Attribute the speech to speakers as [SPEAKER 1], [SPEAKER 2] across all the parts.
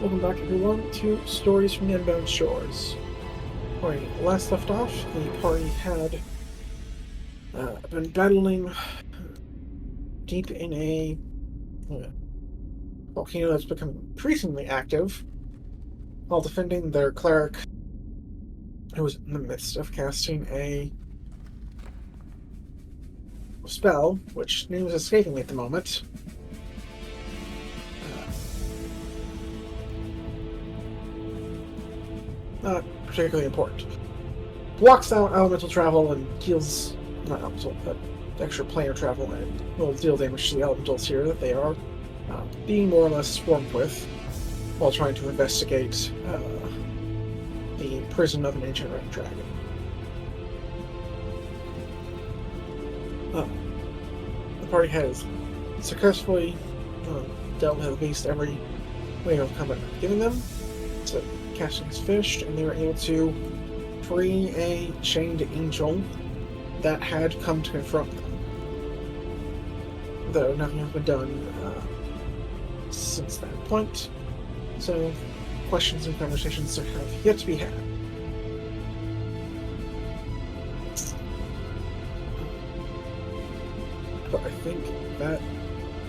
[SPEAKER 1] Welcome back, everyone, to Stories from the Unbound Shores. When we last left off, the party had been battling deep in a volcano that's become increasingly active, while defending their cleric, who was in the midst of casting a spell, which name is escaping me at the moment. Not particularly important. Blocks out elemental travel and heals not elemental, but extra planar travel, and will deal damage to the elementals here that they are being more or less swarmed with, while trying to investigate the prison of an ancient red dragon. The party has successfully dealt with at least every wave of combat given them, so casting is fished, and they were able to free a chained angel that had come to confront them. Though nothing has been done since that point, so questions and conversations have yet to be had. But I think that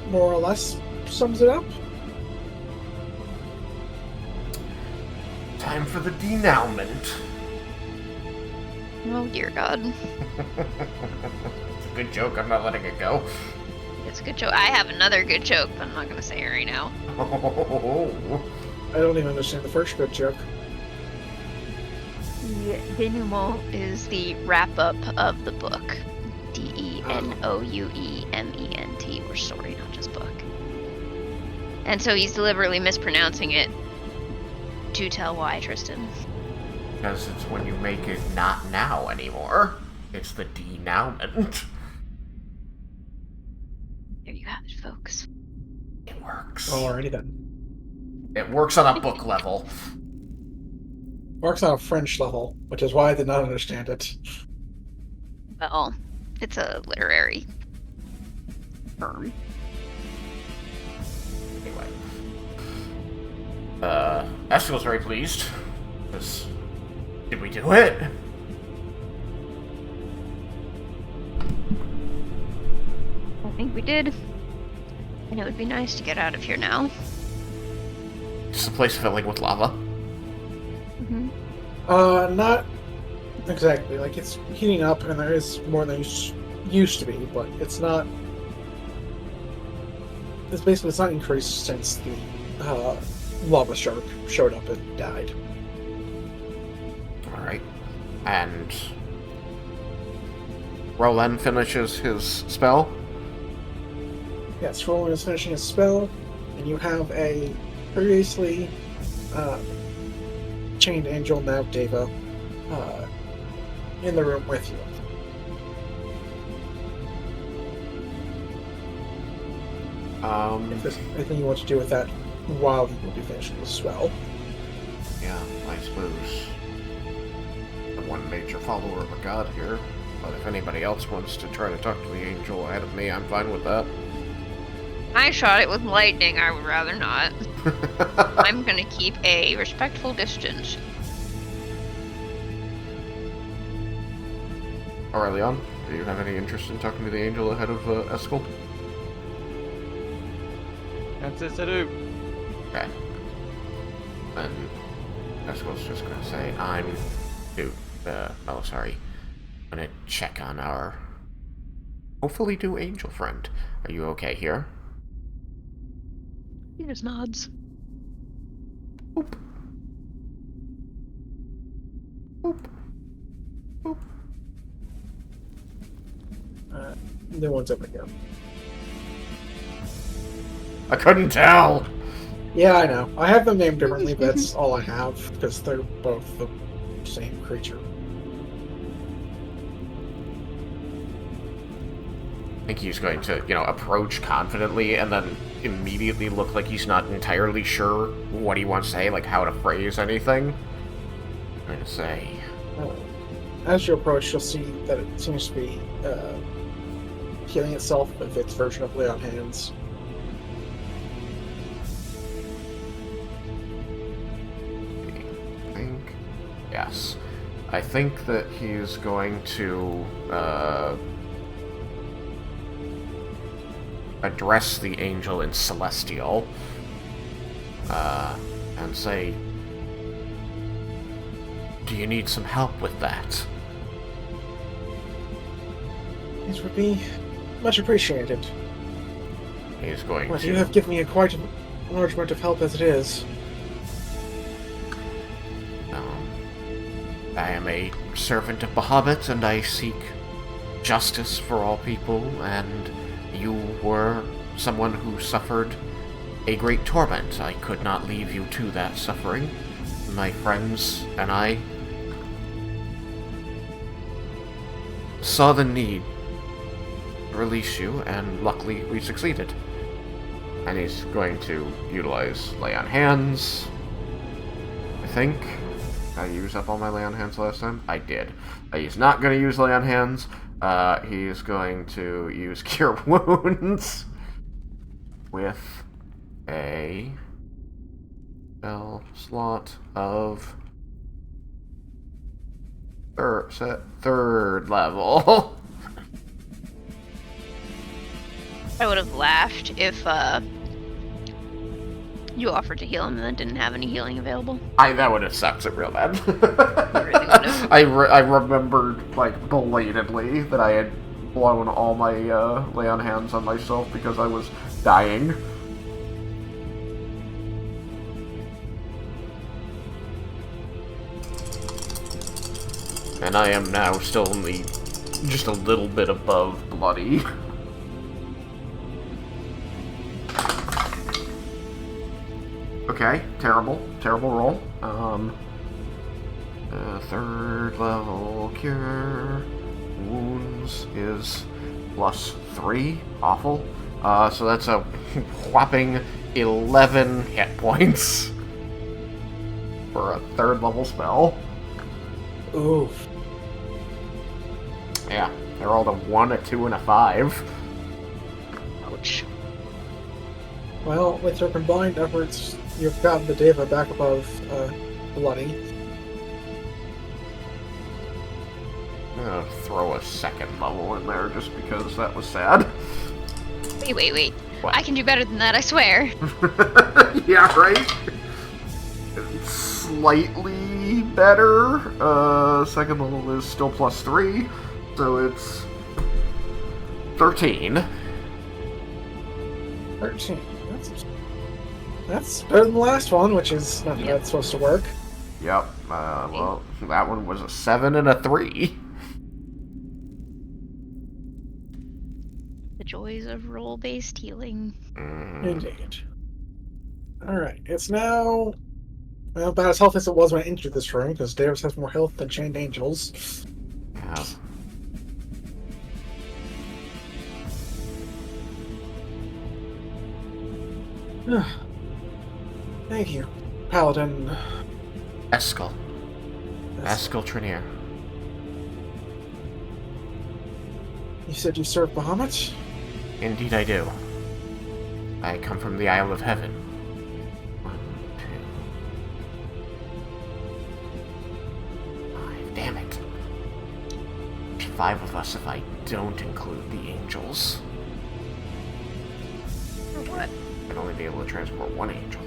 [SPEAKER 1] more or less sums it up.
[SPEAKER 2] Time for the De-now-ment.
[SPEAKER 3] Oh dear God.
[SPEAKER 2] It's a good joke, I'm not letting it go.
[SPEAKER 3] It's a good joke. I have another good joke, but I'm not going to say it right now.
[SPEAKER 1] I don't even understand the first good joke.
[SPEAKER 3] The denouement is the wrap-up of the book. D-E-N-O-U-E-M-E-N-T, or story, not just book. And so he's deliberately mispronouncing it to tell why, Tristan.
[SPEAKER 2] Because it's when you make it not now anymore. It's the De-now-ment.
[SPEAKER 3] There you have it, folks.
[SPEAKER 2] It works.
[SPEAKER 1] Alrighty then.
[SPEAKER 2] It works on a book level.
[SPEAKER 1] Works on a French level, which is why I did not understand it.
[SPEAKER 3] Well, it's a literary term.
[SPEAKER 2] Anyway. Eskel's very pleased. Because... did we do it?
[SPEAKER 3] I think we did. And it would be nice to get out of here now.
[SPEAKER 2] Just a place filling with lava.
[SPEAKER 3] Mm-hmm.
[SPEAKER 1] Not exactly. Like, it's heating up, and there is more than used to be, but it's not... It's not increased since the lava shark showed up and died.
[SPEAKER 2] Alright. And... Roland finishes his spell.
[SPEAKER 1] Yes, Roland is finishing his spell, and you have a previously chained angel, now Deva, in the room with you. If there's anything you want to do with that while you will be finishing the spell.
[SPEAKER 2] Yeah, I suppose. The one major follower of a god here. But if anybody else wants to try to talk to the angel ahead of me, I'm fine with that.
[SPEAKER 3] I shot it with lightning. I would rather not. I'm going to keep a respectful distance.
[SPEAKER 2] Aurelion, do you have any interest in talking to the angel ahead of Eskel?
[SPEAKER 4] Yes, I do.
[SPEAKER 2] Okay. Then Eskel's just gonna say, sorry. I'm gonna check on our hopefully new angel friend. Are you okay here?
[SPEAKER 3] He just nods.
[SPEAKER 2] Boop. Boop. Boop.
[SPEAKER 1] No one's over here.
[SPEAKER 2] I couldn't tell!
[SPEAKER 1] Yeah, I know. I have them named differently, but that's all I have, because they're both the same creature.
[SPEAKER 2] I think he's going to, approach confidently and then immediately look like he's not entirely sure what he wants to say, like how to phrase anything. I'm going to say...
[SPEAKER 1] As you approach, you'll see that it seems to be healing itself with its version of lay on hands.
[SPEAKER 2] Yes. I think that he's going to address the angel in Celestial and say, do you need some help with that?
[SPEAKER 1] This would be much appreciated.
[SPEAKER 2] He's going
[SPEAKER 1] Well,
[SPEAKER 2] to...
[SPEAKER 1] you have given me quite a large amount of help as it is.
[SPEAKER 2] I am a servant of Bahamut, and I seek justice for all people, and you were someone who suffered a great torment. I could not leave you to that suffering. My friends and I saw the need to release you, and luckily we succeeded. And he's going to utilize Lay on Hands, I think. I used up all my Lay on Hands last time? I did. He's not going to use Lay on Hands. He's going to use Cure Wounds with a spell slot of third level.
[SPEAKER 3] I would have laughed if you offered to heal him and then didn't have any healing available.
[SPEAKER 2] That would have sucked it real bad.
[SPEAKER 3] You really would have.
[SPEAKER 2] I remembered, like, belatedly that I had blown all my Lay on Hands on myself because I was dying. And I am now still only just a little bit above bloody. Okay, terrible roll. Third level cure wounds is +3. Awful. So that's a whopping 11 hit points for a third level spell.
[SPEAKER 1] Oof.
[SPEAKER 2] Yeah, I rolled a 1, a 2, and a 5.
[SPEAKER 3] Ouch.
[SPEAKER 1] Well, with your combined efforts, you've gotten the Deva back above bloody.
[SPEAKER 2] I'm gonna throw a second level in there just because that was sad.
[SPEAKER 3] Wait.
[SPEAKER 2] What?
[SPEAKER 3] I can do better than that, I swear.
[SPEAKER 2] Yeah, right? It's slightly better. Second level is still +3, so it's 13.
[SPEAKER 1] 13. That's better than the last one, which is not how that's supposed to work.
[SPEAKER 2] Yep. Well, that one was a 7 and a 3.
[SPEAKER 3] The joys of role-based healing.
[SPEAKER 1] Indeed. Alright, it's now about as healthy as it was when I entered this room, because Davis has more health than Chained Angels.
[SPEAKER 2] Yeah.
[SPEAKER 1] Thank you, Paladin.
[SPEAKER 2] Eskel Trinier.
[SPEAKER 1] You said you serve Bahamut?
[SPEAKER 2] Indeed I do. I come from the Isle of Heaven. 1, 2, 5. Damn it. 5 of us if I don't include the angels.
[SPEAKER 3] For what?
[SPEAKER 2] I'd only be able to transport 1 angel.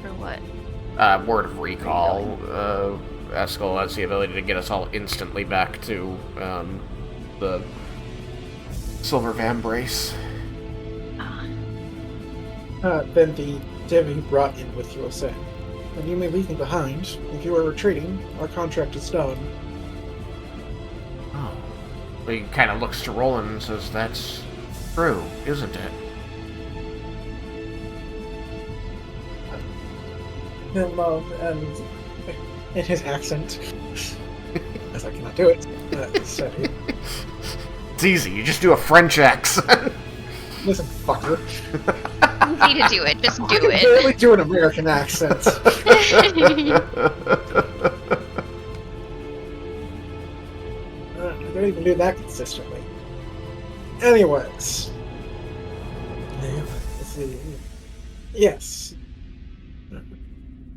[SPEAKER 3] For what?
[SPEAKER 2] Word of recall. Eskel has the ability to get us all instantly back to the Silver Vambrace.
[SPEAKER 1] Then the Deva you brought in with you will say, and you may leave me behind. If you are retreating, our contract is done.
[SPEAKER 2] Oh. He kind of looks to Roland and says, that's true, isn't it?
[SPEAKER 1] And in his accent, as I cannot do it, so,
[SPEAKER 2] It's easy, you just do a French accent.
[SPEAKER 1] listen, fucker.
[SPEAKER 3] Easy to do it, just do
[SPEAKER 1] I can
[SPEAKER 3] it.
[SPEAKER 1] barely do an American accent. I don't even do that consistently. Anyways. Let's see. Yes.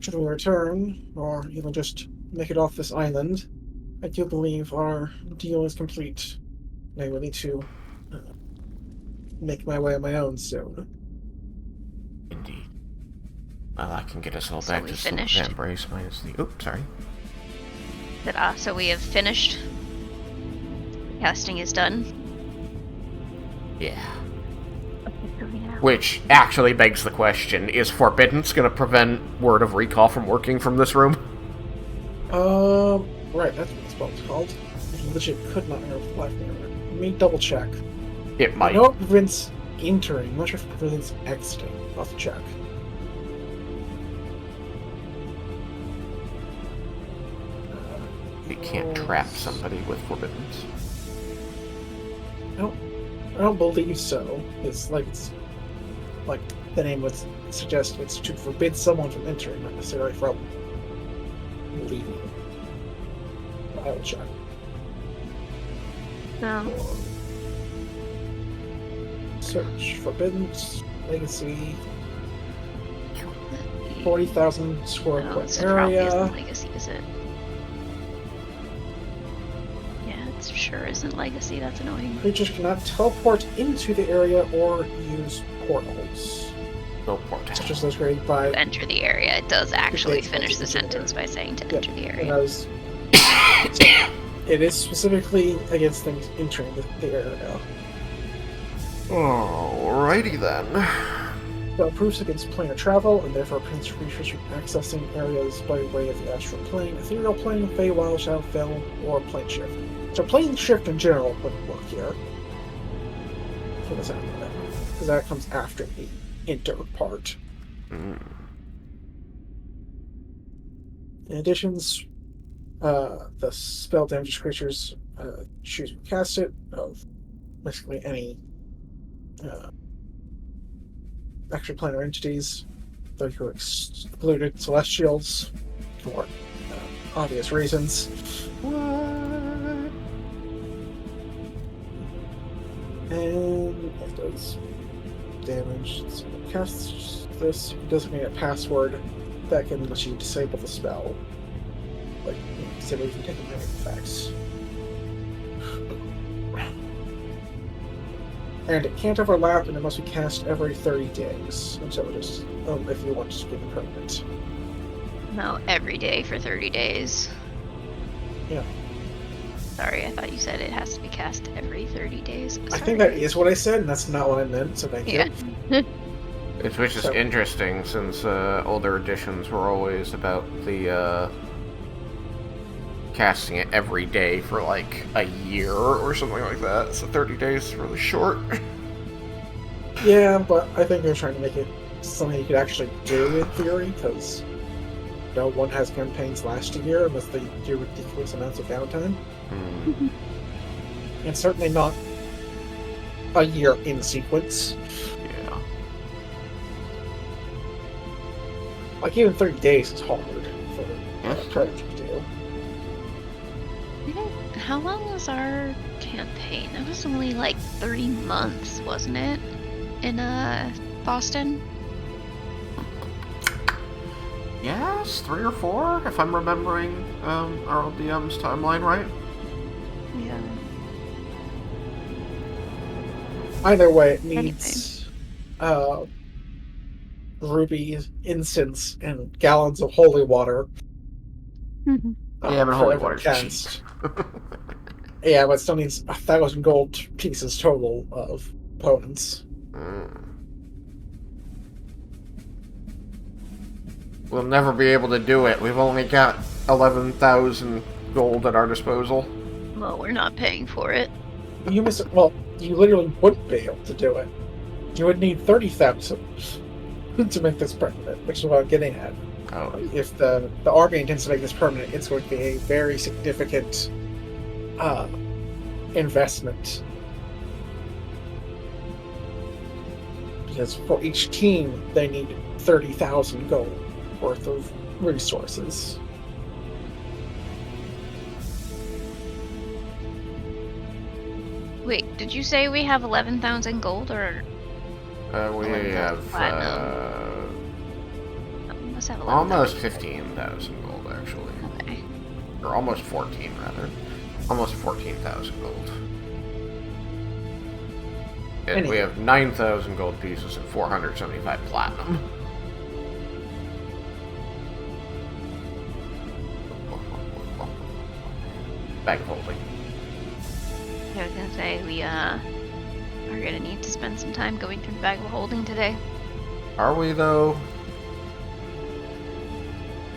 [SPEAKER 1] should we return, or even just make it off this island, I do believe our deal is complete. I will need to make my way on my own soon.
[SPEAKER 2] Indeed. Well, I can get us all
[SPEAKER 3] So
[SPEAKER 2] back
[SPEAKER 3] we
[SPEAKER 2] to Silver
[SPEAKER 3] finished?
[SPEAKER 2] Embrace minus the... Oops, sorry.
[SPEAKER 3] So we have finished. Casting is done.
[SPEAKER 2] Yeah. Which actually begs the question, is Forbiddance going to prevent Word of Recall from working from this room?
[SPEAKER 1] Right, that's what the spell's called. I legit could not reflect me. Let me double check.
[SPEAKER 2] It
[SPEAKER 1] I
[SPEAKER 2] might.
[SPEAKER 1] know it prevents entering. I'm not sure if it prevents exiting. I'll have to check.
[SPEAKER 2] You can't trap somebody with Forbiddance.
[SPEAKER 1] I don't believe so. It's like the name would suggest, it's to forbid someone from entering, not necessarily from leaving. I will check.
[SPEAKER 3] No.
[SPEAKER 1] Search Forbiddance Legacy. 40,000 square
[SPEAKER 3] No,
[SPEAKER 1] foot
[SPEAKER 3] it's probably
[SPEAKER 1] area.
[SPEAKER 3] isn't Legacy, is it? Yeah, it sure isn't Legacy. That's annoying.
[SPEAKER 1] Creatures cannot teleport into the area or use portals,
[SPEAKER 2] No portal.
[SPEAKER 1] such as those created by.
[SPEAKER 3] Enter the area. It does actually
[SPEAKER 1] It's
[SPEAKER 3] finish the
[SPEAKER 1] multi-player.
[SPEAKER 3] sentence by saying to
[SPEAKER 1] Yeah,
[SPEAKER 3] enter the
[SPEAKER 1] and
[SPEAKER 3] area.
[SPEAKER 1] I was- It is specifically against things entering the area.
[SPEAKER 2] Alrighty then.
[SPEAKER 1] So it proofs against planar travel, and therefore prevents creatures from accessing areas by way of the astral plane, ethereal plane, Feywild, Shadowfell, or plane shift. So plane shift in general wouldn't work here. For the sound of it, because that comes after the enter part.
[SPEAKER 2] Mm.
[SPEAKER 1] In addition, the spell damages creatures choose to cast it of basically any extraplanar entities, though you excluded celestials for obvious reasons.
[SPEAKER 2] What?
[SPEAKER 1] And it does damage. So it casts this, it doesn't need a password that can let you disable the spell. Like, disable you from taking negative effects. And it can't overlap, and it must be cast every 30 days. And so just, if you want to keep it permanent.
[SPEAKER 3] No, every day for 30 days.
[SPEAKER 1] Yeah.
[SPEAKER 3] Sorry, I thought you said it has to be cast every 30 days.
[SPEAKER 1] I think that is what I said, and that's not what I meant, so thank
[SPEAKER 3] Yeah.
[SPEAKER 1] you.
[SPEAKER 2] Which is
[SPEAKER 1] So-
[SPEAKER 2] interesting, since older editions were always about the casting it every day for like a year or something like that. So 30 days is really short.
[SPEAKER 1] Yeah, but I think they're trying to make it something you could actually do in theory, because no one has campaigns last a year unless they do ridiculous amounts of downtime.
[SPEAKER 2] Hmm.
[SPEAKER 1] And certainly not a year in sequence.
[SPEAKER 2] Yeah.
[SPEAKER 1] Like, even 30 days is hard for a character to do.
[SPEAKER 3] How long was our campaign? That was only like 30 months, wasn't it? In Boston?
[SPEAKER 2] Yes, 3 or 4, if I'm remembering our old DM's timeline right.
[SPEAKER 3] Yeah.
[SPEAKER 1] Either way, it needs ruby, incense, and gallons of holy water.
[SPEAKER 2] Yeah, but
[SPEAKER 1] for
[SPEAKER 2] holy
[SPEAKER 1] every
[SPEAKER 2] water's
[SPEAKER 1] cast. Yeah, but it still needs 1,000 gold pieces total of opponents.
[SPEAKER 2] We'll never be able to do it. We've only got 11,000 gold at our disposal.
[SPEAKER 3] Well, we're not paying for it.
[SPEAKER 1] You literally wouldn't be able to do it. You would need 30,000 to make this permanent, which is what I'm getting at.
[SPEAKER 2] Oh.
[SPEAKER 1] If the army intends to make this permanent, it's going to be a very significant investment. Because for each team, they need 30,000 gold worth of resources.
[SPEAKER 3] Wait, did you say we have 11,000 gold or
[SPEAKER 2] We have,
[SPEAKER 3] must have 11,000.
[SPEAKER 2] Almost 15,000 gold, actually.
[SPEAKER 3] Okay.
[SPEAKER 2] Or almost 14, rather. Almost 14,000 gold. And we have 9,000 gold pieces and 475 platinum. Bag of holding.
[SPEAKER 3] I was gonna say, we are gonna need to spend some time going through the bag of holding today.
[SPEAKER 2] Are we, though?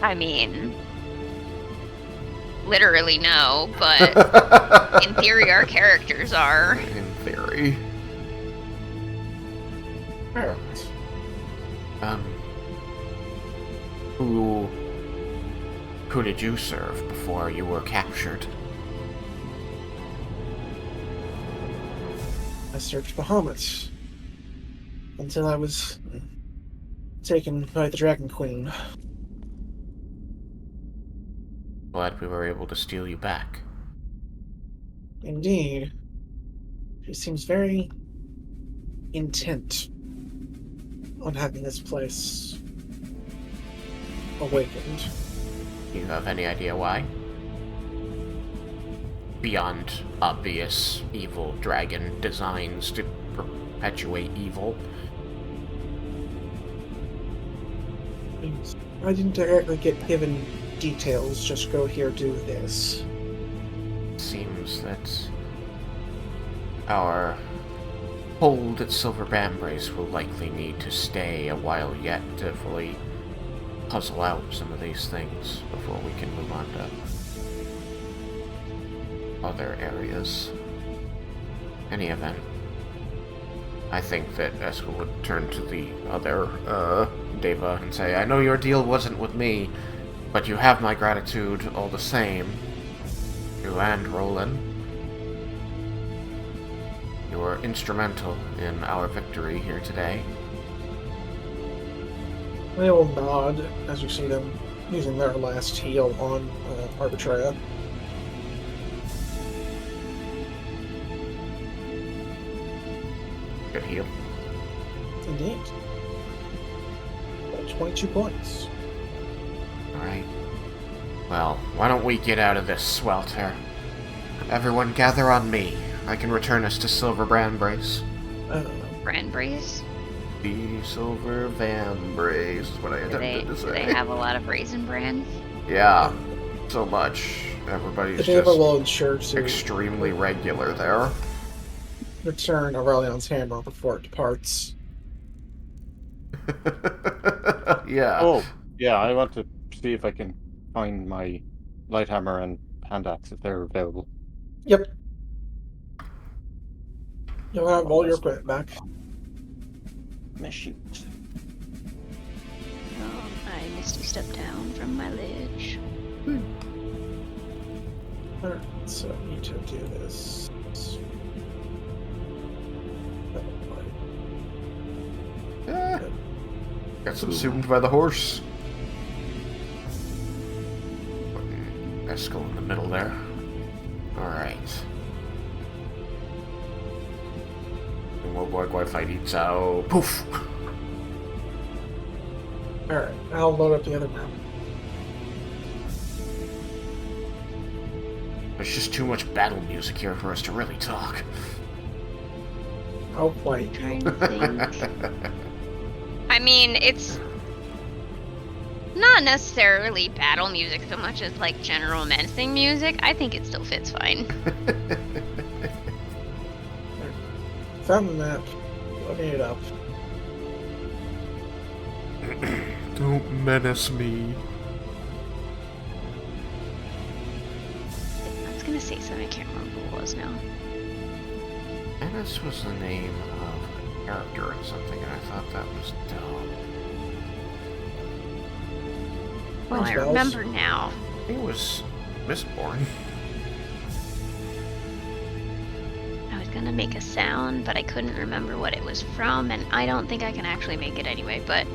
[SPEAKER 3] I mean, literally no, but in theory our characters are.
[SPEAKER 2] In theory.
[SPEAKER 1] Alright.
[SPEAKER 2] Who did you serve before you were captured?
[SPEAKER 1] I searched Bahamut until I was taken by the Dragon Queen.
[SPEAKER 2] Glad we were able to steal you back.
[SPEAKER 1] Indeed. She seems very intent on having this place awakened.
[SPEAKER 2] Do you have any idea why? Beyond obvious evil dragon designs to perpetuate evil.
[SPEAKER 1] I didn't directly get given details, just go here, do this.
[SPEAKER 2] It seems that our hold at Silver Bambrace will likely need to stay a while yet to fully puzzle out some of these things before we can move on to other areas. Any event, I think that Eska would turn to the other Deva and say, I know your deal wasn't with me, but you have my gratitude all the same. You and Roland. You were instrumental in our victory here today.
[SPEAKER 1] They will nod as you see them using their last heal on Arbitraya.
[SPEAKER 2] Good heal.
[SPEAKER 1] Indeed. 22 points.
[SPEAKER 2] Alright. Well, why don't we get out of this swelter? Everyone gather on me. I can return us to Silver Brambrace.
[SPEAKER 3] Branbrace?
[SPEAKER 2] The Silver Vambrace is what I intended to say.
[SPEAKER 3] Do they have a lot of raisin bran?
[SPEAKER 2] Yeah, so much. Everybody's
[SPEAKER 1] The Deva
[SPEAKER 2] just
[SPEAKER 1] will ensure to
[SPEAKER 2] extremely regular there.
[SPEAKER 1] return Aurelion's hammer before it departs.
[SPEAKER 2] Yeah.
[SPEAKER 5] Oh, yeah, I want to see if I can find my light hammer and hand axe if they're available.
[SPEAKER 1] Yep. You'll have all your equipment back.
[SPEAKER 5] Shoot.
[SPEAKER 3] Oh, I misty step down from my ledge.
[SPEAKER 1] Alright, so I need to do this.
[SPEAKER 2] Got subsumed by the horse. Eskel in the middle there. Alright. Fight eats out. Poof!
[SPEAKER 1] Alright, I'll load up the other map.
[SPEAKER 2] There's just too much battle music here for us to really talk.
[SPEAKER 1] I'll fight.
[SPEAKER 3] Trying to think. I mean, it's not necessarily battle music so much as like general menacing music. I think it still fits fine.
[SPEAKER 1] Found the map. Loading it up.
[SPEAKER 2] Don't menace me.
[SPEAKER 3] I was gonna say something, I can't remember what it was now.
[SPEAKER 2] Menace was the name of a character in something, and I thought that was dumb.
[SPEAKER 3] Well, I
[SPEAKER 1] Bells.
[SPEAKER 3] remember now.
[SPEAKER 2] I think it was Mistborn.
[SPEAKER 3] I was gonna make a sound, but I couldn't remember what it was from, and I don't think I can actually make it anyway, but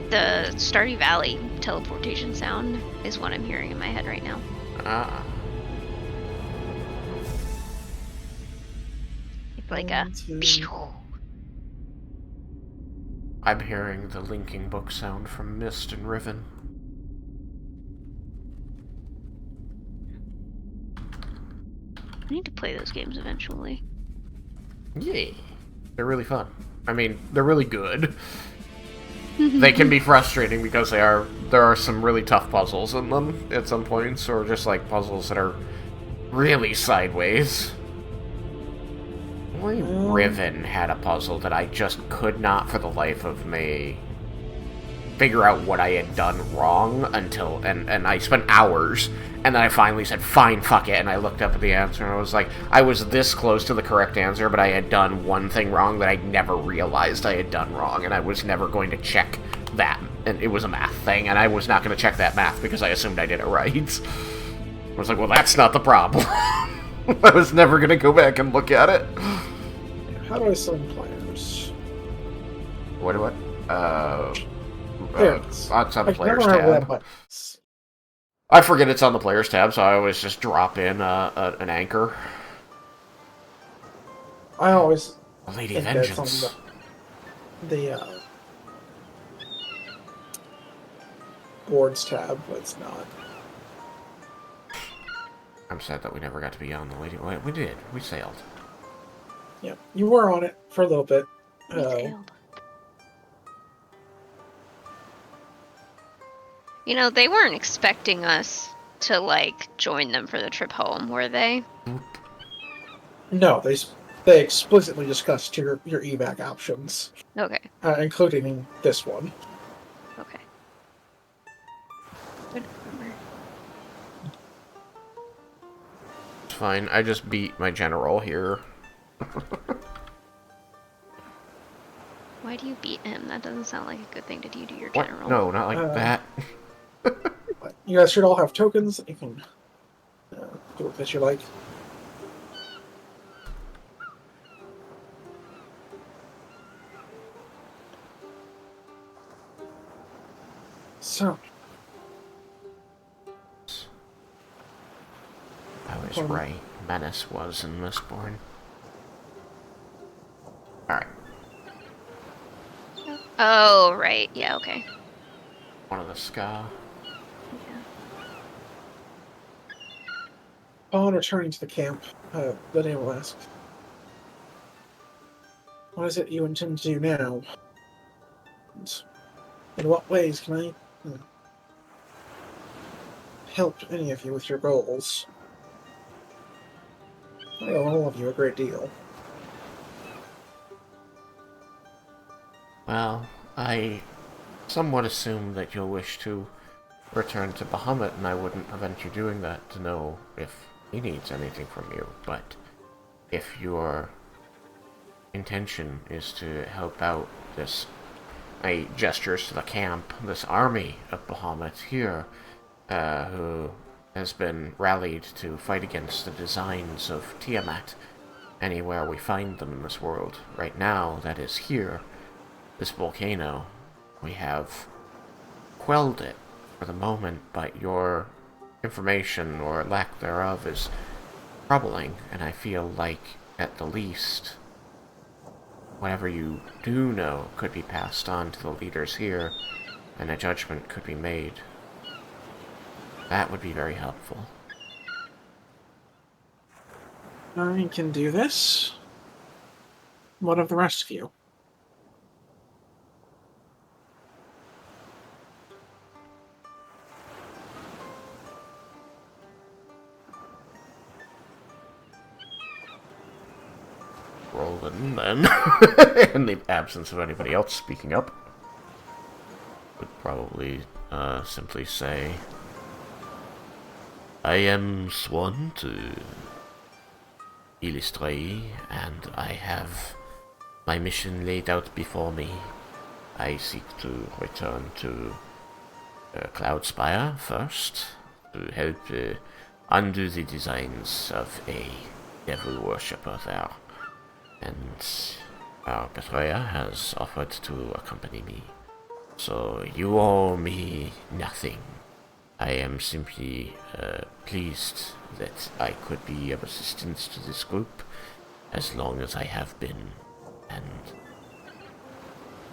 [SPEAKER 3] the Stardew Valley teleportation sound is what I'm hearing in my head right now.
[SPEAKER 2] Ah.
[SPEAKER 3] It's like a...
[SPEAKER 2] I'm hearing the linking book sound from Mist and Riven.
[SPEAKER 3] I need to play those games eventually.
[SPEAKER 2] Yeah. They're really fun. I mean, they're really good. They can be frustrating because there are some really tough puzzles in them at some points, or just like puzzles that are really sideways. Only Riven had a puzzle that I just could not for the life of me figure out what I had done wrong until, and I spent hours, and then I finally said, fine, fuck it, and I looked up at the answer, and I was like, I was this close to the correct answer, but I had done one thing wrong that I never realized I had done wrong, and I was never going to check that, and it was a math thing, and I was not going to check that math because I assumed I did it right. I was like, well, that's not the problem. I was never going to go back and look at it.
[SPEAKER 1] How do I summon players?
[SPEAKER 2] What?
[SPEAKER 1] There it is.
[SPEAKER 2] It's on the
[SPEAKER 1] I
[SPEAKER 2] players
[SPEAKER 1] never have
[SPEAKER 2] tab.
[SPEAKER 1] buttons.
[SPEAKER 2] I forget it's on the players tab, so I always just drop in an anchor.
[SPEAKER 1] I always
[SPEAKER 2] Lady
[SPEAKER 1] think that's
[SPEAKER 2] Vengeance.
[SPEAKER 1] on the boards tab, but it's not.
[SPEAKER 2] I'm sad that we never got to be on the Lady... Wait, we did. We sailed.
[SPEAKER 1] Yeah, you were on it for a little bit.
[SPEAKER 3] We sailed. You know, they weren't expecting us to, like, join them for the trip home, were they?
[SPEAKER 1] No, they explicitly discussed your evac options,
[SPEAKER 3] Okay.
[SPEAKER 1] including this one.
[SPEAKER 3] Okay. Good remember.
[SPEAKER 2] It's fine. I just beat my general here.
[SPEAKER 3] Why do you beat him? That doesn't sound like a good thing to do to your
[SPEAKER 2] What?
[SPEAKER 3] general.
[SPEAKER 2] No, not like that.
[SPEAKER 1] But you guys should all have tokens that you can do what you like. So,
[SPEAKER 2] I was right. Menace was in Mistborn. Alright.
[SPEAKER 3] Oh, right. Yeah, okay.
[SPEAKER 2] One of the Ska.
[SPEAKER 3] Yeah.
[SPEAKER 1] upon returning to the camp, the name will ask, what is it you intend to do now? And in what ways can I help any of you with your goals? I owe all of you a great deal.
[SPEAKER 2] Well, I somewhat assume that you'll wish to return to Bahamut, and I wouldn't prevent you doing that to know if he needs anything from you. But if your intention is to help out this, gestures to the camp, this army of Bahamut here, who has been rallied to fight against the designs of Tiamat anywhere we find them in this world. Right now, that is here. This volcano, we have quelled it for the moment, but your information, or lack thereof, is troubling, and I feel like, at the least, whatever you do know could be passed on to the leaders here, and a judgment could be made. That would be very helpful.
[SPEAKER 1] I can do this. What of the rest of you?
[SPEAKER 2] Roland, then, in the absence of anybody else speaking up, would probably simply say, I am sworn to Illustrate, and I have my mission laid out before me. I seek to return to Cloudspire first, to help undo the designs of a devil worshipper there. And our betrayer has offered to accompany me. So you owe me nothing. I am simply pleased that I could be of assistance to this group as long as I have been. And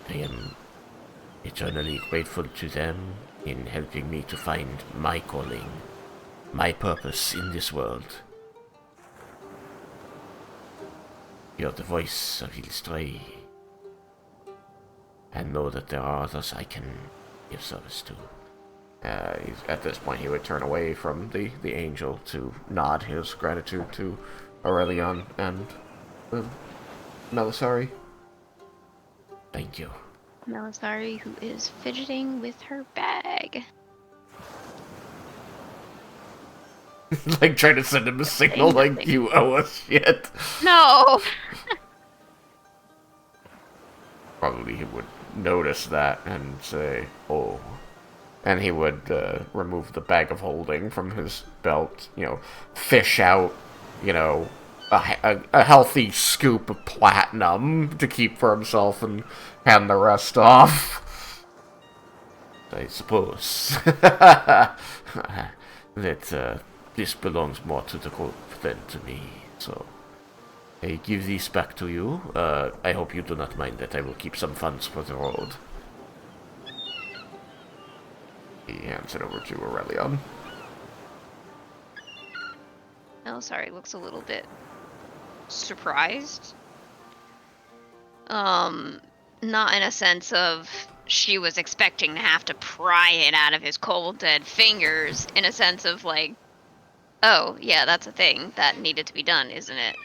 [SPEAKER 2] I am eternally grateful to them in helping me to find my calling, my purpose in this world. You're the voice of Ilstray, and know that there are others I can give service to. At this point, he would turn away from the angel to nod his gratitude to Aurelion and Melisari. Thank you.
[SPEAKER 3] Melisari, who is fidgeting with her bag.
[SPEAKER 2] Like, trying to send him a signal like, you owe us shit.
[SPEAKER 3] No!
[SPEAKER 2] Probably he would notice that and say, oh. And he would remove the bag of holding from his belt, fish out, a healthy scoop of platinum to keep for himself and hand the rest off. I suppose that this belongs more to the group than to me, so I give this back to you. I hope you do not mind that I will keep some funds for the road. He hands it over to Aurelion.
[SPEAKER 3] Melisari looks a little bit surprised. Not in a sense of she was expecting to have to pry it out of his cold dead fingers, in a sense of like, oh, yeah, that's a thing that needed to be done, isn't it?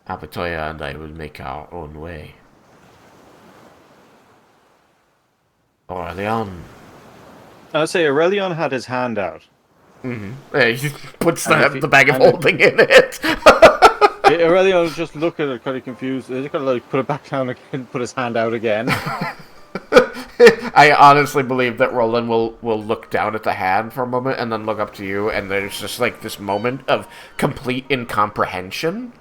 [SPEAKER 2] Abatoya and I will make our own way. Aurelion.
[SPEAKER 5] I'd say Aurelion had his hand out.
[SPEAKER 2] He puts the bag of holding in it.
[SPEAKER 5] Aurelion was just looking at it, kind of confused. He's gonna like put it back down again, put his hand out again.
[SPEAKER 2] I honestly believe that Roland will look down at the hand for a moment and then look up to you, and there's just like this moment of complete incomprehension,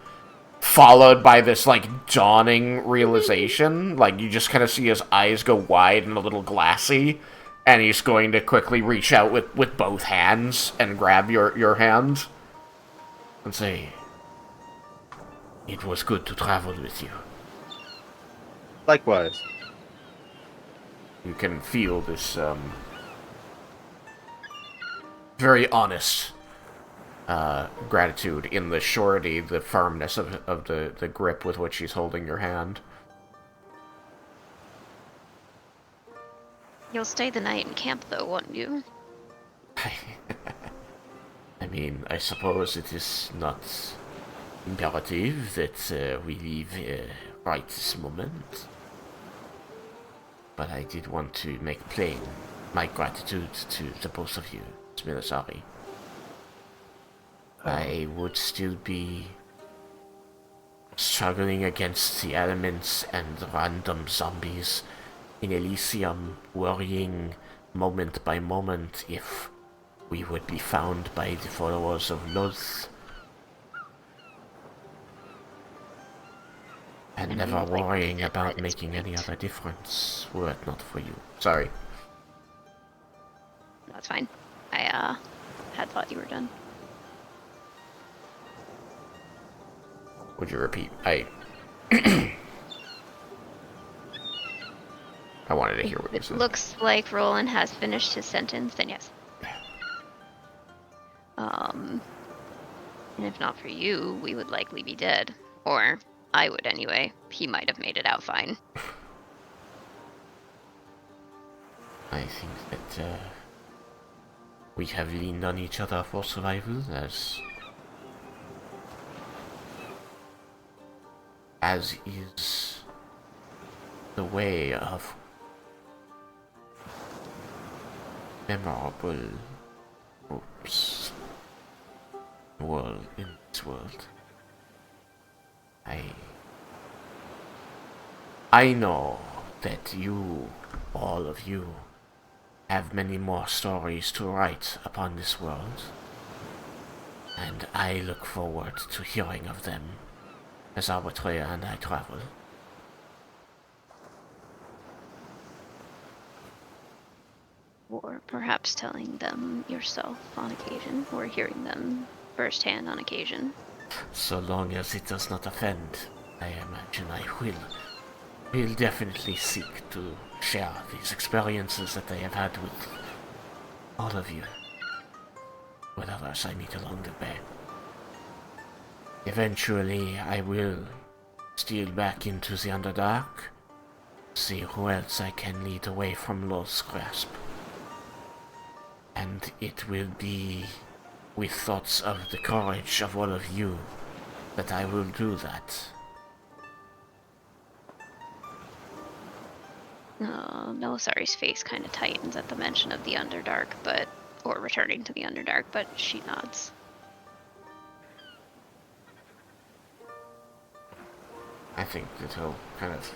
[SPEAKER 2] followed by this like dawning realization. Like you just kind of see his eyes go wide and a little glassy, and he's going to quickly reach out with both hands and grab your hand and say, "It was good to travel with you."
[SPEAKER 5] Likewise.
[SPEAKER 2] You can feel this very honest gratitude in the surety, the firmness of the grip with which he's holding your hand.
[SPEAKER 3] You'll stay the night in camp, though, won't you?
[SPEAKER 2] I mean, I suppose it is not imperative that we leave right this moment. But I did want to make plain my gratitude to the both of you, Melisari. I would still be struggling against the elements and random zombies in Elysium, worrying moment by moment if we would be found by the followers of Loth. And never worrying about making any other difference, were it not for you. Sorry.
[SPEAKER 3] That's fine. I had thought you were done.
[SPEAKER 2] Would you repeat? I wanted to hear what you said.
[SPEAKER 3] It looks like Roland has finished his sentence, then yes. And if not for you, we would likely be dead. Or I would anyway. He might have made it out fine.
[SPEAKER 2] I think that we have leaned on each other for survival, as is the way of memorable groups in this world. I know that you, all of you, have many more stories to write upon this world, and I look forward to hearing of them as Arbitrea and I travel.
[SPEAKER 3] Or perhaps telling them yourself on occasion, or hearing them firsthand on occasion.
[SPEAKER 2] So long as it does not offend, I imagine I will. We'll definitely seek to share these experiences that I have had with all of you, with others I meet along the way. Eventually, I will steal back into the Underdark, see who else I can lead away from Lord's grasp. And it will be with thoughts of the courage of all of you that I will do that.
[SPEAKER 3] No, Sari's face kind of tightens at the mention of the Underdark, or returning to the Underdark, but she nods.
[SPEAKER 2] I think that he'll kind of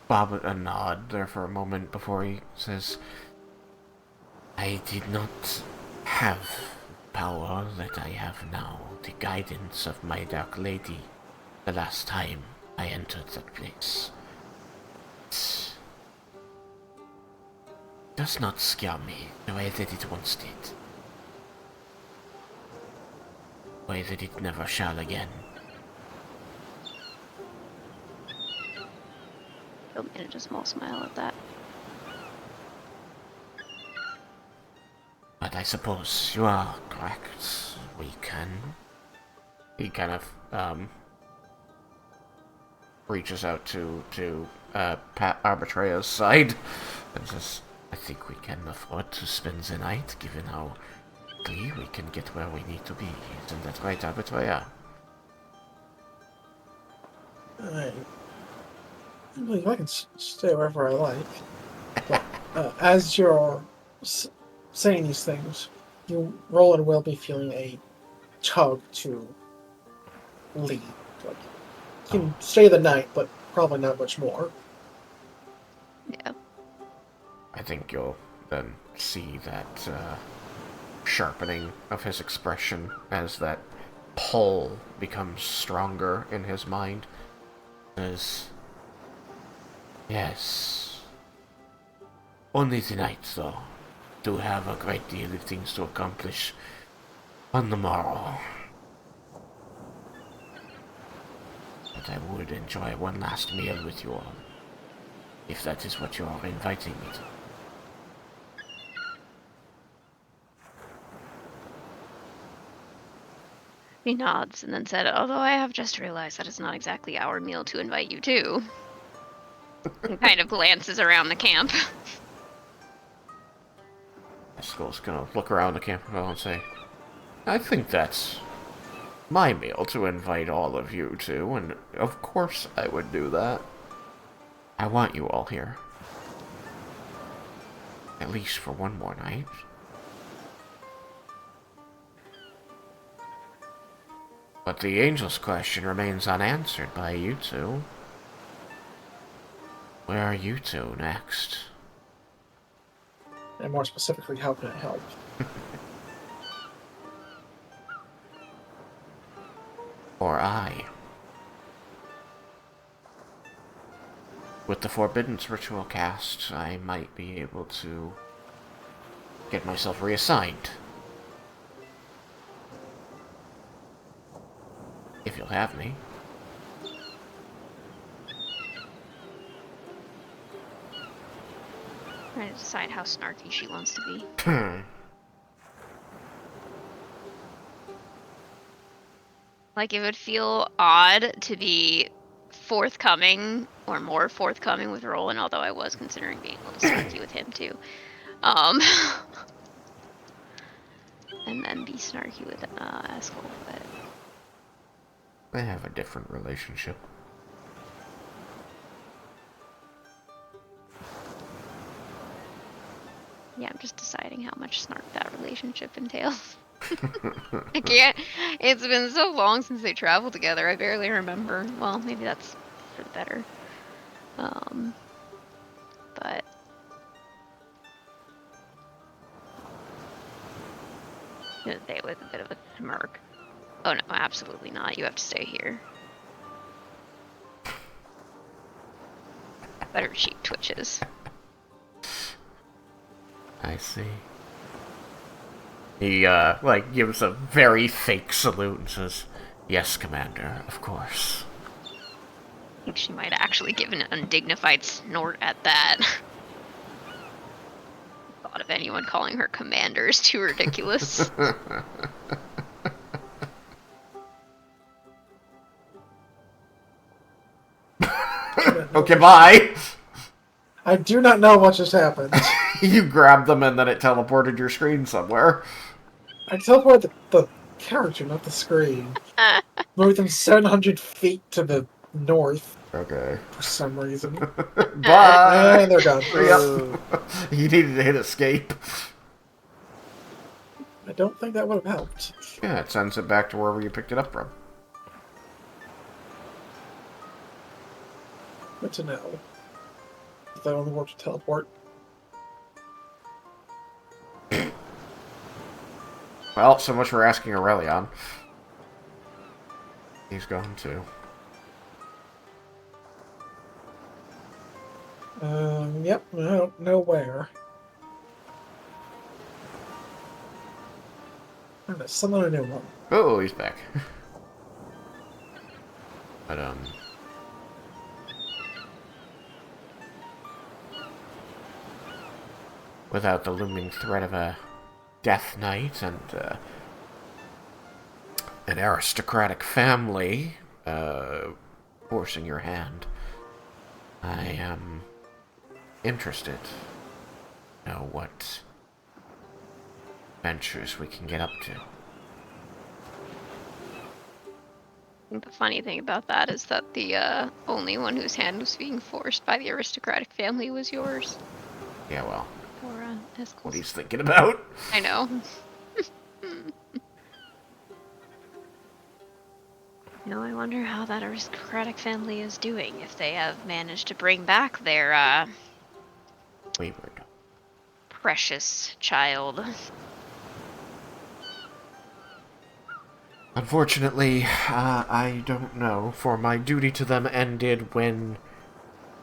[SPEAKER 2] bob a nod there for a moment before he says, I did not have power that I have now, the guidance of my Dark Lady, the last time I entered that place. It does not scare me the way that it once did. The way that it never shall again.
[SPEAKER 3] She'll manage a small smile at that.
[SPEAKER 2] But I suppose you are correct. We can. He kind of reaches out to Pat Arbitrea's side and says, I think we can afford to spend the night, given how quickly we can get where we need to be. Isn't that right, Arbitrea?
[SPEAKER 1] I believe I can stay wherever I like. But as you're saying these things, Roland will be feeling a tug to leave. Like, you can stay the night, but probably not much more.
[SPEAKER 3] Yeah.
[SPEAKER 2] I think you'll then see that sharpening of his expression as that pull becomes stronger in his mind. As yes, only tonight, though. Do have a great deal of things to accomplish on the morrow. But I would enjoy one last meal with you all, if that is what you are inviting me to.
[SPEAKER 3] He nods and then said, although I have just realized that it's not exactly our meal to invite you to. And kind of glances around the camp.
[SPEAKER 2] Skull's gonna look around the camp and say, I think that's my meal to invite all of you to, and of course I would do that. I want you all here. At least for one more night. But the angel's question remains unanswered by you two. Where are you two next?
[SPEAKER 1] And more specifically, how can I help?
[SPEAKER 2] Or I? With the Forbiddance ritual cast, I might be able to get myself reassigned. If you'll have me.
[SPEAKER 3] Trying to decide how snarky she wants to be. Like, it would feel odd to be forthcoming, or more forthcoming with Roland, although I was considering being a little snarky with him too. And then be snarky with Eskel, but...
[SPEAKER 2] They have a different relationship.
[SPEAKER 3] Yeah, I'm just deciding how much snark that relationship entails. I can't. It's been so long since they traveled together. I barely remember. Well, maybe that's for the better. But they with a bit of a smirk. Oh no, absolutely not. You have to stay here. But her cheek twitches.
[SPEAKER 2] I see. He, gives a very fake salute and says, Yes, Commander, of course.
[SPEAKER 3] think she might actually give an undignified snort at that. Thought of anyone calling her commander is too ridiculous.
[SPEAKER 2] Okay, bye.
[SPEAKER 1] I do not know what just happened.
[SPEAKER 2] You grabbed them and then it teleported your screen somewhere.
[SPEAKER 1] I teleported the character, not the screen. Moved them 700 feet to the north
[SPEAKER 2] Okay.
[SPEAKER 1] for some reason.
[SPEAKER 2] Bye.
[SPEAKER 1] And they're gone.
[SPEAKER 2] Yep. You needed to hit escape.
[SPEAKER 1] I don't think that would have helped.
[SPEAKER 2] Yeah, it sends it back to wherever you picked it up from.
[SPEAKER 1] Good to know. If that only worked to teleport.
[SPEAKER 2] Well, so much for asking Aurelion. He's gone too.
[SPEAKER 1] Yep, I don't know where. I'm gonna summon a new one.
[SPEAKER 2] Oh, he's back. But, without the looming threat of a death knight and, an aristocratic family, forcing your hand, I am interested to know what ventures we can get up to.
[SPEAKER 3] The funny thing about that is that the only one whose hand was being forced by the aristocratic family was yours.
[SPEAKER 2] Yeah, well,
[SPEAKER 3] Or Eskel's.
[SPEAKER 2] what he's thinking about.
[SPEAKER 3] I know. No, I wonder how that aristocratic family is doing, if they have managed to bring back their
[SPEAKER 2] Wayward.
[SPEAKER 3] precious child.
[SPEAKER 2] Unfortunately, I don't know, for my duty to them ended when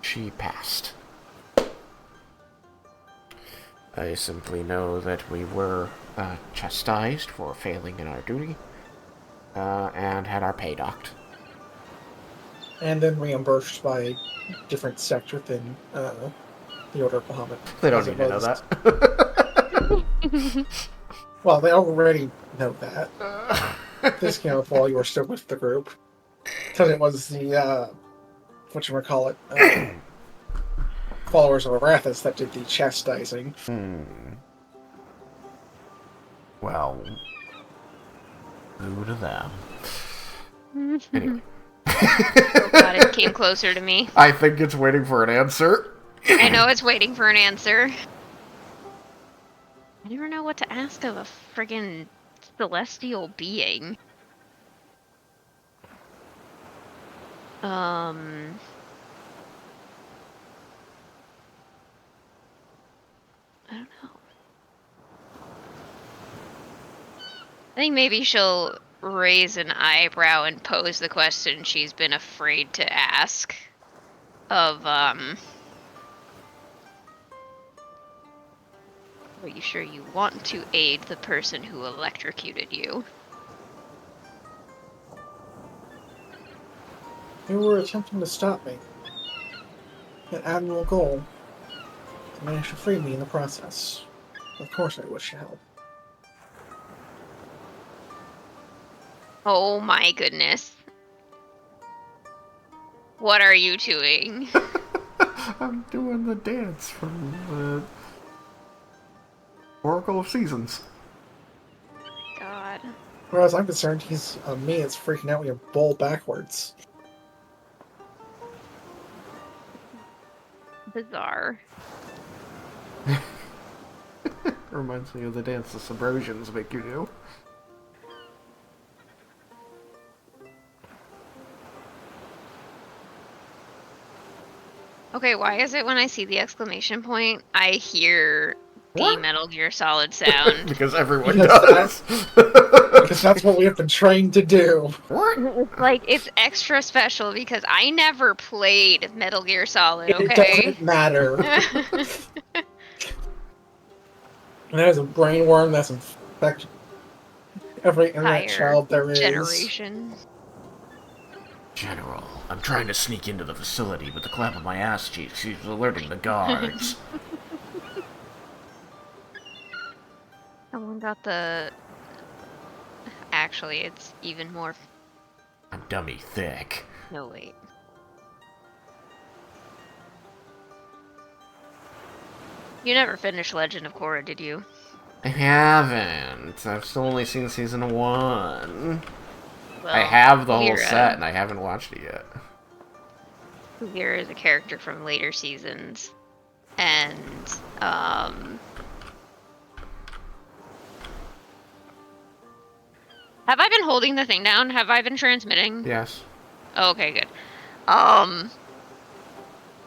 [SPEAKER 2] she passed. I simply know that we were chastised for failing in our duty, and had our pay docked.
[SPEAKER 1] And then reimbursed by a different sect within the Order of Bahamut.
[SPEAKER 2] They don't
[SPEAKER 1] as it
[SPEAKER 2] need to know
[SPEAKER 1] was-
[SPEAKER 2] that.
[SPEAKER 1] Well, they already know that. Discount while you were still with the group. Because it was the, whatchamacallit, followers of Arathis that did the chastising.
[SPEAKER 2] Well, who to them? Anyway.
[SPEAKER 3] Oh god, it came closer to me.
[SPEAKER 2] I think it's waiting for an answer.
[SPEAKER 3] I know it's waiting for an answer. I never know what to ask of a friggin' celestial being. I don't know. I think maybe she'll raise an eyebrow and pose the question she's been afraid to ask. Of, are you sure you want to aid the person who electrocuted you?
[SPEAKER 1] You were attempting to stop me. An admirable goal. You managed to free me in the process. Of course I wish to help.
[SPEAKER 3] Oh my goodness. What are you doing?
[SPEAKER 2] I'm doing the dance from the Oracle of Seasons.
[SPEAKER 3] God.
[SPEAKER 1] As far as I'm concerned, he's me is freaking out when you bowl backwards.
[SPEAKER 3] Bizarre.
[SPEAKER 2] Reminds me of the dance the Subrosians make you do.
[SPEAKER 3] Okay, why is it when I see the exclamation point, I hear the
[SPEAKER 2] What?
[SPEAKER 3] Metal Gear Solid sound?
[SPEAKER 2] Because everyone
[SPEAKER 1] Because
[SPEAKER 2] does.
[SPEAKER 1] Because that's what we have been trained to do.
[SPEAKER 2] What?
[SPEAKER 3] It's like, it's extra special because I never played Metal Gear Solid,
[SPEAKER 1] It
[SPEAKER 3] okay?
[SPEAKER 1] doesn't matter. And there's a brain worm that's infected every internet
[SPEAKER 3] Entire
[SPEAKER 1] child there is.
[SPEAKER 3] generation.
[SPEAKER 2] General, I'm trying to sneak into the facility, but the clap of my ass cheeks keeps alerting the guards.
[SPEAKER 3] Someone got the... Actually, it's even more...
[SPEAKER 2] I'm dummy thick.
[SPEAKER 3] No, wait. You never finished Legend of Korra, did you?
[SPEAKER 2] I haven't. I've still only seen season 1.
[SPEAKER 3] Well,
[SPEAKER 2] I have the whole
[SPEAKER 3] Kuvira.
[SPEAKER 2] set, and I haven't watched it yet.
[SPEAKER 3] Kuvira is a character from later seasons. And, Have I been holding the thing down? Have I been transmitting?
[SPEAKER 2] Yes.
[SPEAKER 3] Oh, okay, good.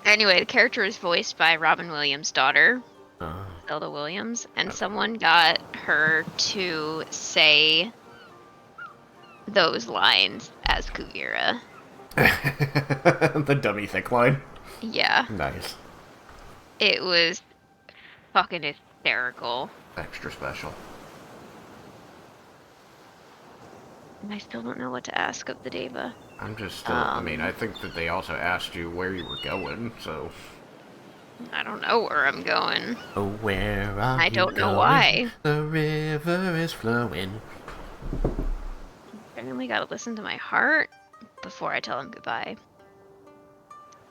[SPEAKER 3] Anyway, the character is voiced by Robin Williams' daughter, Zelda Williams, and someone got her to say those lines as Kuvira.
[SPEAKER 2] The dummy thick line.
[SPEAKER 3] Yeah.
[SPEAKER 2] Nice.
[SPEAKER 3] It was fucking hysterical.
[SPEAKER 2] Extra special.
[SPEAKER 3] And I still don't know what to ask of the Deva.
[SPEAKER 2] I'm just still, I mean, I think that they also asked you where you were going, so...
[SPEAKER 3] I don't know where I'm going.
[SPEAKER 2] Oh, where are
[SPEAKER 3] I
[SPEAKER 2] you
[SPEAKER 3] don't know
[SPEAKER 2] going?
[SPEAKER 3] why.
[SPEAKER 2] The river is flowing.
[SPEAKER 3] Apparently gotta listen to my heart before I tell him goodbye.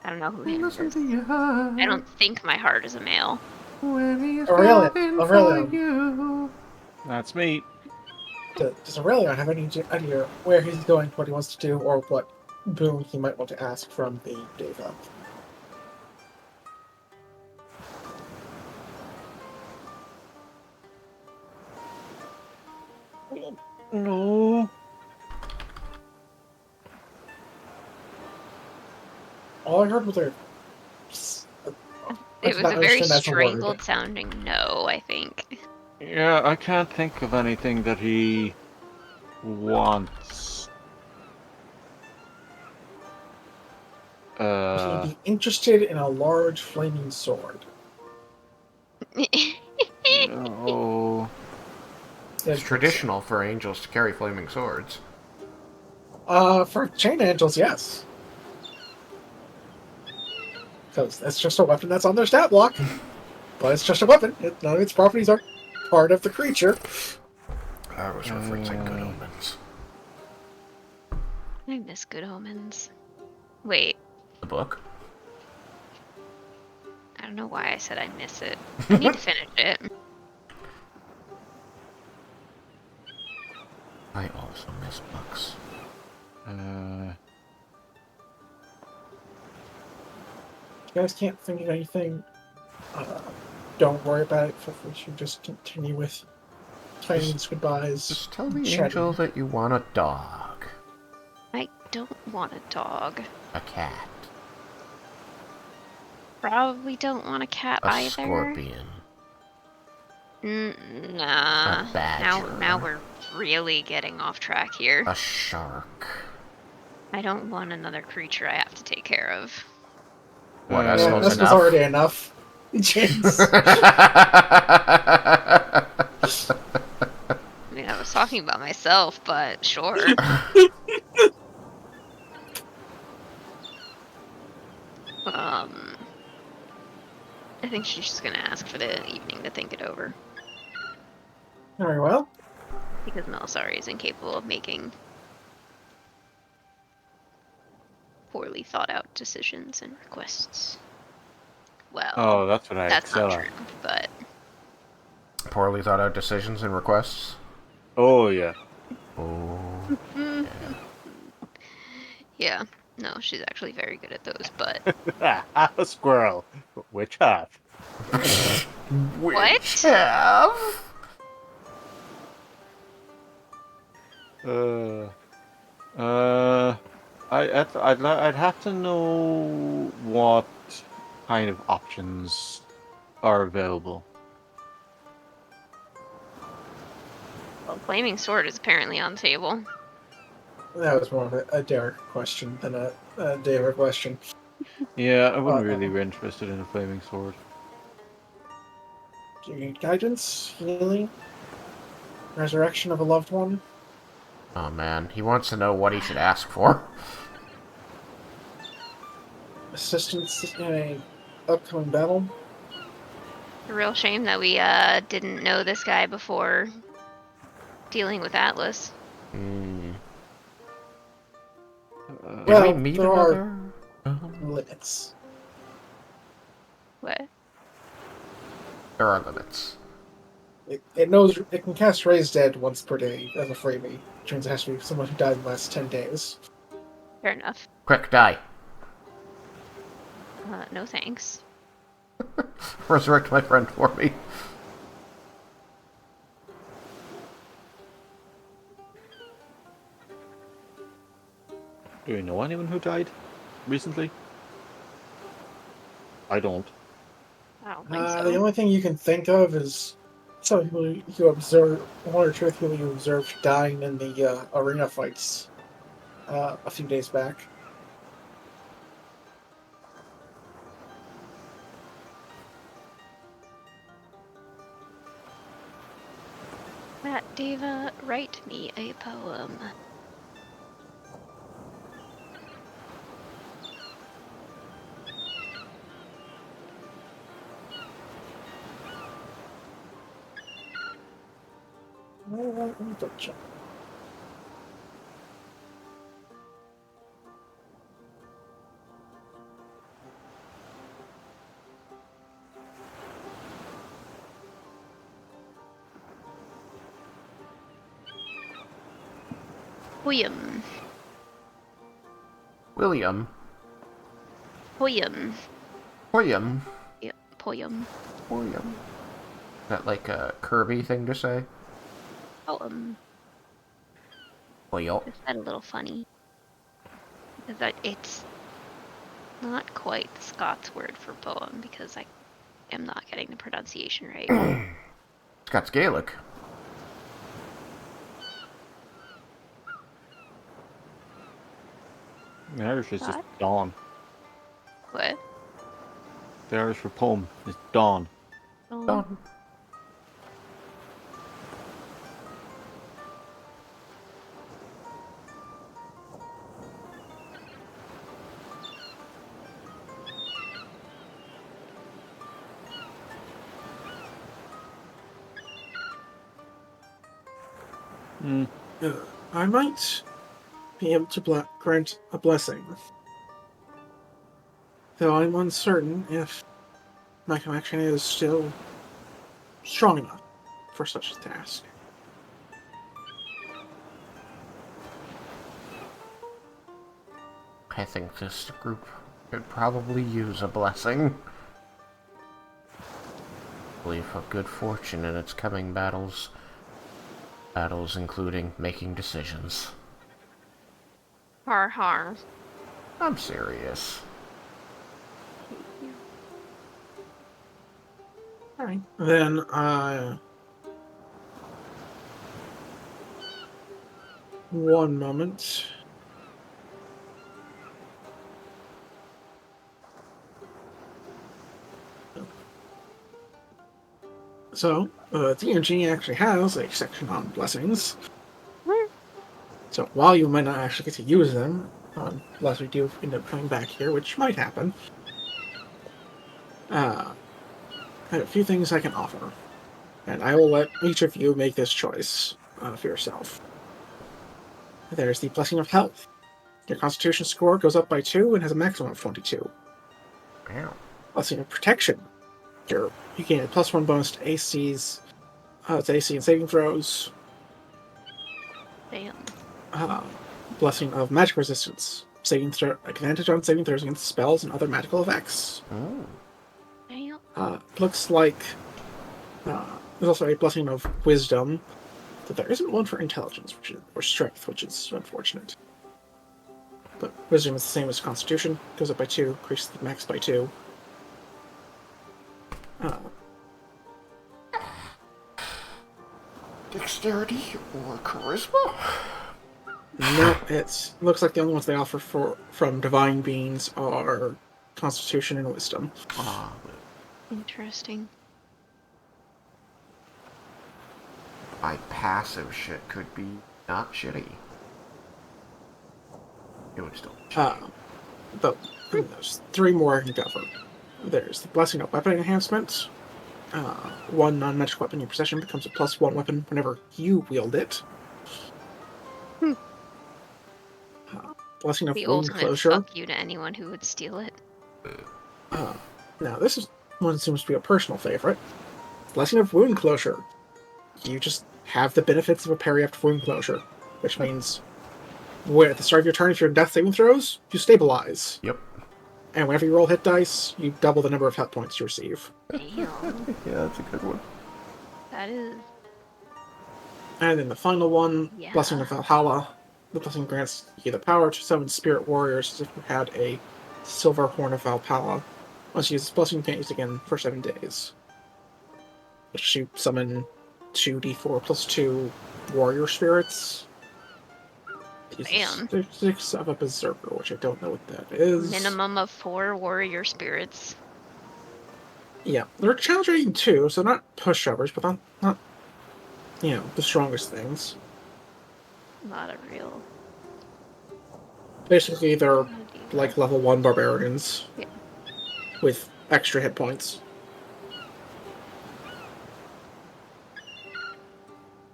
[SPEAKER 3] I don't know who he
[SPEAKER 2] Listen
[SPEAKER 3] is.
[SPEAKER 2] to your heart.
[SPEAKER 3] I don't think my heart is a male.
[SPEAKER 2] When he's
[SPEAKER 1] Aurelian.
[SPEAKER 2] calling
[SPEAKER 1] Aurelian.
[SPEAKER 2] for you.
[SPEAKER 5] That's me.
[SPEAKER 1] Does Aurelion have any idea where he's going, what he wants to do, or what boon he might want to ask from the Deva?
[SPEAKER 5] No.
[SPEAKER 1] All I heard was
[SPEAKER 3] It was a very strangled sounding no, I think.
[SPEAKER 5] Yeah, I can't think of anything that he wants.
[SPEAKER 1] He'd be interested in a large flaming sword.
[SPEAKER 5] No.
[SPEAKER 2] It's traditional for angels to carry flaming swords.
[SPEAKER 1] For chain angels, yes. Because that's just a weapon that's on their stat block. But it's just a weapon. None of its properties are part of the creature.
[SPEAKER 2] I was referencing Good Omens.
[SPEAKER 3] I miss Good Omens. Wait,
[SPEAKER 2] The book?
[SPEAKER 3] I don't know why I said I miss it. I need to finish it.
[SPEAKER 2] I also miss books.
[SPEAKER 1] If you guys can't think of anything, don't worry about it. Feel free to just continue with Tiny's goodbyes.
[SPEAKER 2] Just tell the
[SPEAKER 1] chatting.
[SPEAKER 2] angel that you want a dog.
[SPEAKER 3] I don't want a dog.
[SPEAKER 2] A cat.
[SPEAKER 3] Probably don't want a cat
[SPEAKER 2] A
[SPEAKER 3] either.
[SPEAKER 2] scorpion.
[SPEAKER 3] Nah.
[SPEAKER 2] A badger.
[SPEAKER 3] Now we're really getting off track here.
[SPEAKER 2] A shark.
[SPEAKER 3] I don't want another creature I have to take care of.
[SPEAKER 2] What,
[SPEAKER 1] Yeah,
[SPEAKER 2] Esmo's
[SPEAKER 1] this was
[SPEAKER 2] enough?
[SPEAKER 1] already enough. James.
[SPEAKER 3] I mean, I was talking about myself, but sure. I think she's just gonna ask for the evening to think it over.
[SPEAKER 1] Very well.
[SPEAKER 3] Because Melisari is incapable of making poorly thought out decisions and requests. Well,
[SPEAKER 5] Oh, that's what I
[SPEAKER 3] that's
[SPEAKER 5] excel
[SPEAKER 3] not
[SPEAKER 5] at.
[SPEAKER 3] true, but
[SPEAKER 2] Poorly thought out decisions and requests.
[SPEAKER 5] Oh, yeah.
[SPEAKER 2] Oh.
[SPEAKER 3] yeah, no, she's actually very good at those, but
[SPEAKER 5] Half a squirrel. Which half?
[SPEAKER 3] What?
[SPEAKER 2] Have?
[SPEAKER 5] I'd have to know what kind of options are available.
[SPEAKER 3] well, Flaming Sword is apparently on the table.
[SPEAKER 1] That was more of a Derek question than a David question.
[SPEAKER 5] Yeah, I wouldn't really be interested in a flaming sword.
[SPEAKER 1] Do you need guidance, healing, resurrection of a loved one?
[SPEAKER 2] Oh man, he wants to know what he should ask for.
[SPEAKER 1] assistance in a upcoming battle.
[SPEAKER 3] A real shame that we didn't know this guy before dealing with Atlas.
[SPEAKER 2] Hmm. Did we
[SPEAKER 1] Well,
[SPEAKER 2] meet
[SPEAKER 1] there are
[SPEAKER 2] another?
[SPEAKER 1] limits.
[SPEAKER 3] What?
[SPEAKER 2] There are limits.
[SPEAKER 1] It knows it can cast Raise Dead once per day as a freebie, which means it has to be someone who died in the last 10 days.
[SPEAKER 3] Fair enough.
[SPEAKER 2] Quick, die.
[SPEAKER 3] No thanks.
[SPEAKER 2] Resurrect my friend for me.
[SPEAKER 5] Do we know anyone who died recently? I don't.
[SPEAKER 3] I don't think
[SPEAKER 1] The
[SPEAKER 3] so.
[SPEAKER 1] only thing you can think of is some people you observe, one or two people you observed dying in the arena fights a few days back.
[SPEAKER 3] Matt Diva, write me a poem.
[SPEAKER 1] Let me double check.
[SPEAKER 3] Poem.
[SPEAKER 2] William.
[SPEAKER 3] Poem.
[SPEAKER 2] William.
[SPEAKER 3] Yep, poem.
[SPEAKER 2] William. Is that like a Kirby thing to say?
[SPEAKER 3] Poem.
[SPEAKER 2] William.
[SPEAKER 3] Is that a little funny? Because it's not quite the Scots word for poem because I am not getting the pronunciation right.
[SPEAKER 2] Scots Gaelic.
[SPEAKER 5] The Irish is just
[SPEAKER 3] What?
[SPEAKER 5] dawn.
[SPEAKER 3] What?
[SPEAKER 5] The Irish for poem is dawn.
[SPEAKER 2] Done.
[SPEAKER 5] Hmm.
[SPEAKER 1] I might be able to grant a blessing, though I'm uncertain if my connection is still strong enough for such a task.
[SPEAKER 2] I think this group could probably use a blessing. Believe of good fortune in its coming battles. Battles including making decisions.
[SPEAKER 3] Har har.
[SPEAKER 2] I'm serious.
[SPEAKER 1] Alright. Then, one moment. So, DMG actually has a section on blessings. So while you might not actually get to use them, unless we do end up coming back here, which might happen, I have a few things I can offer. And I will let each of you make this choice for yourself. There's the Blessing of Health. Your Constitution score goes up by 2 and has a maximum of 22.
[SPEAKER 2] Wow.
[SPEAKER 1] Blessing of Protection. You gain a +1 bonus to ACs, to AC and saving throws.
[SPEAKER 3] Damn.
[SPEAKER 1] Blessing of Magic Resistance. Advantage on saving throws against spells and other magical effects.
[SPEAKER 2] Ooh.
[SPEAKER 3] Damn.
[SPEAKER 1] Looks like there's also a Blessing of Wisdom, but there isn't one for Intelligence or Strength, which is unfortunate. But Wisdom is the same as Constitution, goes up by 2, increases the max by 2.
[SPEAKER 2] Dexterity or charisma?
[SPEAKER 1] No, it looks like the only ones they offer from Divine Beings are Constitution and Wisdom.
[SPEAKER 3] Interesting.
[SPEAKER 2] My passive shit could be not shitty. It would still be shitty.
[SPEAKER 1] there's 3 more I can cover. There's the Blessing of Weapon Enhancement. One non-magic weapon in your possession becomes a +1 weapon whenever you wield it.
[SPEAKER 3] Hmm.
[SPEAKER 1] Blessing of
[SPEAKER 3] The
[SPEAKER 1] Wound
[SPEAKER 3] ultimate
[SPEAKER 1] Closure.
[SPEAKER 3] fuck you to anyone who would steal it.
[SPEAKER 1] Now, this is one that seems to be a personal favorite. Blessing of Wound Closure. You just have the benefits of a parry after wound closure, which means at the start of your turn, if you're in death saving throws, you stabilize.
[SPEAKER 2] Yep.
[SPEAKER 1] And whenever you roll hit dice, you double the number of hit points you receive.
[SPEAKER 3] Damn.
[SPEAKER 2] Yeah, that's a good one.
[SPEAKER 3] That is...
[SPEAKER 1] And then the final one,
[SPEAKER 3] Yeah.
[SPEAKER 1] Blessing of Valhalla. The blessing grants you the power to summon spirit warriors as if you had a silver horn of Valhalla. Once you use this blessing, you can't use it again for 7 days. Which you summon 2d4 plus 2 warrior spirits.
[SPEAKER 3] Damn.
[SPEAKER 1] 6 of a berserker, which I don't know what that is.
[SPEAKER 3] Minimum of 4 warrior spirits.
[SPEAKER 1] Yeah, they're challenge rating 2, so not pushovers, but not the strongest things.
[SPEAKER 3] Not a real...
[SPEAKER 1] Basically, they're like level 1 barbarians.
[SPEAKER 3] Yeah.
[SPEAKER 1] With extra hit points.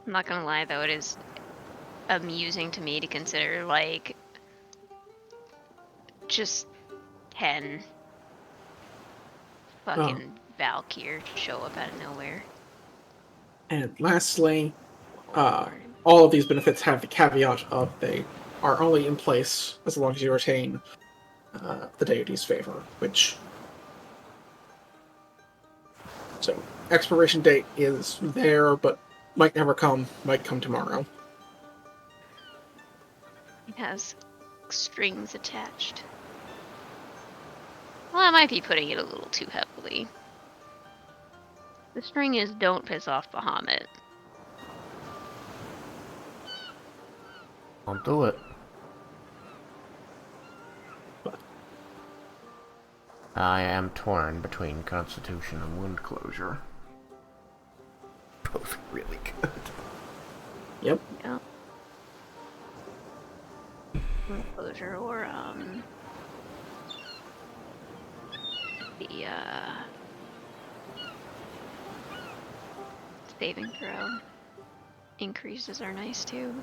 [SPEAKER 3] I'm not gonna lie though, it is amusing to me to consider, like, just 10 fucking Valkyr show up out of nowhere.
[SPEAKER 1] And lastly, all of these benefits have the caveat of they are only in place as long as you retain the deity's favor, which... So, expiration date is there, but might never come, might come tomorrow.
[SPEAKER 3] It has strings attached. Well, I might be putting it a little too heavily. The string is don't piss off Bahamut.
[SPEAKER 2] I'll do it. I am torn between Constitution and Wound Closure. Both really good.
[SPEAKER 1] Yep.
[SPEAKER 3] Yeah. Closure or the saving throw increases are nice too.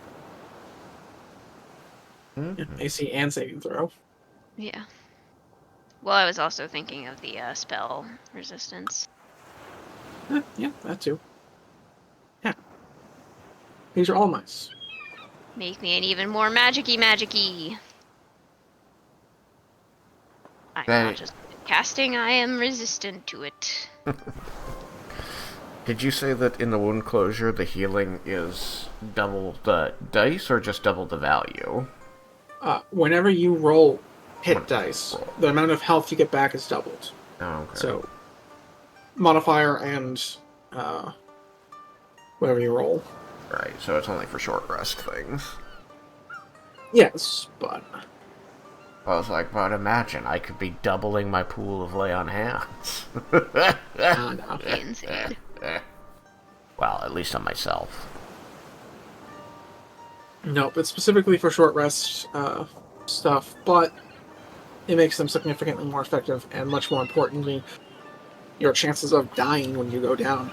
[SPEAKER 2] Mm-hmm.
[SPEAKER 1] AC and saving throw.
[SPEAKER 3] Yeah. Well, I was also thinking of the spell resistance.
[SPEAKER 1] Yeah, that too. Yeah. These are all nice.
[SPEAKER 3] Make me an even more magic-y. I'm not just casting, I am resistant to it.
[SPEAKER 2] Did you say that in the Wound Closure the healing is double the dice or just double the value?
[SPEAKER 1] Whenever you roll hit dice, the amount of health you get back is doubled.
[SPEAKER 2] Oh, okay.
[SPEAKER 1] So, modifier and whatever you roll.
[SPEAKER 2] Right, so it's only for short rest things.
[SPEAKER 1] Yes, but...
[SPEAKER 2] I was like, but imagine, I could be doubling my pool of lay on hands.
[SPEAKER 1] no.
[SPEAKER 3] Insane.
[SPEAKER 2] Well, at least on myself.
[SPEAKER 1] Nope, it's specifically for short rest stuff, but it makes them significantly more effective, and much more importantly, your chances of dying when you go down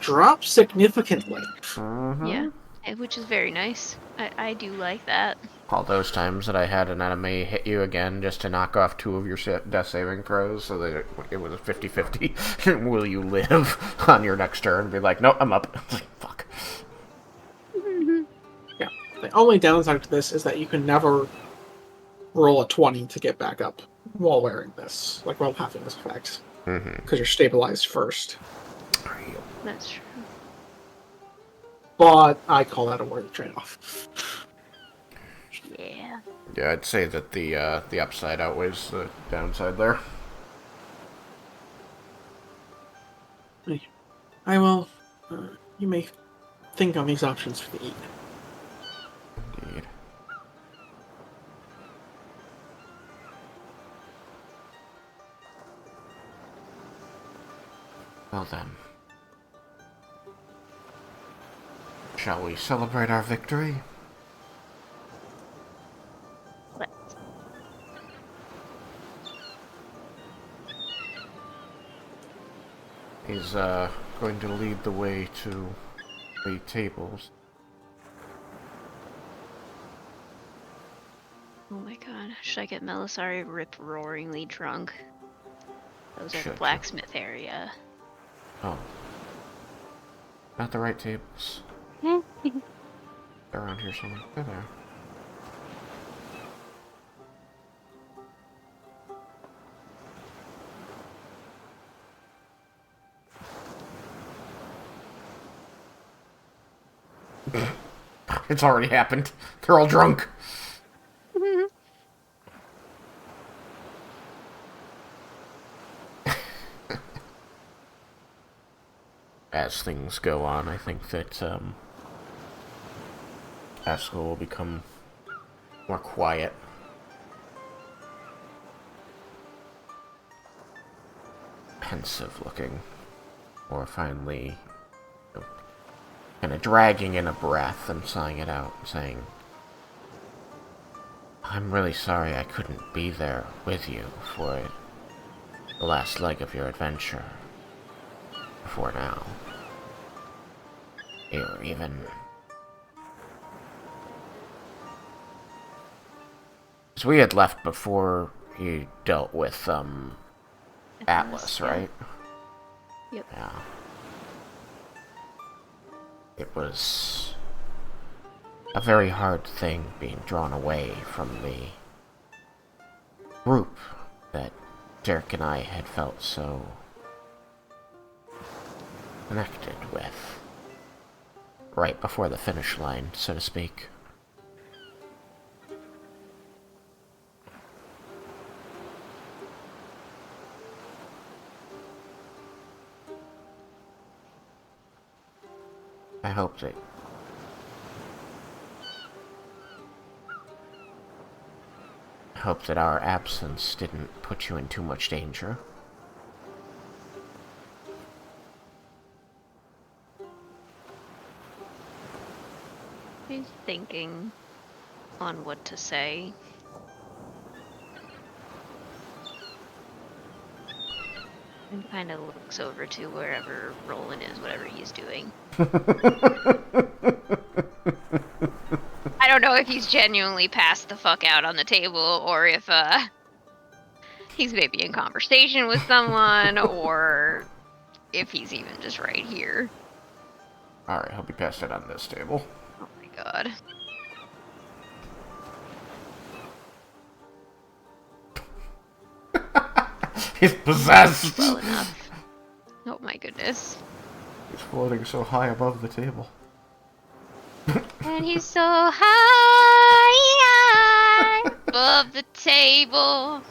[SPEAKER 1] drop significantly.
[SPEAKER 2] Mm-hmm.
[SPEAKER 3] Yeah, which is very nice. I do like that.
[SPEAKER 2] All those times that I had an enemy hit you again just to knock off 2 of your death saving throws so that it was a 50-50. Will you live on your next turn? Be like, nope, I'm up. It's like, fuck.
[SPEAKER 1] Yeah. The only downside to this is that you can never roll a 20 to get back up while wearing this, like while having this effect. Because you're stabilized first.
[SPEAKER 3] That's true.
[SPEAKER 1] But I call that a worthy trade-off.
[SPEAKER 3] Yeah.
[SPEAKER 2] Yeah, I'd say that the upside outweighs the downside there.
[SPEAKER 1] I will. You may think on these options for the eat.
[SPEAKER 2] Indeed. Well then. Shall we celebrate our victory?
[SPEAKER 3] Let's.
[SPEAKER 2] He's going to lead the way to the tables.
[SPEAKER 3] Oh my god. Should I get Melisari rip-roaringly drunk? Those are the
[SPEAKER 2] Should.
[SPEAKER 3] blacksmith area.
[SPEAKER 2] Oh. Not the right tables. They're around here somewhere. They're there. It's already happened. They're all drunk. As things go on, I think that Haskell will become more quiet. Pensive looking. Or finally, kind of dragging in a breath and sighing it out, saying, I'm really sorry I couldn't be there with you for the last leg of your adventure. For now. Or even... So we had left before you dealt with, Atlas, right?
[SPEAKER 3] Yep.
[SPEAKER 2] Yeah. It was a very hard thing being drawn away from the group that Derek and I had felt so connected with. Right before the finish line, so to speak. I hope that our absence didn't put you in too much danger.
[SPEAKER 3] He's thinking on what to say. And kind of looks over to wherever Roland is, whatever he's doing. I don't know if he's genuinely passed the fuck out on the table, or if he's maybe in conversation with someone, or if he's even just right here.
[SPEAKER 2] Alright, he'll be passed out on this table.
[SPEAKER 3] Oh my god.
[SPEAKER 2] He's possessed!
[SPEAKER 3] Well enough. Oh my goodness.
[SPEAKER 2] He's floating so high above the table.
[SPEAKER 3] And he's so high above the table.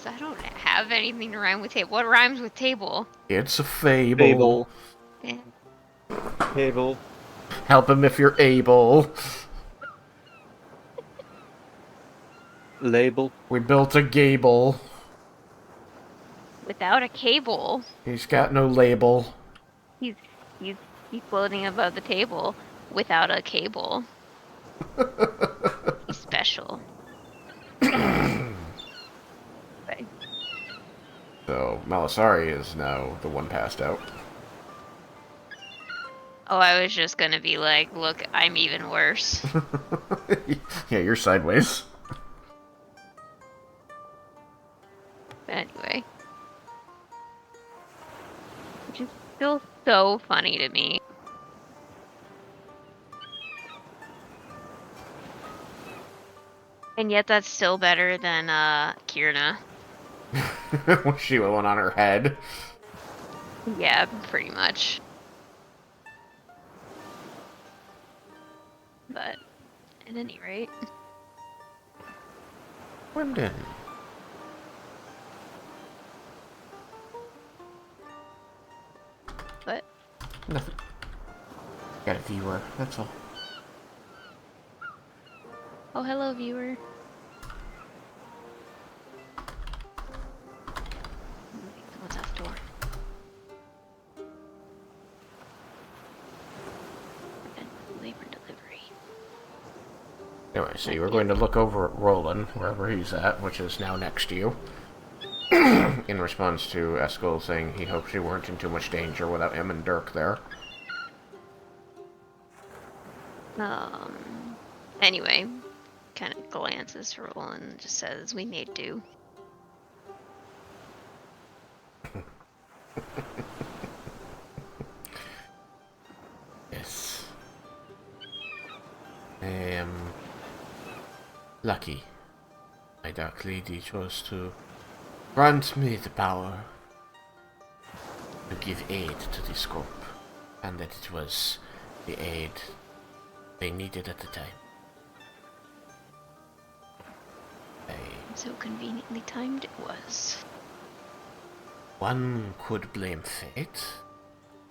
[SPEAKER 3] I don't have anything to rhyme with table. What rhymes with table?
[SPEAKER 2] It's a fable.
[SPEAKER 5] Fable.
[SPEAKER 3] Eh.
[SPEAKER 5] Table.
[SPEAKER 2] Help him if you're able.
[SPEAKER 5] Label.
[SPEAKER 2] We built a gable.
[SPEAKER 3] Without a cable.
[SPEAKER 2] He's got no label.
[SPEAKER 3] He's floating above the table without a cable. He's special. Okay.
[SPEAKER 2] So, Melisari is now the one passed out.
[SPEAKER 3] Oh, I was just gonna be like, look, I'm even worse.
[SPEAKER 2] Yeah, you're sideways.
[SPEAKER 3] But anyway. Which is still so funny to me. And yet that's still better than Kierna.
[SPEAKER 2] She went on her head.
[SPEAKER 3] Yeah, pretty much. But at any rate.
[SPEAKER 2] Wimden.
[SPEAKER 3] What?
[SPEAKER 2] Nothing. Got a viewer, that's all.
[SPEAKER 3] Oh, hello, viewer. Someone's at the door. Labor delivery.
[SPEAKER 2] Anyway, so you were going to look over at Roland, wherever he's at, which is now next to you. in response to Eskel saying he hopes you weren't in too much danger without him and Dirk there.
[SPEAKER 3] Anyway, kind of glances to Roland and just says, "We made do."
[SPEAKER 2] Yes. I am lucky. My Dark Lady chose to grant me the power to give aid to this group, and that it was the aid they needed at the time.
[SPEAKER 3] So conveniently timed it was.
[SPEAKER 2] One could blame fate,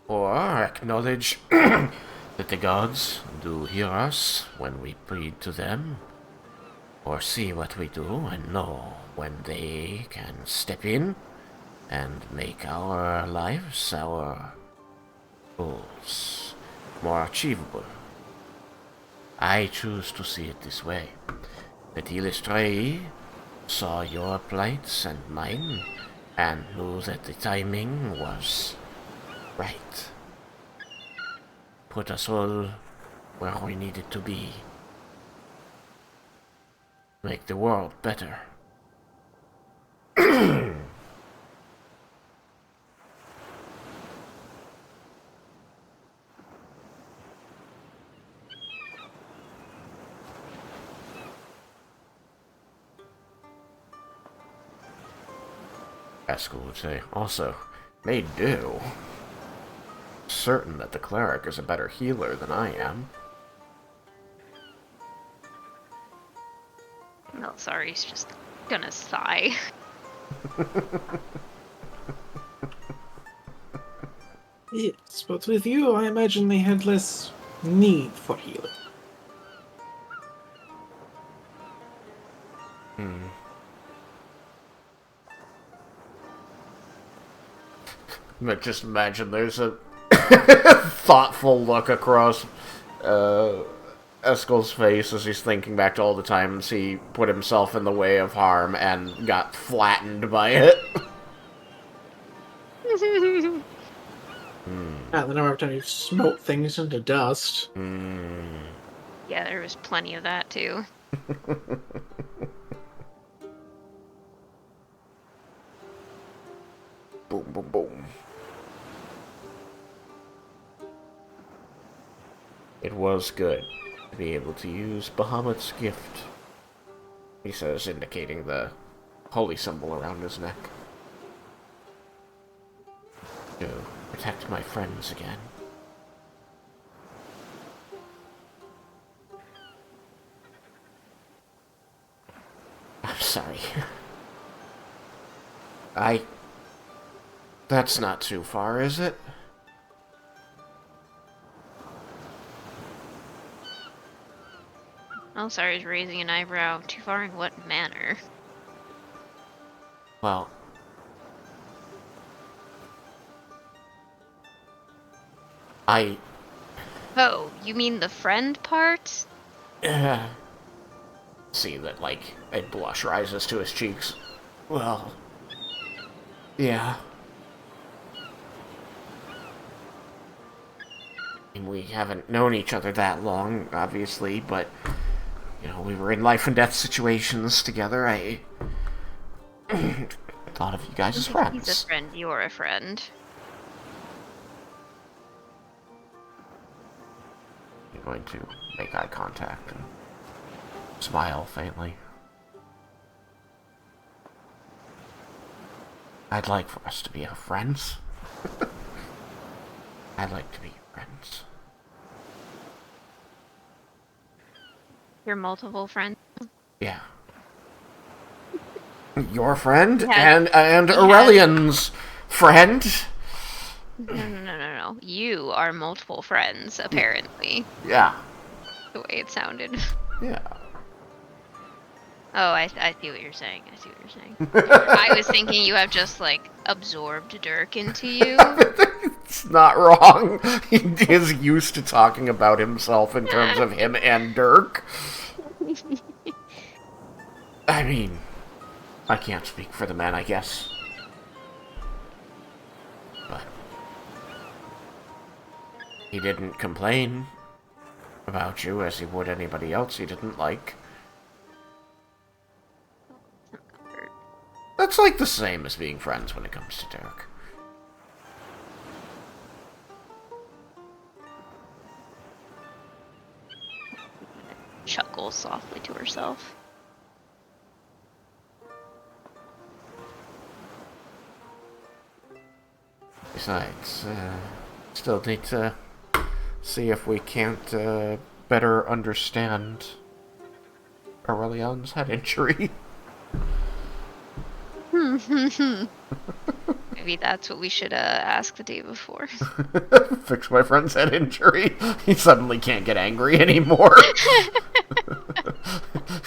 [SPEAKER 2] or acknowledge that the gods do hear us when we plead to them, or see what we do and know when they can step in and make our lives, our goals, more achievable. I choose to see it this way. That Illustrae saw your plights and mine, and knew that the timing was right. Put us all where we needed to be. Make the world better. Eskel would say, also, made do. Certain that the cleric is a better healer than I am.
[SPEAKER 3] No, sorry, he's just gonna sigh.
[SPEAKER 1] Yes, but with you, I imagine they had less need for healing.
[SPEAKER 2] But just imagine there's a thoughtful look across Eskel's face as he's thinking back to all the times he put himself in the way of harm and got flattened by it.
[SPEAKER 1] Ah, the number of times you smote things into dust.
[SPEAKER 3] Yeah, there was plenty of that too.
[SPEAKER 2] Boom, boom, boom. It was good to be able to use Bahamut's gift, he says, indicating the holy symbol around his neck. To protect my friends again. I'm sorry. That's not too far, is it?
[SPEAKER 3] Oh, sorry, he's raising an eyebrow. Too far in what manner?
[SPEAKER 2] Well,
[SPEAKER 3] Oh, you mean the friend part?
[SPEAKER 2] see that, like, a blush rises to his cheeks. Well, yeah. We haven't known each other that long, obviously, but, you know, we were in life and death situations together. I thought of you guys as friends.
[SPEAKER 3] He's a friend, you're a friend.
[SPEAKER 2] You're going to make eye contact and smile faintly. I'd like for us to be friends. I'd like to be friends.
[SPEAKER 3] Your multiple friends?
[SPEAKER 2] Yeah. Your friend
[SPEAKER 3] Yeah.
[SPEAKER 2] and Aurelian's friend.
[SPEAKER 3] No. You are multiple friends, apparently.
[SPEAKER 2] Yeah.
[SPEAKER 3] The way it sounded.
[SPEAKER 2] Yeah.
[SPEAKER 3] Oh, I see what you're saying. I was thinking you have just, like, absorbed Dirk into you.
[SPEAKER 2] It's not wrong. He is used to talking about himself in terms of him and Dirk. I mean, I can't speak for the men, I guess. But he didn't complain about you as he would anybody else he didn't like. That's like the same as being friends when it comes to Derek.
[SPEAKER 3] Chuckles softly to herself.
[SPEAKER 2] Besides, still need to see if we can't better understand Aurelion's head injury.
[SPEAKER 3] Maybe that's what we should ask the day before.
[SPEAKER 2] Fix my friend's head injury. He suddenly can't get angry anymore.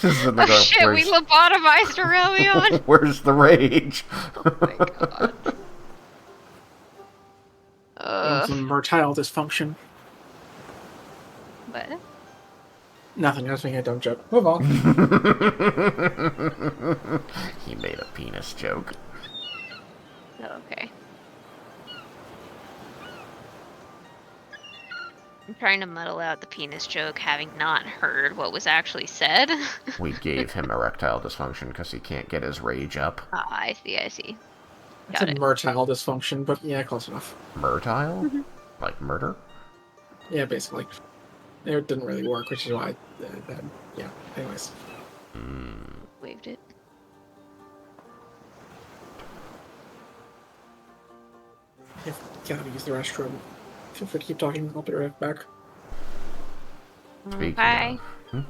[SPEAKER 3] Oh shit, we lobotomized Aurelion!
[SPEAKER 2] Where's the rage?
[SPEAKER 3] Oh my god.
[SPEAKER 1] Some motile dysfunction.
[SPEAKER 3] What?
[SPEAKER 1] Nothing. I was making a dumb joke. Move on.
[SPEAKER 2] He made a penis joke.
[SPEAKER 3] Oh, okay. I'm trying to muddle out the penis joke, having not heard what was actually said.
[SPEAKER 2] We gave him erectile dysfunction because he can't get his rage up.
[SPEAKER 3] Ah, I see, I see.
[SPEAKER 1] It's
[SPEAKER 3] Got
[SPEAKER 1] a
[SPEAKER 3] it.
[SPEAKER 1] motile dysfunction, but yeah, close enough.
[SPEAKER 2] Murtile?
[SPEAKER 3] Mm-hmm.
[SPEAKER 2] Like murder?
[SPEAKER 1] Yeah, basically. It didn't really work, which is why. Yeah. Anyways.
[SPEAKER 3] Waved it.
[SPEAKER 1] If you gotta use the restroom, feel free to keep talking. I'll be right back.
[SPEAKER 2] Speaking
[SPEAKER 3] Hi.
[SPEAKER 2] of-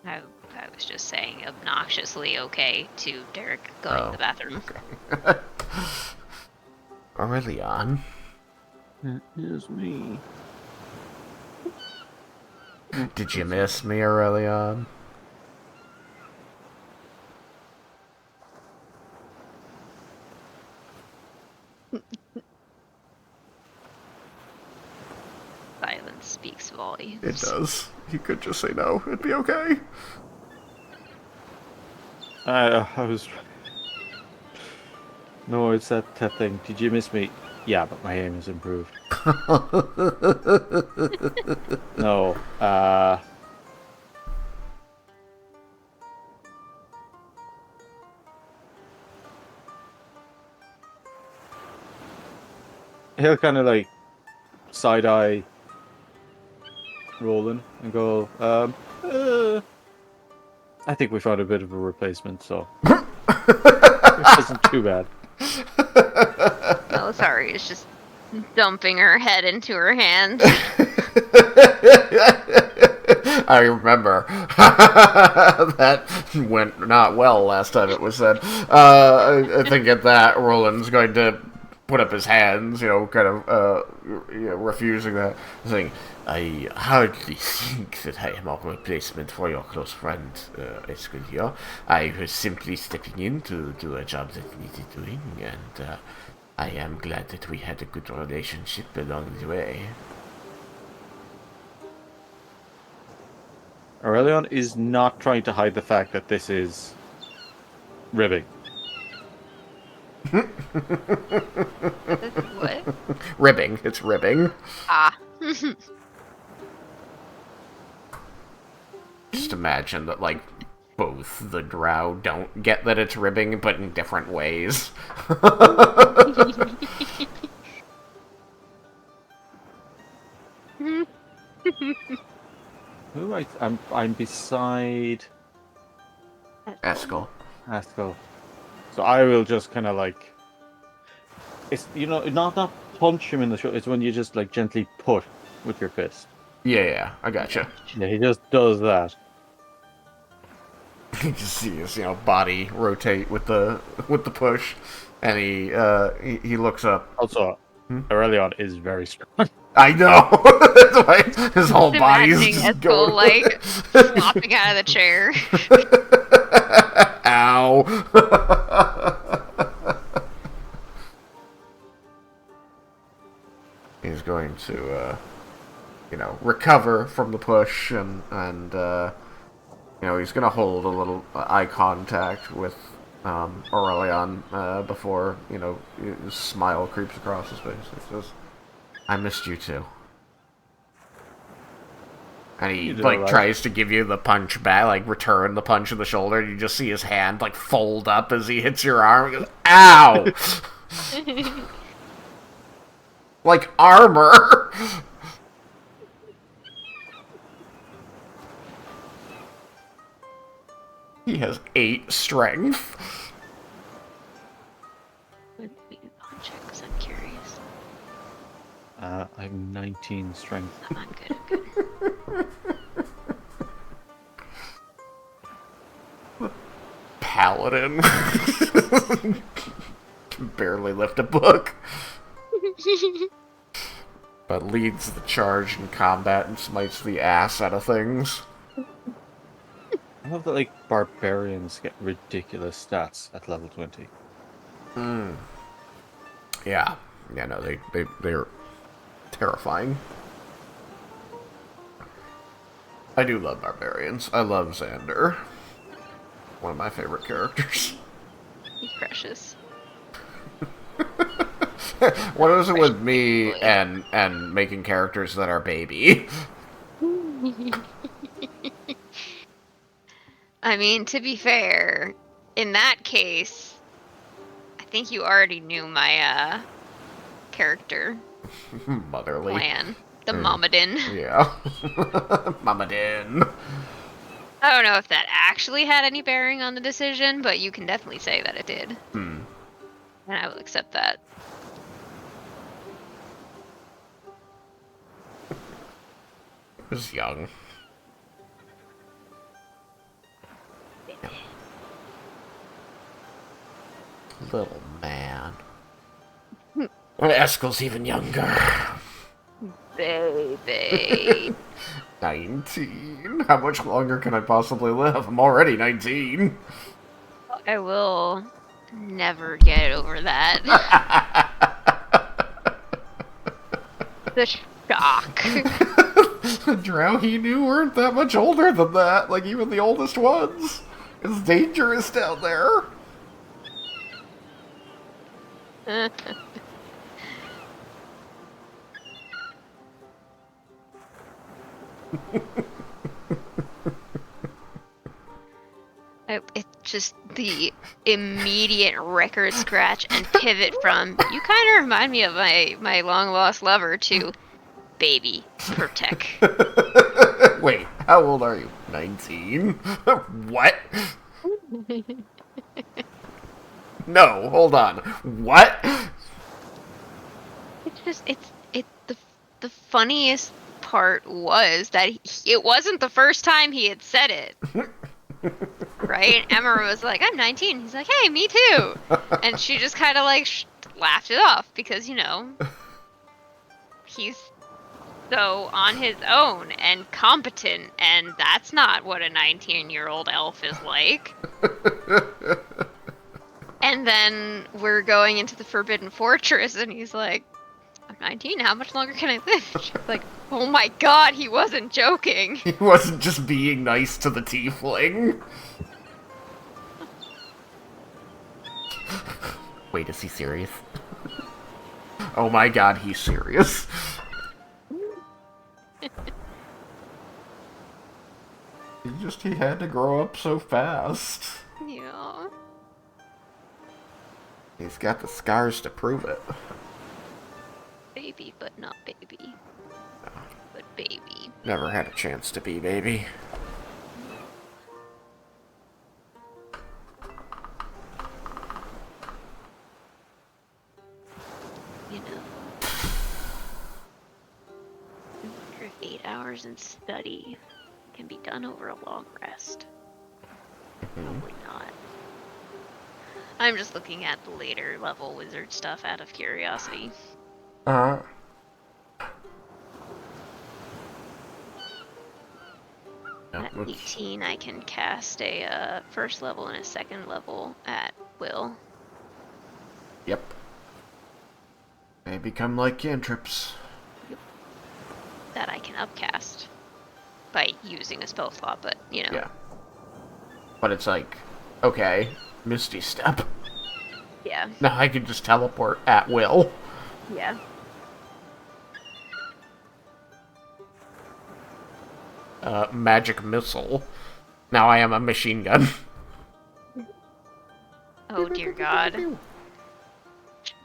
[SPEAKER 3] I was just saying obnoxiously okay to Derek going to the bathroom.
[SPEAKER 2] Aurelion?
[SPEAKER 5] It is me.
[SPEAKER 2] Did you miss me, Aurelion?
[SPEAKER 3] Silence speaks volumes.
[SPEAKER 2] It does. You could just say no. It'd be okay.
[SPEAKER 5] I was. No, it's that thing. Did you miss me? Yeah, but my aim has improved. No. He'll kind of like side eye Roland and go, I think we found a bit of a replacement, so it isn't too bad.
[SPEAKER 3] Oh, sorry, it's just dumping her head into her hand.
[SPEAKER 2] I remember. That went not well last time it was said. I think at that, Roland's going to put up his hands, kind of refusing that, saying, I hardly think that I am a replacement for your close friend, Esculia. I was simply stepping in to do a job that needed doing, and I am glad that we had a good relationship along the way.
[SPEAKER 5] Aurelion is not trying to hide the fact that this is ribbing.
[SPEAKER 3] What?
[SPEAKER 2] Ribbing. It's ribbing.
[SPEAKER 3] Ah.
[SPEAKER 2] Just imagine that, both the drow don't get that it's ribbing, but in different ways.
[SPEAKER 5] Who I'm beside
[SPEAKER 2] Eskel.
[SPEAKER 5] Haskell. So I will just kind of it's not punch him in the shoulder. It's when you just gently push with your fist.
[SPEAKER 2] Yeah, I gotcha.
[SPEAKER 5] Yeah, he just does that.
[SPEAKER 2] You just see his, body rotate with the push, and he looks up.
[SPEAKER 5] Also, Aurelion is very strong.
[SPEAKER 2] I know. That's why his whole body's
[SPEAKER 3] Imagining
[SPEAKER 2] just
[SPEAKER 3] Esco,
[SPEAKER 2] going.
[SPEAKER 3] flopping out of the chair.
[SPEAKER 2] Ow. He's going to, recover from the push and he's gonna hold a little eye contact with Aurelion before, his smile creeps across his face. He says, I missed you too. And he,
[SPEAKER 5] You did alright.
[SPEAKER 2] tries to give you the punch back, return the punch in the shoulder, and you just see his hand, fold up as he hits your arm. He goes, ow! Like armor! He has 8 strength.
[SPEAKER 3] Let's see, I'll check because I'm curious.
[SPEAKER 5] I have 19 strength.
[SPEAKER 3] Oh, I'm good.
[SPEAKER 2] Paladin. Can barely lift a book. But leads the charge in combat and smites the ass out of things.
[SPEAKER 5] I love that, barbarians get ridiculous stats at level 20.
[SPEAKER 2] Yeah. Yeah, no, they're terrifying. I do love barbarians. I love Xander. One of my favorite characters.
[SPEAKER 3] He's precious.
[SPEAKER 2] What is it with me and making characters that are baby?
[SPEAKER 3] I mean, to be fair, in that case, I think you already knew my character
[SPEAKER 2] Motherly.
[SPEAKER 3] plan. The Momadin.
[SPEAKER 2] Yeah. Momadin.
[SPEAKER 3] I don't know if that actually had any bearing on the decision, but you can definitely say that it did. And I will accept that.
[SPEAKER 2] He was young. Little man. Eskel's even younger.
[SPEAKER 3] Baby.
[SPEAKER 2] 19? How much longer can I possibly live? I'm already 19.
[SPEAKER 3] I will never get over that. The shock.
[SPEAKER 2] The drow he knew weren't that much older than that. Even the oldest ones. It's dangerous down there.
[SPEAKER 3] It's just the immediate record scratch and pivot from, you kind of remind me of my long-lost lover, to baby protect.
[SPEAKER 2] Wait, how old are you? 19? What? No, hold on. What?
[SPEAKER 3] It's just, the funniest part was that it wasn't the first time he had said it. Right? Emma was like, I'm 19. He's like, hey, me too. And she just kind of laughed it off because, he's so on his own and competent, and that's not what a 19-year-old elf is like. And then we're going into the Forbidden Fortress, and he's like, I'm 19, how much longer can I live? She's like, oh my god, he wasn't joking.
[SPEAKER 2] He wasn't just being nice to the tiefling. Wait, is he serious? Oh my god, he's serious. He had to grow up so fast.
[SPEAKER 3] Yeah.
[SPEAKER 2] He's got the scars to prove it.
[SPEAKER 3] Baby, but not baby. But baby.
[SPEAKER 2] Never had a chance to be baby.
[SPEAKER 3] I wonder if 8 hours in study can be done over a long rest. Probably not. I'm just looking at the later level wizard stuff out of curiosity. At 18, I can cast a first level and a second level at will.
[SPEAKER 2] Yep. They become like cantrips.
[SPEAKER 3] Yep. That I can upcast by using a spell slot, but
[SPEAKER 2] Yeah. But it's like, okay, Misty Step.
[SPEAKER 3] Yeah.
[SPEAKER 2] Now I can just teleport at will.
[SPEAKER 3] Yeah.
[SPEAKER 2] Magic Missile. Now I am a machine gun.
[SPEAKER 3] Oh dear God.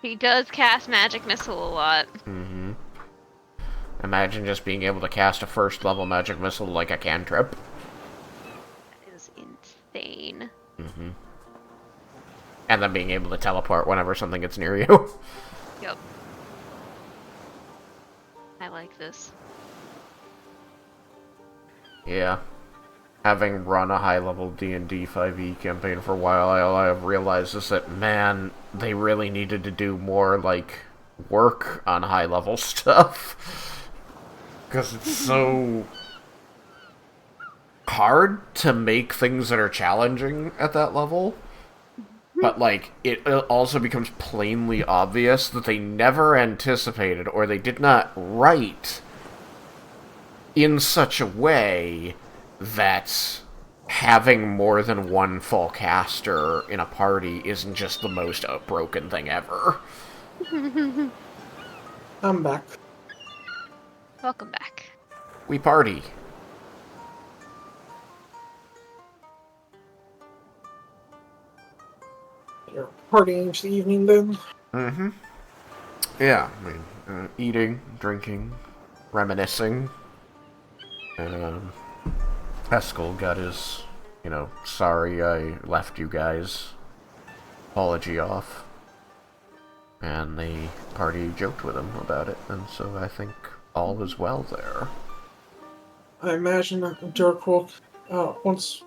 [SPEAKER 3] He does cast Magic Missile a lot.
[SPEAKER 2] Mm-hmm. Imagine just being able to cast a first level Magic Missile like a cantrip.
[SPEAKER 3] That is insane.
[SPEAKER 2] Mm-hmm. And then being able to teleport whenever something gets near you.
[SPEAKER 3] Yep. I like this.
[SPEAKER 2] Yeah. Having run a high-level D&D 5e campaign for a while, all I have realized is that, man, they really needed to do more, like, work on high-level stuff. Because it's so hard to make things that are challenging at that level. But, like, it also becomes plainly obvious that they never anticipated, or they did not write in such a way that having more than one full caster in a party isn't just the most broken thing ever.
[SPEAKER 1] I'm back.
[SPEAKER 3] Welcome back.
[SPEAKER 2] We party.
[SPEAKER 1] You're partying into the evening then?
[SPEAKER 2] Mm-hmm. Yeah, I mean, eating, drinking, reminiscing. Haskell got his, sorry I left you guys apology off. And the party joked with him about it, and so I think all is well there.
[SPEAKER 1] I imagine that Dirk will, once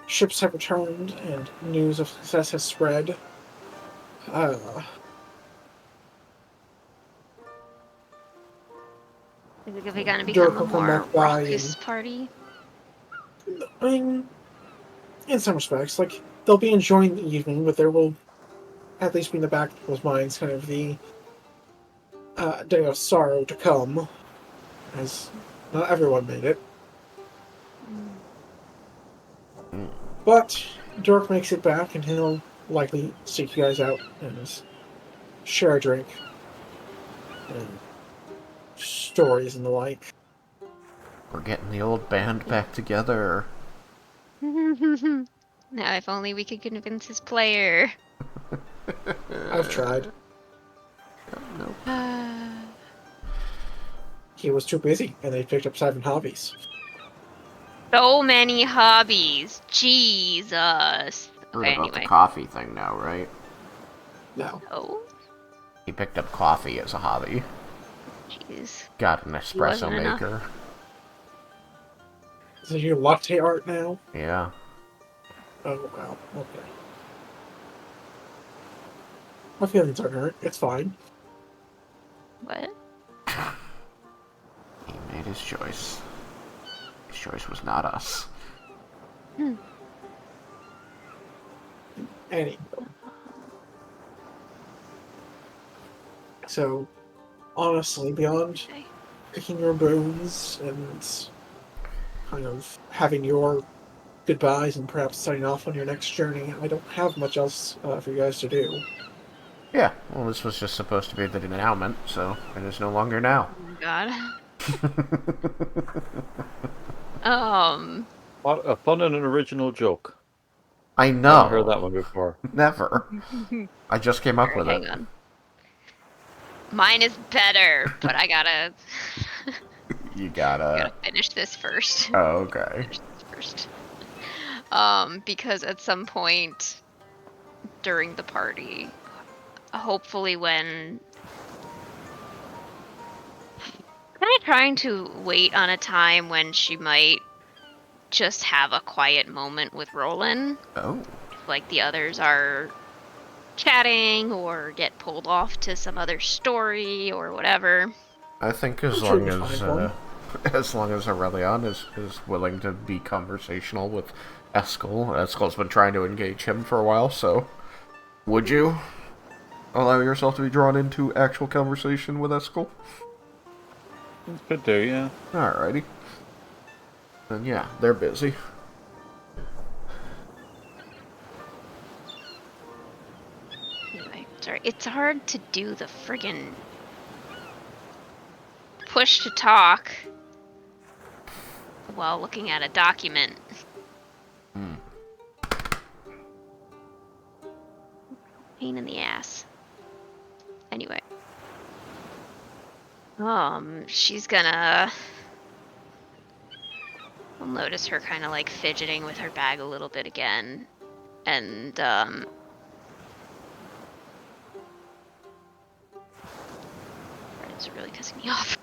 [SPEAKER 1] ships have returned and news of success has spread,
[SPEAKER 3] Is it gonna become
[SPEAKER 1] Dirk
[SPEAKER 3] a
[SPEAKER 1] will come
[SPEAKER 3] more
[SPEAKER 1] back by
[SPEAKER 3] raucous party?
[SPEAKER 1] I mean, in some respects, like, they'll be enjoying the evening, but there will at least be in the back of people's minds kind of the day of sorrow to come, as not everyone made it. But Dirk makes it back, and he'll likely seek you guys out and share a drink and stories and the like.
[SPEAKER 2] We're getting the old band back together.
[SPEAKER 3] Now, if only we could convince his player.
[SPEAKER 1] I've tried.
[SPEAKER 2] Nope.
[SPEAKER 1] He was too busy, and they picked up 7 hobbies.
[SPEAKER 3] So many hobbies. Jesus.
[SPEAKER 2] Heard
[SPEAKER 3] Okay,
[SPEAKER 2] about
[SPEAKER 3] anyway.
[SPEAKER 2] the coffee thing now, right?
[SPEAKER 1] No.
[SPEAKER 3] Oh,
[SPEAKER 2] He picked up coffee as a hobby.
[SPEAKER 3] jeez.
[SPEAKER 2] Got an espresso
[SPEAKER 3] Wasn't enough.
[SPEAKER 2] maker.
[SPEAKER 1] Is it your latte art now?
[SPEAKER 2] Yeah.
[SPEAKER 1] Oh, wow. Okay. My feelings aren't hurt. It's fine.
[SPEAKER 3] What?
[SPEAKER 2] He made his choice. His choice was not us.
[SPEAKER 1] Anyway. So, honestly, beyond
[SPEAKER 3] Okay.
[SPEAKER 1] picking your bones and kind of having your goodbyes and perhaps signing off on your next journey, I don't have much else for you guys to do.
[SPEAKER 2] Yeah, well, this was just supposed to be the De-now-ment, so it is no longer now.
[SPEAKER 3] Oh my god.
[SPEAKER 5] What a fun and an original joke.
[SPEAKER 2] I
[SPEAKER 5] I
[SPEAKER 2] know.
[SPEAKER 5] haven't heard that one before.
[SPEAKER 2] Never. I just came up
[SPEAKER 3] Alright,
[SPEAKER 2] with
[SPEAKER 3] hang
[SPEAKER 2] it.
[SPEAKER 3] on. Mine is better, but I gotta
[SPEAKER 2] You gotta...
[SPEAKER 3] finish this first.
[SPEAKER 2] Oh, okay.
[SPEAKER 3] Finish this first. Because at some point during the party, hopefully when kind of trying to wait on a time when she might just have a quiet moment with Roland.
[SPEAKER 2] Oh.
[SPEAKER 3] Like the others are chatting or get pulled off to some other story or whatever.
[SPEAKER 2] I think as
[SPEAKER 1] I'm sure
[SPEAKER 2] long
[SPEAKER 1] you'll
[SPEAKER 2] as,
[SPEAKER 1] find one.
[SPEAKER 2] as long as Aurelion is willing to be conversational with Eskel. Eskel's been trying to engage him for a while, so... Would you allow yourself to be drawn into actual conversation with Eskel?
[SPEAKER 5] Could do, yeah.
[SPEAKER 2] Alrighty. Then yeah, they're busy.
[SPEAKER 3] Sorry, it's hard to do the friggin' push to talk while looking at a document. Pain in the ass. Anyway. She's gonna... I'll notice her kind of like fidgeting with her bag a little bit again. And, it's really pissing me off.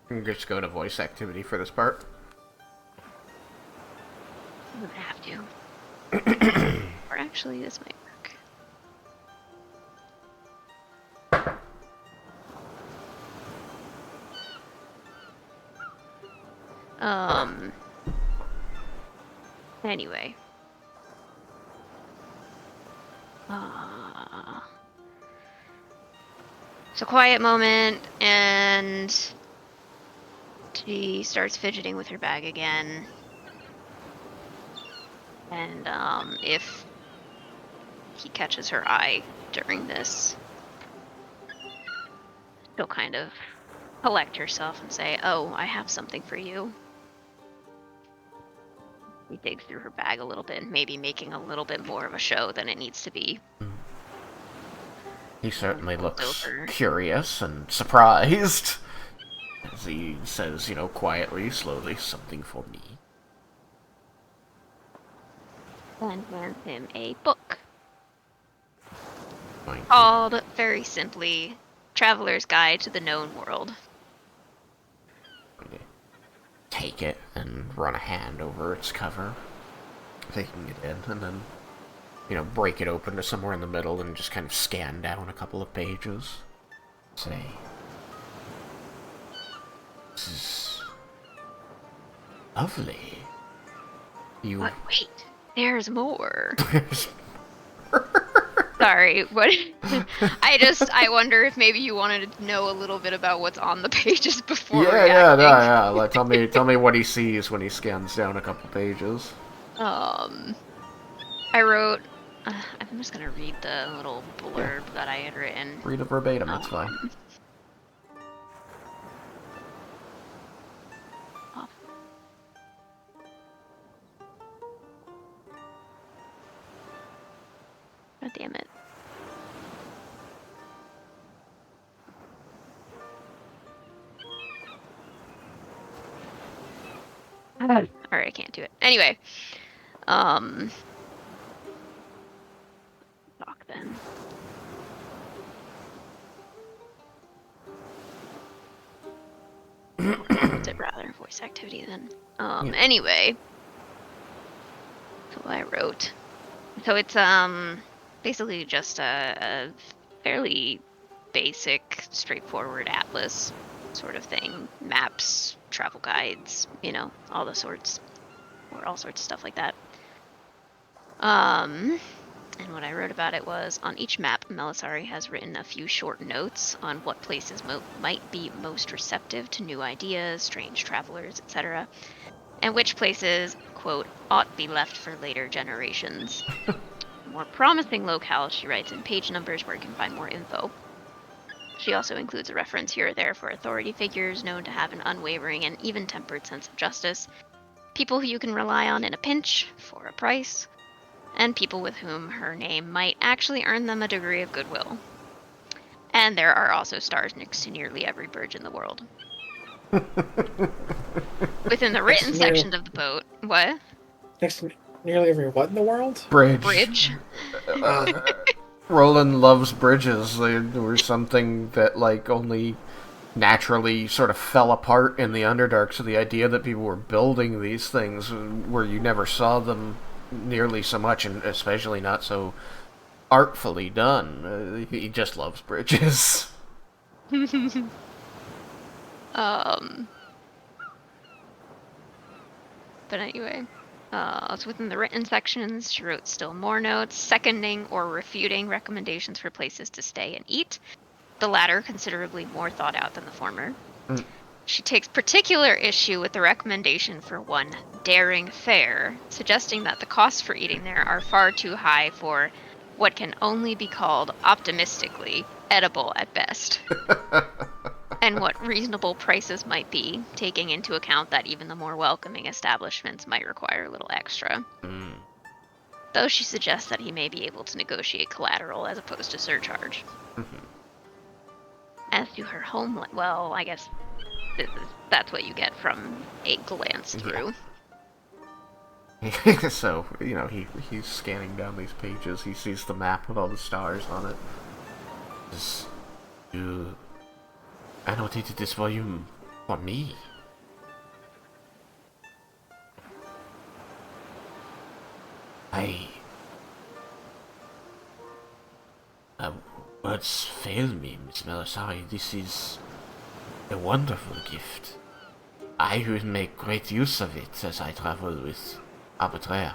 [SPEAKER 2] I'm just go to voice activity for this part.
[SPEAKER 3] I'm gonna have to. Or actually, this might work. Anyway. So quiet moment, and she starts fidgeting with her bag again. And if he catches her eye during this, she'll kind of collect herself and say, "Oh, I have something for you." He digs through her bag a little bit, maybe making a little bit more of a show than it needs to be.
[SPEAKER 2] He certainly looks curious and surprised as he says, quietly, slowly, "Something for me."
[SPEAKER 3] And hands him a book
[SPEAKER 2] Going to
[SPEAKER 3] called, very simply, Traveler's Guide to the Known World.
[SPEAKER 2] take it and run a hand over its cover, taking it in, and then, break it open to somewhere in the middle and just kind of scan down a couple of pages. Say, "This is lovely. You..."
[SPEAKER 3] But wait, there's more. Sorry, what? I wonder if maybe you wanted to know a little bit about what's on the pages before reacting.
[SPEAKER 2] Yeah. Like, tell me what he sees when he scans down a couple pages.
[SPEAKER 3] I wrote. I'm just gonna read the little blurb that I had written.
[SPEAKER 2] Read it verbatim. That's fine.
[SPEAKER 3] God damn it. Alright, I can't do it. Anyway. Talk then. I'd rather voice activity then. Anyway. So I wrote. So it's basically just a fairly basic, straightforward atlas sort of thing. Maps, travel guides, all the sorts, or all sorts of stuff like that. And what I wrote about it was, on each map, Melisari has written a few short notes on what places might be most receptive to new ideas, strange travelers, etc., and which places, quote, ought be left for later generations. More promising locales, she writes in page numbers where you can find more info. She also includes a reference here or there for authority figures known to have an unwavering and even-tempered sense of justice, people who you can rely on in a pinch, for a price, and people with whom her name might actually earn them a degree of goodwill. And there are also stars next to nearly every bridge in the world. Within the written sections of the boat, what?
[SPEAKER 1] Next to nearly every what in the world?
[SPEAKER 3] Bridge.
[SPEAKER 2] Roland loves bridges. They were something that, only naturally sort of fell apart in the Underdark, so the idea that people were building these things where you never saw them nearly so much, and especially not so artfully done. He just loves bridges.
[SPEAKER 3] But anyway, it's within the written sections. She wrote still more notes, seconding or refuting recommendations for places to stay and eat. The latter considerably more thought out than the former. She takes particular issue with the recommendation for one daring fare, suggesting that the costs for eating there are far too high for what can only be called, optimistically, edible at best. And what reasonable prices might be, taking into account that even the more welcoming establishments might require a little extra. Though she suggests that he may be able to negotiate collateral as opposed to surcharge. As to her home, well, I guess that's what you get from a glance through.
[SPEAKER 2] Yeah. So, he's scanning down these pages. He sees the map with all the stars on it. You annotated this volume for me. Words fail me, Miss Melisari. This is a wonderful gift. I will make great use of it as I travel with Arbitraire.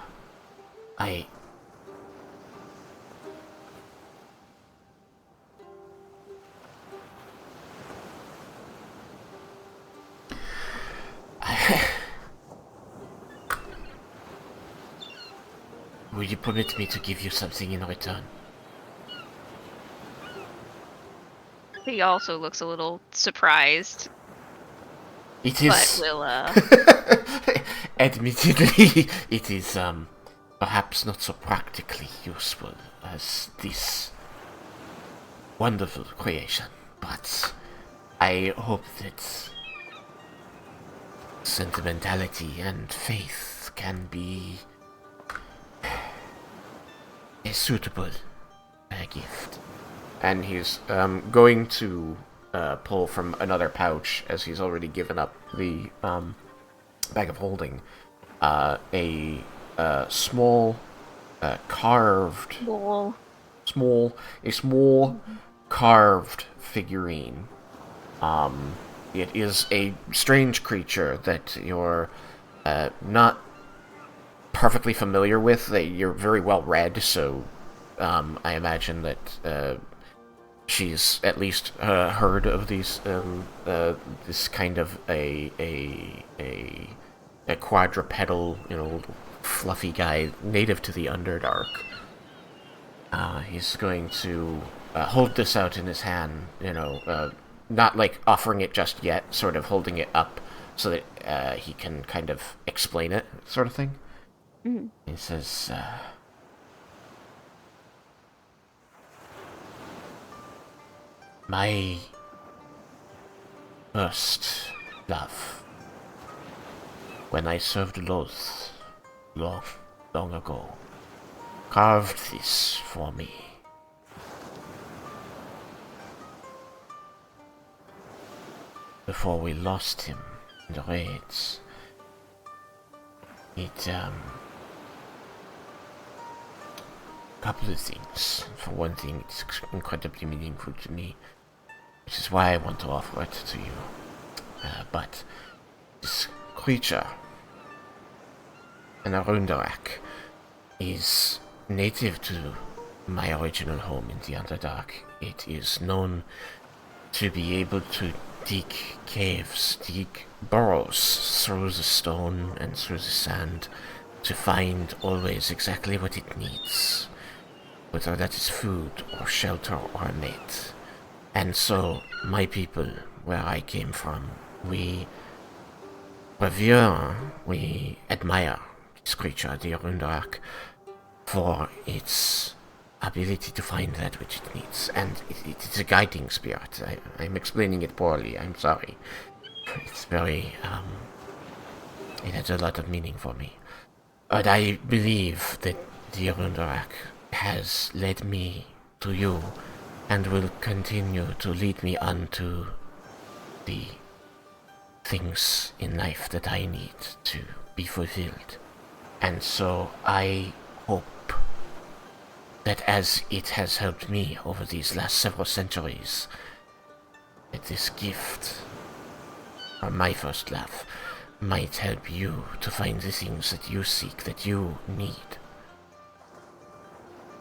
[SPEAKER 2] Will you permit me to give you something in return?
[SPEAKER 3] He also looks a little surprised.
[SPEAKER 2] It is...
[SPEAKER 3] But will,
[SPEAKER 2] Admittedly, it is, perhaps not so practically useful as this wonderful creation, but I hope that sentimentality and faith can be a suitable gift. And he's going to pull from another pouch, as he's already given up the bag of holding, a small carved small carved figurine. It is a strange creature that you're not perfectly familiar with. That you're very well read, so I imagine that she's at least heard of these this kind of a quadrupedal, fluffy guy native to the Underdark. He's going to hold this out in his hand, not like offering it just yet, sort of holding it up so that he can kind of explain it, sort of thing. He says, my first love, when I served Loth long ago, carved this for me. Before we lost him in the raids, couple of things. For one thing, it's incredibly meaningful to me, which is why I want to offer it to you. But this creature, an Arundarak, is native to my original home in the Underdark. It is known to be able to dig caves, dig burrows through the stone and through the sand to find always exactly what it needs, whether that is food or shelter or a mate. And so, my people, where I came from, we revere, we admire this creature, the Arundarak, for its ability to find that which it needs. And it's a guiding spirit. I'm explaining it poorly, I'm sorry. It's very, it has a lot of meaning for me. But I believe that the Arundarak has led me to you and will continue to lead me on to the things in life that I need to be fulfilled. And so I hope that as it has helped me over these last several centuries, that this gift, or my first love, might help you to find the things that you seek, that you need.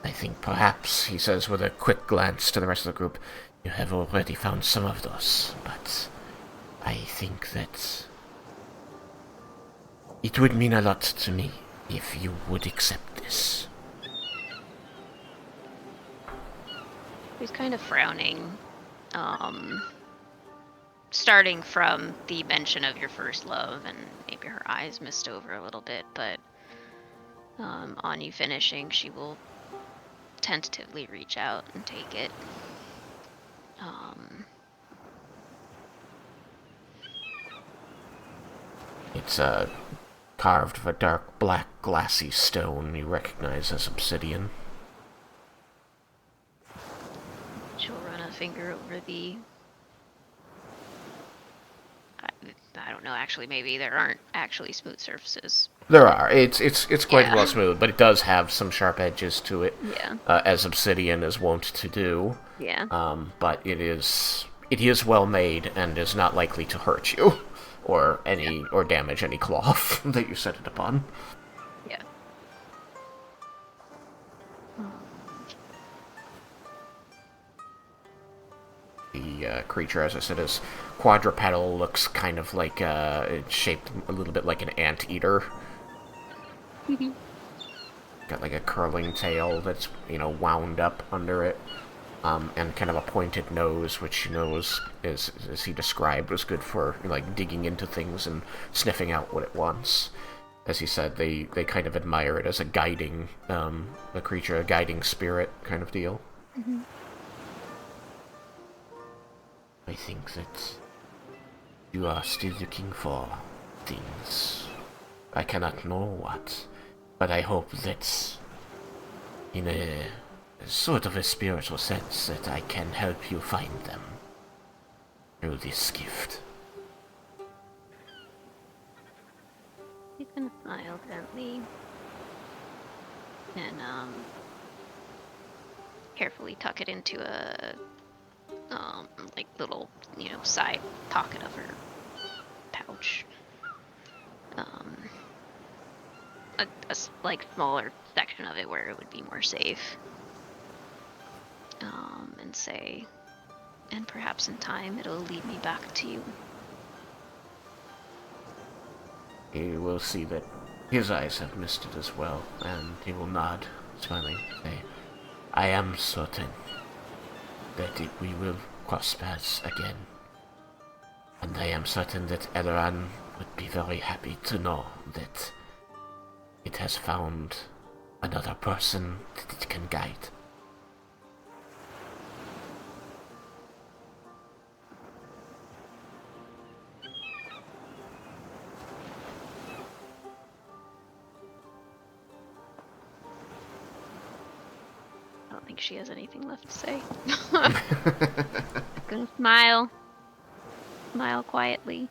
[SPEAKER 2] I think perhaps, he says with a quick glance to the rest of the group, you have already found some of those, but I think that it would mean a lot to me if you would accept this.
[SPEAKER 3] She's kind of frowning. Starting from the mention of your first love, and maybe her eyes mist over a little bit, but on you finishing, she will tentatively reach out and take it.
[SPEAKER 2] It's carved of a dark black glassy stone you recognize as obsidian.
[SPEAKER 3] She'll run a finger over the... I don't know, actually, maybe there aren't actually smooth surfaces.
[SPEAKER 2] There are. It's quite
[SPEAKER 3] Yeah.
[SPEAKER 2] well smooth, but it does have some sharp edges to it,
[SPEAKER 3] Yeah.
[SPEAKER 2] as obsidian is wont to do.
[SPEAKER 3] Yeah.
[SPEAKER 2] But it is well made and is not likely to hurt you, or damage any cloth that you set it upon.
[SPEAKER 3] Yeah.
[SPEAKER 2] The creature, as I said, is quadrupedal, looks kind of like it's shaped a little bit like an anteater. Got like a curling tail that's, wound up under it, and kind of a pointed nose, which is, as he described, was good for like digging into things and sniffing out what it wants. As he said, they kind of admire it as a guiding, a creature, a guiding spirit kind of deal.
[SPEAKER 3] Mm-hmm.
[SPEAKER 2] I think that you are still looking for things. I cannot know what, but I hope that in a sort of a spiritual sense that I can help you find them through this gift.
[SPEAKER 3] He's gonna smile gently and carefully tuck it into a like little, side pocket of her pouch. A like smaller section of it where it would be more safe. And say, and perhaps in time it'll lead me back to you.
[SPEAKER 2] You will see that his eyes have misted as well, and he will nod, smiling, say, I am certain that we will cross paths again. And I am certain that Eleran would be very happy to know that it has found another person that it can guide.
[SPEAKER 3] I don't think she has anything left to say. Gonna smile quietly.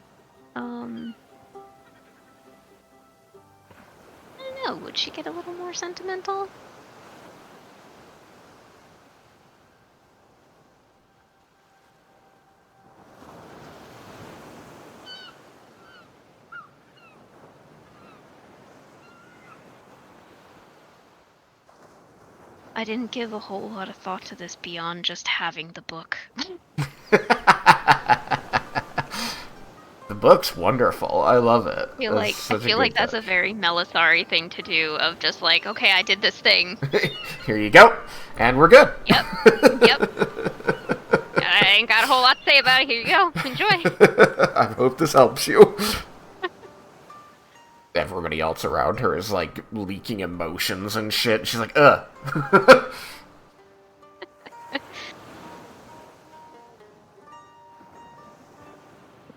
[SPEAKER 3] I don't know, would she get a little more sentimental? I didn't give a whole lot of thought to this beyond just having the book.
[SPEAKER 2] The book's wonderful. I love it.
[SPEAKER 3] I feel like that's a very Melisari thing to do, of just like, okay, I did this thing.
[SPEAKER 2] Here you go, and we're good.
[SPEAKER 3] Yep. I ain't got a whole lot to say about it. Here you go. Enjoy.
[SPEAKER 2] I hope this helps you. Everybody else around her is like leaking emotions and shit. She's like, ugh.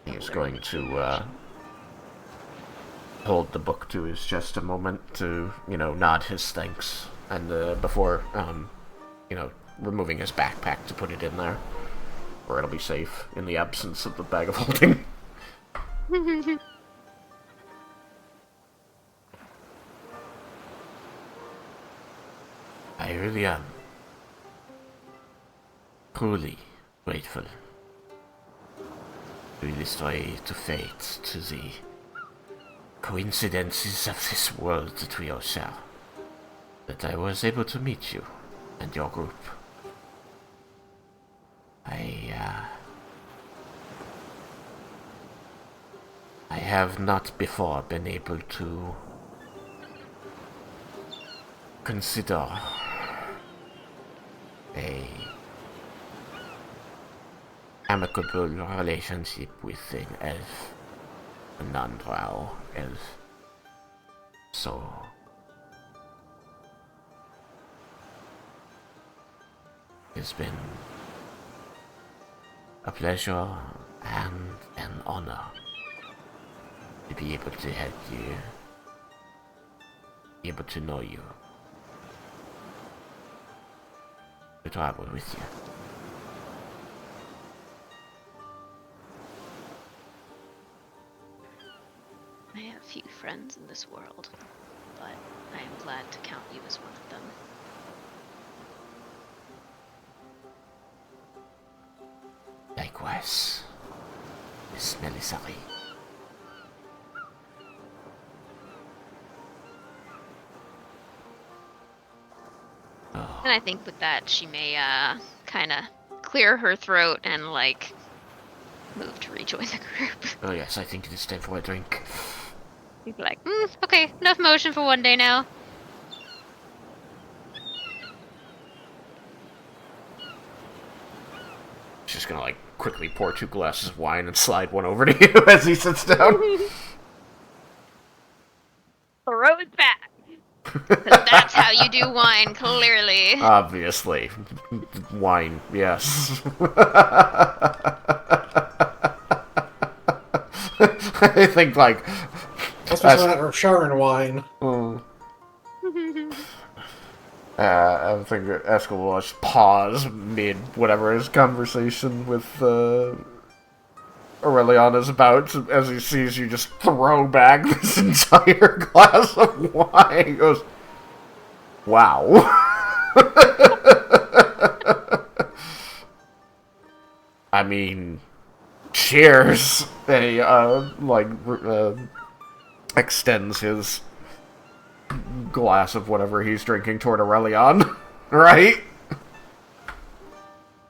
[SPEAKER 2] He's going to hold the book to his chest a moment to, nod his thanks, and before, removing his backpack to put it in there, where it'll be safe in the absence of the bag of holding. I really am truly grateful to the story, to fate, to the coincidences of this world that we all share, that I was able to meet you and your group. have not before been able to consider a amicable relationship with an elf, a non-drow elf. So it's been a pleasure and an honor to be able to help you, be able to know you, to travel with you.
[SPEAKER 3] I have few friends in this world, but I am glad to count you as one of them.
[SPEAKER 2] Likewise, Miss Melisari.
[SPEAKER 3] And I think with that, she may kind of clear her throat and like move to rejoin the group.
[SPEAKER 2] Oh yes, I think it is time for a drink.
[SPEAKER 3] She'd be like, okay, enough motion for one day now.
[SPEAKER 2] She's just gonna like quickly pour 2 glasses of wine and slide one over to you as he sits down.
[SPEAKER 3] Throw it back. 'Cause that's how you do wine, clearly.
[SPEAKER 2] Obviously. Wine, yes. I think, like...
[SPEAKER 1] That's what's not Sharon wine.
[SPEAKER 2] I think that Eskel will just pause mid whatever his conversation with Aurelion is about as he sees you just throw back this entire glass of wine. He goes, wow. I mean, cheers. And he, extends his glass of whatever he's drinking toward Aurelion, right?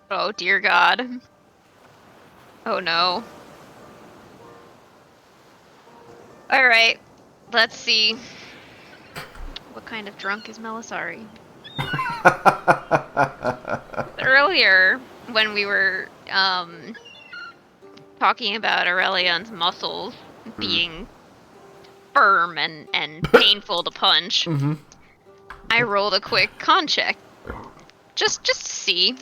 [SPEAKER 3] Oh, dear God. Oh, no. Alright, let's see. What kind of drunk is Melisari? Earlier, when we were talking about Aurelion's muscles being firm and painful to punch, I rolled a quick con check. Just to see.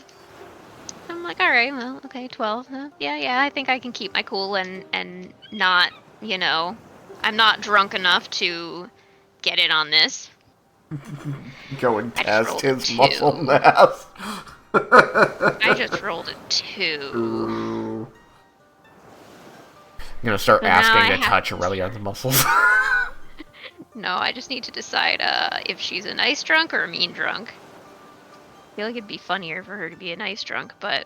[SPEAKER 3] I'm like, alright, well, okay, 12. Yeah, I think I can keep my cool and not, you know, I'm not drunk enough to get in on this.
[SPEAKER 2] Go and
[SPEAKER 3] I just
[SPEAKER 2] test
[SPEAKER 3] rolled a
[SPEAKER 2] his
[SPEAKER 3] 2.
[SPEAKER 2] muscle mass.
[SPEAKER 3] I just rolled a 2.
[SPEAKER 2] Ooh. I'm gonna start
[SPEAKER 3] So now
[SPEAKER 2] asking
[SPEAKER 3] I
[SPEAKER 2] to
[SPEAKER 3] have
[SPEAKER 2] touch
[SPEAKER 3] to-
[SPEAKER 2] Aurelion's muscles.
[SPEAKER 3] No, I just need to decide if she's a nice drunk or a mean drunk. I feel like it'd be funnier for her to be a nice drunk, but...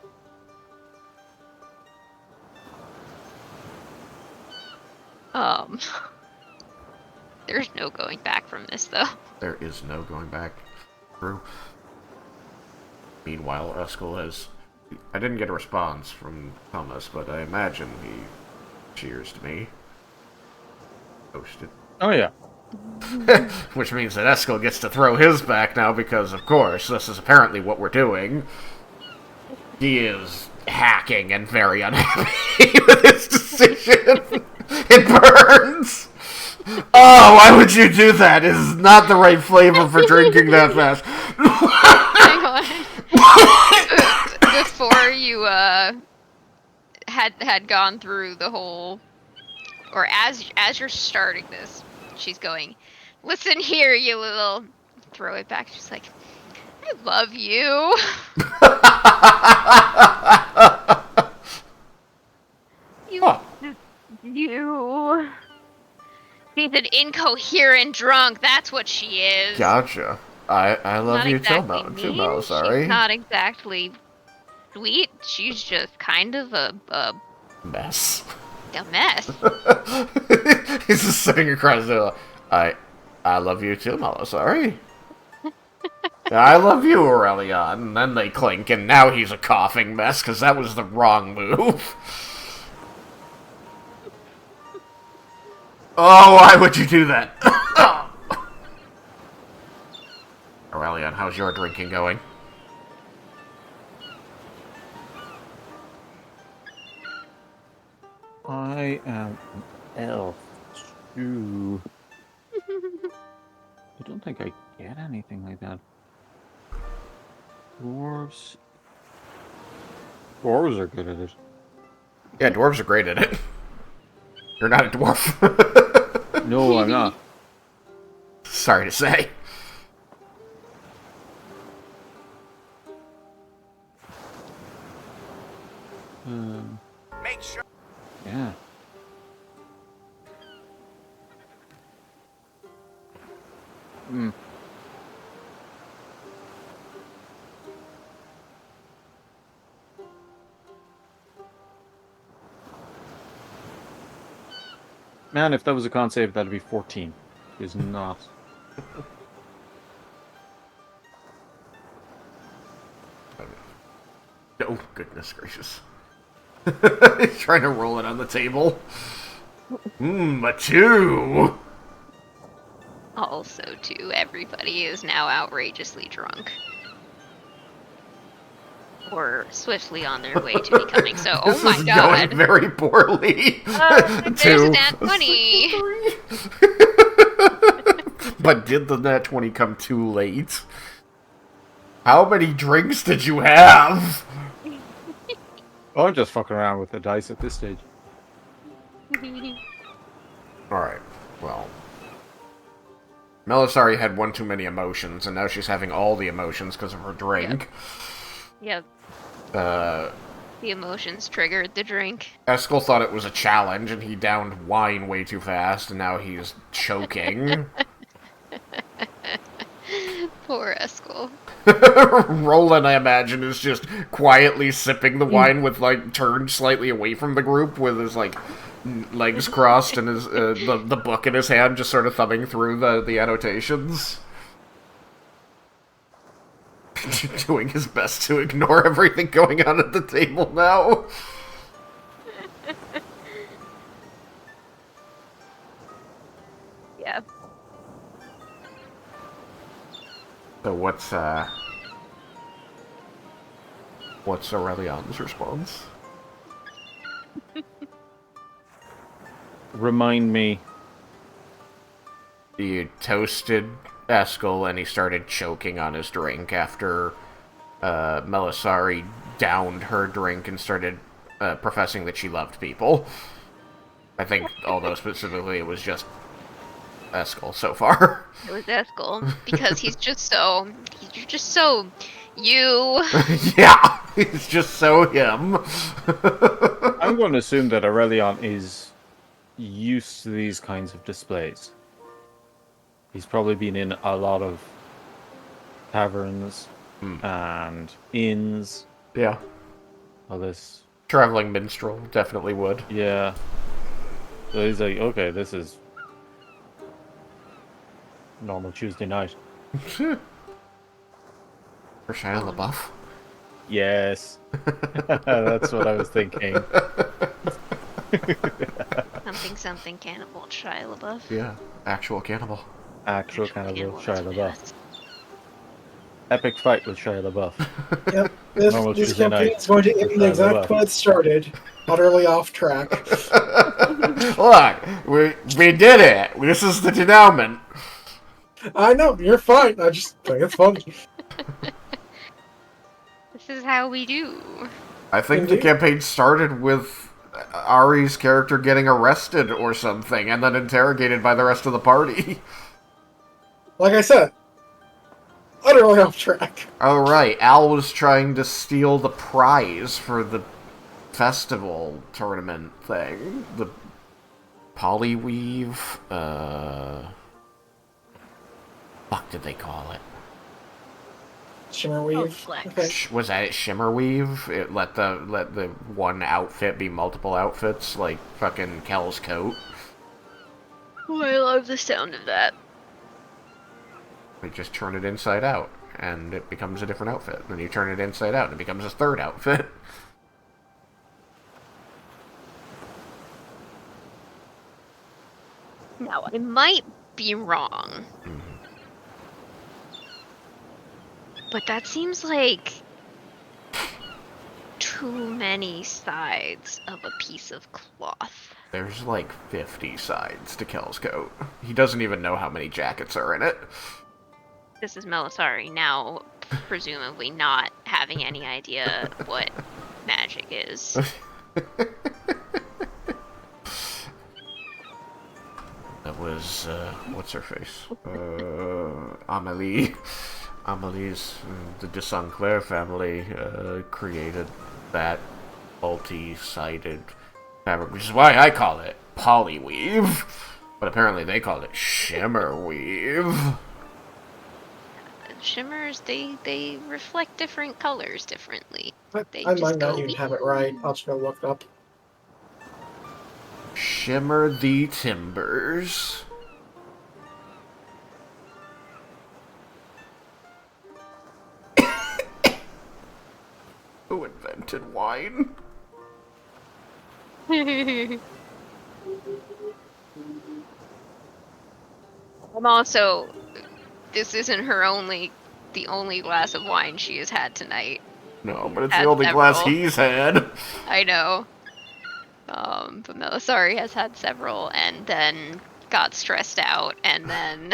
[SPEAKER 3] There's no going back from this, though.
[SPEAKER 2] There is no going back. True. Meanwhile, Eskel has... I didn't get a response from Thomas, but I imagine he cheers to me. Ghosted.
[SPEAKER 5] Oh yeah.
[SPEAKER 2] Which means that Eskel gets to throw his back now because, of course, this is apparently what we're doing. He is hacking and very unhappy with his decision. It burns! Oh, why would you do that? It is not the right flavor for drinking that fast.
[SPEAKER 3] Hang on. Before you had gone through the whole, or as you're starting this, she's going, listen here, you little, throw it back. She's like, I love you. You. She's an incoherent drunk. That's what she is.
[SPEAKER 2] Gotcha. I love
[SPEAKER 3] Not
[SPEAKER 2] you
[SPEAKER 3] exactly
[SPEAKER 2] too,
[SPEAKER 3] mean.
[SPEAKER 2] Mo, sorry.
[SPEAKER 3] She's not exactly sweet. She's just kind of a
[SPEAKER 2] Mess.
[SPEAKER 3] mess.
[SPEAKER 2] He's just sitting across there like, I love you too, Mo, sorry. I love you, Aurelion. And then they clink, and now he's a coughing mess, because that was the wrong move. Oh, why would you do that? Aurelion, how's your drinking going?
[SPEAKER 5] I am an elf. Ooh. I don't think I get anything like that. Dwarves. Dwarves are good at it.
[SPEAKER 2] Yeah, dwarves are great at it. You're not a dwarf.
[SPEAKER 5] No, I'm not.
[SPEAKER 2] Sorry to say.
[SPEAKER 6] Make sure.
[SPEAKER 5] Yeah. Hmm. Man, if that was a con save, that'd be 14. Is not.
[SPEAKER 2] Oh, goodness gracious. He's trying to roll it on the table. A 2!
[SPEAKER 3] Also, too, everybody is now outrageously drunk. Or swiftly on their way to becoming so. Oh
[SPEAKER 2] This
[SPEAKER 3] my
[SPEAKER 2] is
[SPEAKER 3] god.
[SPEAKER 2] going very poorly.
[SPEAKER 3] There's a nat 20.
[SPEAKER 2] But did the nat 20 come too late? How many drinks did you have?
[SPEAKER 5] Oh, I'm just fucking around with the dice at this stage.
[SPEAKER 2] Alright, well. Melisari had one too many emotions, and now she's having all the emotions because of her drink.
[SPEAKER 3] Yep.
[SPEAKER 2] The
[SPEAKER 3] emotions triggered the drink.
[SPEAKER 2] Eskel thought it was a challenge, and he downed wine way too fast, and now he's choking.
[SPEAKER 3] Poor Eskel.
[SPEAKER 2] Roland, I imagine, is just quietly sipping the wine with, like, turned slightly away from the group, with his, like, legs crossed and his the book in his hand, just sort of thumbing through the annotations. Doing his best to ignore everything going on at the table now.
[SPEAKER 3] Yeah.
[SPEAKER 2] So what's Aurelion's response?
[SPEAKER 5] Remind me.
[SPEAKER 2] He toasted Eskel and he started choking on his drink after Melisari downed her drink and started professing that she loved people. I think, although specifically it was just Eskel so far.
[SPEAKER 3] It was Eskel because he's just so you.
[SPEAKER 2] Yeah, he's just so him.
[SPEAKER 5] I'm going to assume that Aurelion is used to these kinds of displays. He's probably been in a lot of taverns and inns.
[SPEAKER 2] Yeah.
[SPEAKER 5] All this.
[SPEAKER 2] Traveling minstrel definitely would.
[SPEAKER 5] Yeah. So he's like, okay, this is normal Tuesday night.
[SPEAKER 2] For Shia LaBeouf?
[SPEAKER 5] Yes. That's what I was thinking.
[SPEAKER 3] Something cannibal Shia LaBeouf.
[SPEAKER 2] Yeah, actual cannibal.
[SPEAKER 5] Actual cannibal Shia LaBeouf.
[SPEAKER 3] Yes.
[SPEAKER 5] Epic fight with Shia LaBeouf.
[SPEAKER 1] Yep.
[SPEAKER 5] Normal
[SPEAKER 1] This
[SPEAKER 5] Tuesday
[SPEAKER 1] campaign
[SPEAKER 5] night.
[SPEAKER 1] is going to end the
[SPEAKER 5] Shia
[SPEAKER 1] exact
[SPEAKER 5] LaBeouf.
[SPEAKER 1] way it started. Utterly off track.
[SPEAKER 2] Look, we did it! This is the De-now-ment.
[SPEAKER 1] I know, you're fine. I just think it's funny.
[SPEAKER 3] This is how we do.
[SPEAKER 2] I think the
[SPEAKER 1] Indeed.
[SPEAKER 2] campaign started with Ari's character getting arrested or something, and then interrogated by the rest of the party.
[SPEAKER 1] Like I said, utterly off track.
[SPEAKER 2] Oh right, Al was trying to steal the prize for the festival tournament thing. The polyweave, fuck did they call it?
[SPEAKER 1] Shimmerweave.
[SPEAKER 3] flex.
[SPEAKER 1] Okay.
[SPEAKER 2] Was that it, Shimmerweave? It let the one outfit be multiple outfits, like fucking Kel's coat.
[SPEAKER 3] Oh, I love the sound of that.
[SPEAKER 2] You just turn it inside out, and it becomes a different outfit. Then you turn it inside out, and it becomes a third outfit.
[SPEAKER 3] I might be wrong,
[SPEAKER 2] Mhm.
[SPEAKER 3] but that seems like too many sides of a piece of cloth.
[SPEAKER 2] There's like 50 sides to Kel's coat. He doesn't even know how many jackets are in it.
[SPEAKER 3] This is Melisari now, presumably not having any idea what magic is.
[SPEAKER 2] That was, what's her face? Amelie. Amelie's, the de Saint-Clair family, created that multi-sided fabric, which is why I call it polyweave. But apparently they called it shimmer weave.
[SPEAKER 3] Shimmers, they reflect different colors differently. They
[SPEAKER 1] I
[SPEAKER 3] just
[SPEAKER 1] might not
[SPEAKER 3] go,
[SPEAKER 1] even have it right. I'll just go look it up.
[SPEAKER 2] Shimmer the timbers. Who invented wine?
[SPEAKER 3] I'm also, this isn't the only glass of wine she has had tonight.
[SPEAKER 2] No, but it's the
[SPEAKER 3] Had
[SPEAKER 2] only glass
[SPEAKER 3] several.
[SPEAKER 2] he's had.
[SPEAKER 3] I know. But Melisari has had several and then got stressed out and then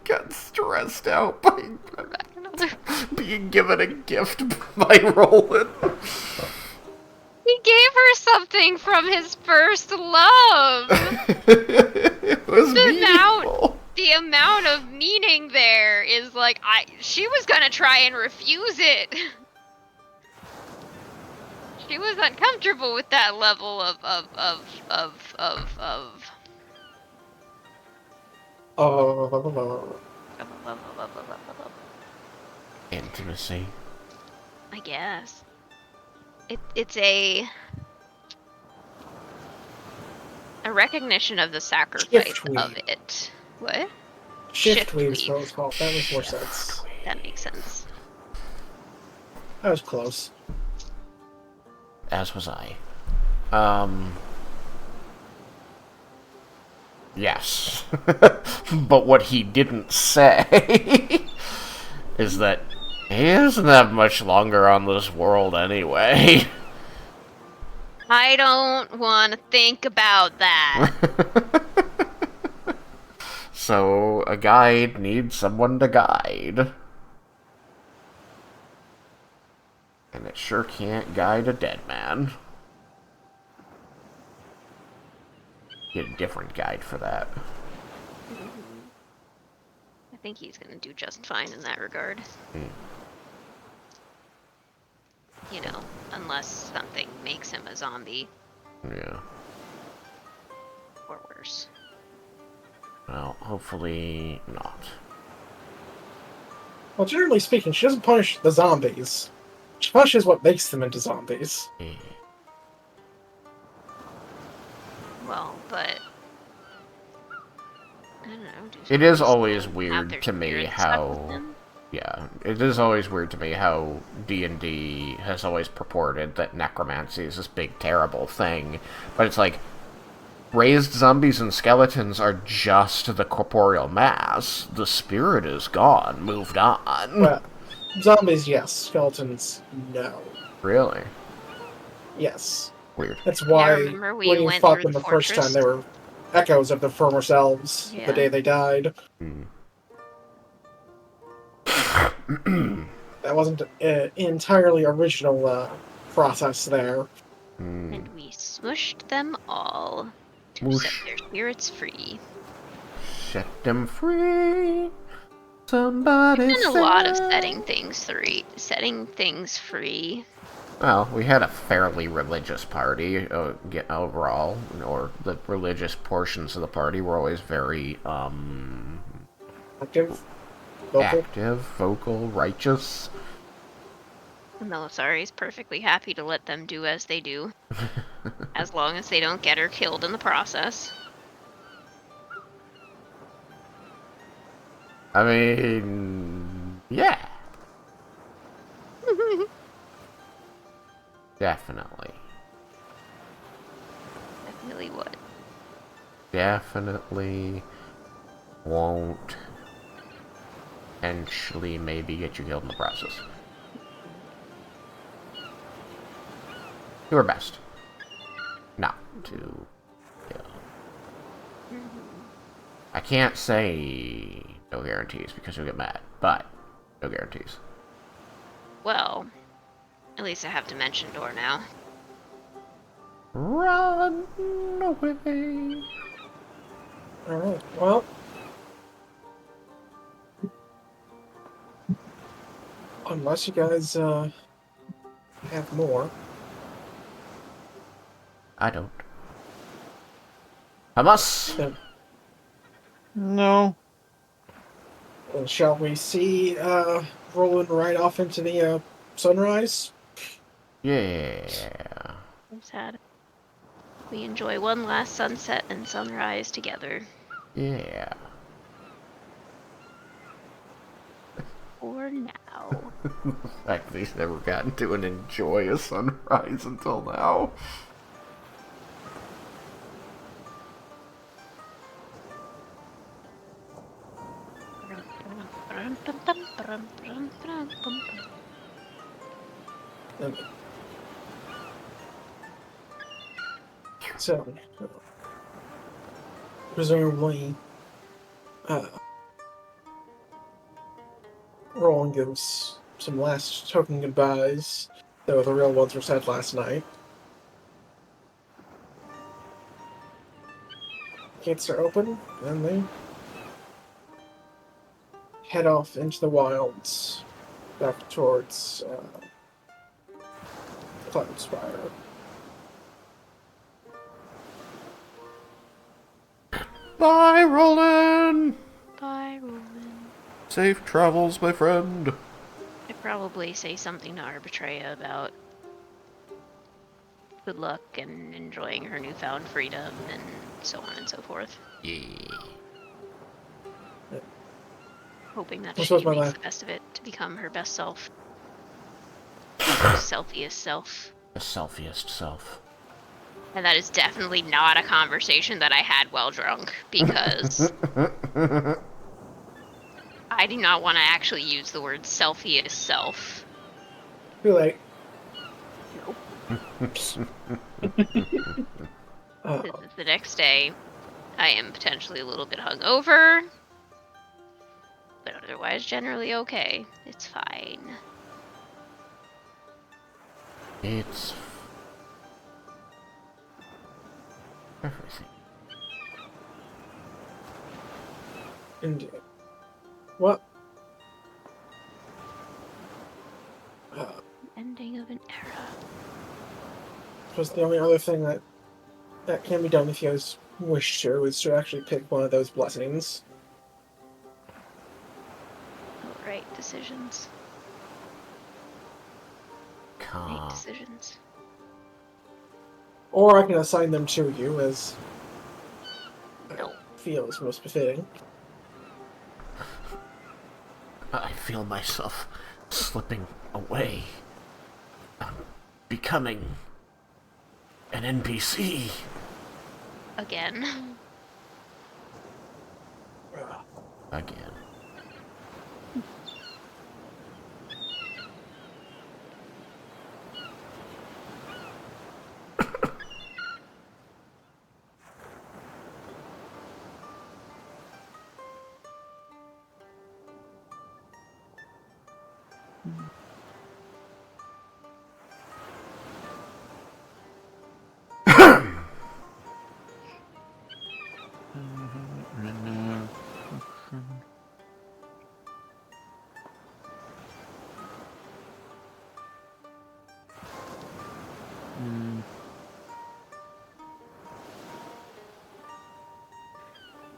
[SPEAKER 2] Got stressed out by
[SPEAKER 3] brought back another.
[SPEAKER 2] being given a gift by Roland.
[SPEAKER 3] He gave her something from his first love.
[SPEAKER 2] It was meaningful.
[SPEAKER 3] The amount of meaning there is like she was gonna try and refuse it. She was uncomfortable with that level of
[SPEAKER 2] Intimacy.
[SPEAKER 3] I guess. It's a recognition of the sacrifice of it. What?
[SPEAKER 1] Shift weave is what it's called. That makes more sense.
[SPEAKER 3] That makes sense.
[SPEAKER 1] That was close.
[SPEAKER 2] As was I. Yes. But what he didn't say is that he doesn't have much longer on this world anyway.
[SPEAKER 3] I don't want to think about that.
[SPEAKER 2] So, a guide needs someone to guide. And it sure can't guide a dead man. Get a different guide for that.
[SPEAKER 3] I think he's gonna do just fine in that regard. You know, unless something makes him a zombie.
[SPEAKER 2] Yeah.
[SPEAKER 3] Or worse.
[SPEAKER 2] Well, hopefully not.
[SPEAKER 1] Well, generally speaking, she doesn't punish the zombies. She punishes what makes them into zombies.
[SPEAKER 2] Yeah.
[SPEAKER 3] Well, but I don't know.
[SPEAKER 2] It is
[SPEAKER 3] zombies
[SPEAKER 2] always
[SPEAKER 3] have
[SPEAKER 2] weird
[SPEAKER 3] their
[SPEAKER 2] to me
[SPEAKER 3] spirits stuck with
[SPEAKER 2] how...
[SPEAKER 3] them?
[SPEAKER 2] Yeah, it is always weird to me how D&D has always purported that necromancy is this big, terrible thing. But it's like, raised zombies and skeletons are just the corporeal mass. The spirit is gone, moved on.
[SPEAKER 1] Well, zombies, yes. Skeletons, no.
[SPEAKER 2] Really?
[SPEAKER 1] Yes.
[SPEAKER 2] Weird.
[SPEAKER 1] That's why
[SPEAKER 3] remember we
[SPEAKER 1] when you
[SPEAKER 3] went
[SPEAKER 1] fought
[SPEAKER 3] through
[SPEAKER 1] them
[SPEAKER 3] the
[SPEAKER 1] the first time,
[SPEAKER 3] fortress?
[SPEAKER 1] they were echoes of their former selves
[SPEAKER 3] Yeah.
[SPEAKER 1] the day they died. That wasn't an entirely original process there.
[SPEAKER 3] And we smushed them all to
[SPEAKER 2] Whoosh.
[SPEAKER 3] set their spirits free.
[SPEAKER 2] Set them free. Somebody
[SPEAKER 3] There's been a lot of
[SPEAKER 2] say.
[SPEAKER 3] setting things free.
[SPEAKER 2] Well, we had a fairly religious party overall, or the religious portions of the party were always very
[SPEAKER 1] Active. Vocal.
[SPEAKER 2] active, vocal, righteous.
[SPEAKER 3] Melisari is perfectly happy to let them do as they do, as long as they don't get her killed in the process.
[SPEAKER 2] I mean, yeah. Definitely.
[SPEAKER 3] Definitely would.
[SPEAKER 2] definitely won't potentially maybe get you killed in the process. Do our best not to kill. I can't say no guarantees because you'll get mad, but no guarantees.
[SPEAKER 3] Well, at least I have to mention door now.
[SPEAKER 2] Run away.
[SPEAKER 1] Alright, well. Unless you guys, have more.
[SPEAKER 2] I don't. Hamas!
[SPEAKER 1] Then,
[SPEAKER 5] No.
[SPEAKER 1] then shall we see, rolling right off into the, sunrise?
[SPEAKER 2] Yeah.
[SPEAKER 3] I'm sad. We enjoy one last sunset and sunrise together.
[SPEAKER 2] Yeah.
[SPEAKER 3] For now.
[SPEAKER 2] The fact that he's never gotten to enjoy a sunrise until now.
[SPEAKER 1] Okay. So, presumably, Roland gives some last token goodbyes, though the real ones were said last night. Gates are open, and they head off into the wilds, back towards Cloudspire.
[SPEAKER 2] Bye, Roland!
[SPEAKER 3] Bye, Roland.
[SPEAKER 2] Safe travels, my friend.
[SPEAKER 3] I'd probably say something to Arbitrea about good luck and enjoying her newfound freedom and so on and so forth.
[SPEAKER 2] Yeah.
[SPEAKER 3] Hoping that
[SPEAKER 1] This
[SPEAKER 3] she
[SPEAKER 1] was my
[SPEAKER 3] makes
[SPEAKER 1] last-
[SPEAKER 3] the best of it to become her best self. Selfiest self.
[SPEAKER 2] The selfiest self.
[SPEAKER 3] And that is definitely not a conversation that I had while drunk, because I do not want to actually use the word selfiest self.
[SPEAKER 1] Too late.
[SPEAKER 3] Nope. This is the next day. I am potentially a little bit hungover, but otherwise generally okay. It's fine.
[SPEAKER 2] It's everything.
[SPEAKER 1] Indeed. What?
[SPEAKER 3] Ending of an era.
[SPEAKER 1] Was the only other thing that can be done if you guys wish to is to actually pick one of those blessings.
[SPEAKER 3] Right decisions. Right
[SPEAKER 2] Calm.
[SPEAKER 3] decisions.
[SPEAKER 1] Or I can assign them to you as
[SPEAKER 3] No.
[SPEAKER 1] I feel is most befitting.
[SPEAKER 2] I feel myself slipping away. I'm becoming an NPC.
[SPEAKER 3] Again.
[SPEAKER 2] Again.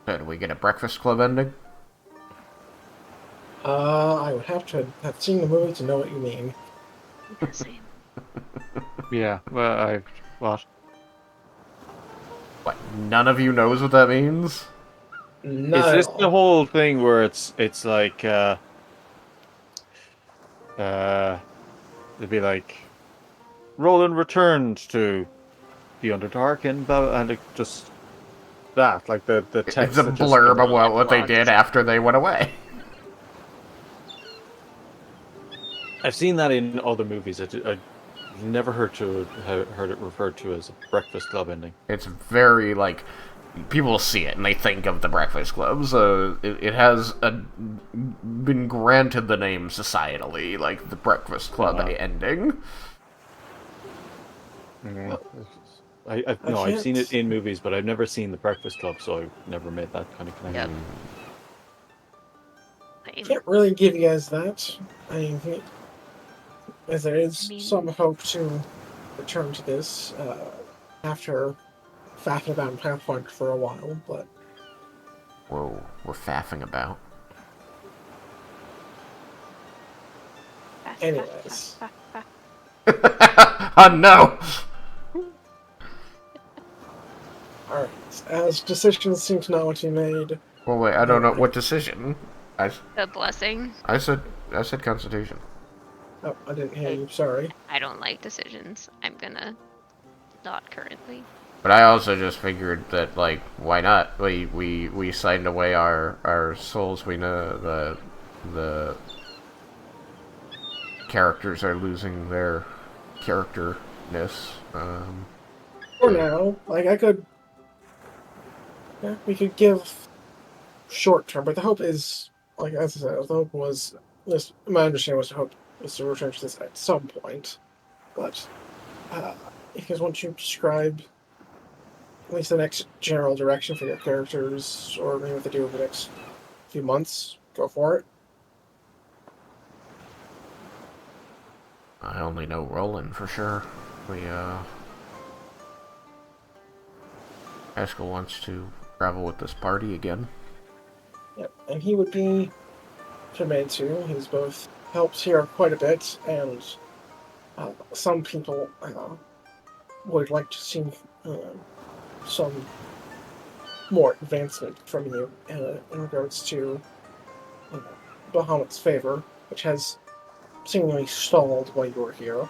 [SPEAKER 2] So, do we get a Breakfast Club ending?
[SPEAKER 1] I would have to have seen the movie to know what you mean.
[SPEAKER 3] Same.
[SPEAKER 5] Yeah. Well, what?
[SPEAKER 2] What? None of you knows what that means?
[SPEAKER 1] Not
[SPEAKER 5] Is
[SPEAKER 1] at
[SPEAKER 5] this
[SPEAKER 1] all.
[SPEAKER 5] the whole thing where it's like it'd be like Roland returned to the Underdark and blah, and it just that, like the
[SPEAKER 2] It's
[SPEAKER 5] text
[SPEAKER 2] a
[SPEAKER 5] that just
[SPEAKER 2] blurb
[SPEAKER 5] goes,
[SPEAKER 2] about what they
[SPEAKER 3] Epilogues.
[SPEAKER 2] did after they went away.
[SPEAKER 5] I've seen that in other movies. I never heard it referred to as a Breakfast Club ending.
[SPEAKER 2] It's very, like, people see it and they think of the Breakfast Club, so it has been granted the name societally, like the Breakfast Club
[SPEAKER 5] Wow.
[SPEAKER 2] ending.
[SPEAKER 5] Yeah.
[SPEAKER 1] I
[SPEAKER 5] I've seen it
[SPEAKER 1] can't.
[SPEAKER 5] in movies, but I've never seen the Breakfast Club, so I've never made that kind of
[SPEAKER 3] Yep.
[SPEAKER 5] connection.
[SPEAKER 3] Same.
[SPEAKER 1] Can't really give you guys that. I think, as there is
[SPEAKER 3] mean-
[SPEAKER 1] some hope to return to this after faffing about Pathfinder for a while, but
[SPEAKER 2] Whoa, we're faffing about.
[SPEAKER 1] anyways.
[SPEAKER 2] Oh no!
[SPEAKER 1] Alright, as decisions seem to not want to be made.
[SPEAKER 2] Well, wait, I don't know what decision.
[SPEAKER 3] The blessing.
[SPEAKER 2] I said Constitution.
[SPEAKER 1] Oh, I didn't hear you, sorry.
[SPEAKER 3] I don't like decisions. I'm gonna not currently.
[SPEAKER 2] But I also just figured that, like, why not? We signed away our souls. We know the characters are losing their characterness.
[SPEAKER 1] For now, like I could, yeah, we could give short term, but the hope is, like as I said, the hope was, this, my understanding was the hope was to return to this at some point. But if you guys want to describe at least the next general direction for your characters, or maybe what they do over the next few months, go for it.
[SPEAKER 2] I only know Roland for sure. Eskel wants to travel with this party again.
[SPEAKER 1] Yep, and he would be permitted to. He's both helps here quite a bit, and some people would like to see some more advancement from you in regards to Bahamut's favor, which has seemingly stalled while you were here.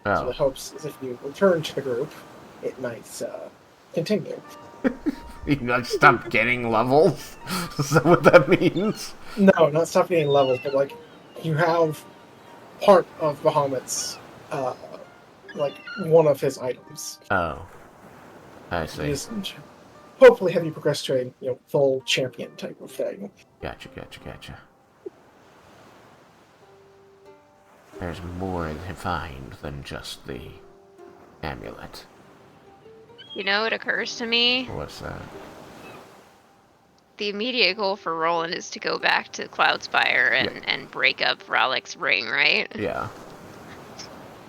[SPEAKER 1] So the
[SPEAKER 2] Oh,
[SPEAKER 1] hopes is if you return to the group, it might continue.
[SPEAKER 2] you not stop getting levels? Is that what that means?
[SPEAKER 1] No, not stop getting levels, but like you have part of Bahamut's like one of his items.
[SPEAKER 2] Oh, I see.
[SPEAKER 1] Just hopefully have you progress to a full champion type of thing.
[SPEAKER 2] Gotcha. There's more to find than just the amulet.
[SPEAKER 3] You know, it occurs to me,
[SPEAKER 2] What's that?
[SPEAKER 3] the immediate goal for Roland is to go back to Cloudspire and break up Ralik's ring, right?
[SPEAKER 2] Yeah.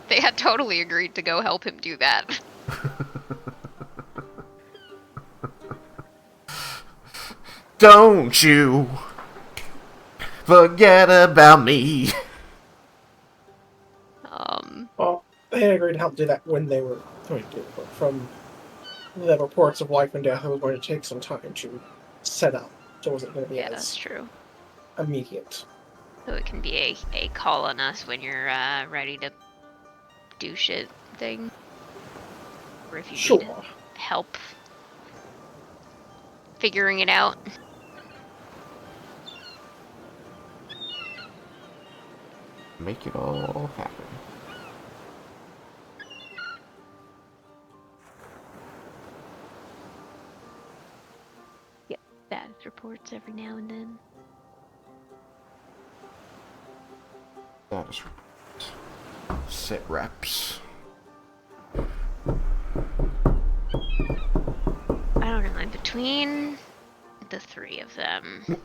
[SPEAKER 3] They had totally agreed to go help him do that.
[SPEAKER 2] Don't you forget about me.
[SPEAKER 1] Well, they had agreed to help do that when they were going to do it, but from the reports of life and death, it was going to take some time to set up. So it wasn't going to be
[SPEAKER 3] Yeah, that's
[SPEAKER 1] as
[SPEAKER 3] true.
[SPEAKER 1] immediate.
[SPEAKER 3] So it can be a call on us when you're ready to do shit thing. Or if you
[SPEAKER 1] Sure.
[SPEAKER 3] need help figuring it out.
[SPEAKER 2] Make it all happen.
[SPEAKER 3] Yep, status reports every now and then.
[SPEAKER 2] Status reports. Sit reps.
[SPEAKER 3] I don't know, in between the three of them.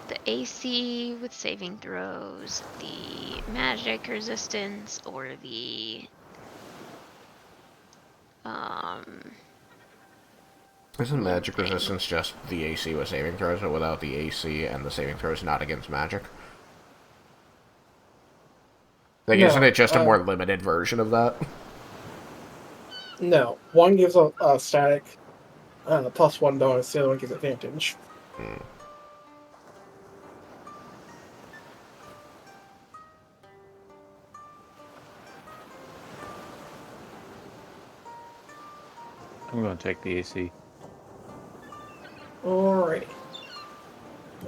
[SPEAKER 3] The AC with saving throws, the magic resistance, or the
[SPEAKER 2] Isn't magic
[SPEAKER 3] thing.
[SPEAKER 2] resistance just the AC with saving throws, but without the AC and the saving throws not against magic? Like,
[SPEAKER 1] No,
[SPEAKER 2] isn't it just a more limited version of that?
[SPEAKER 1] No. One gives a static +1 bonus, the other one gives advantage.
[SPEAKER 5] I'm going to take the AC.
[SPEAKER 1] Alrighty.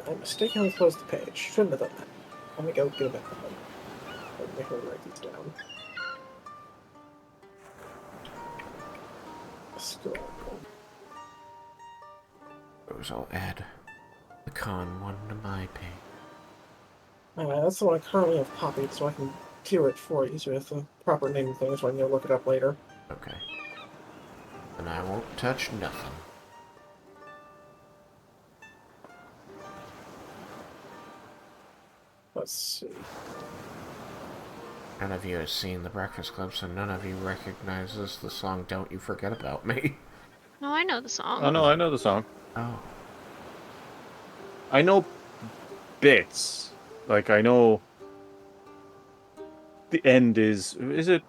[SPEAKER 1] I mistakenly closed the page. Shouldn't have done that. Let me go get it back. Let me write these down. Scroll.
[SPEAKER 2] Suppose I'll add the con one to my page.
[SPEAKER 1] That's the one I currently have copied, so I can clear it for you so with the proper name of things when you look it up later.
[SPEAKER 2] Okay. And I won't touch nothing.
[SPEAKER 1] Let's see.
[SPEAKER 2] None of you has seen The Breakfast Club, so none of you recognizes the song Don't You Forget About Me.
[SPEAKER 3] No, I know the song.
[SPEAKER 5] Oh no, I know the song.
[SPEAKER 2] Oh.
[SPEAKER 5] I know bits. Like, I know the end is it?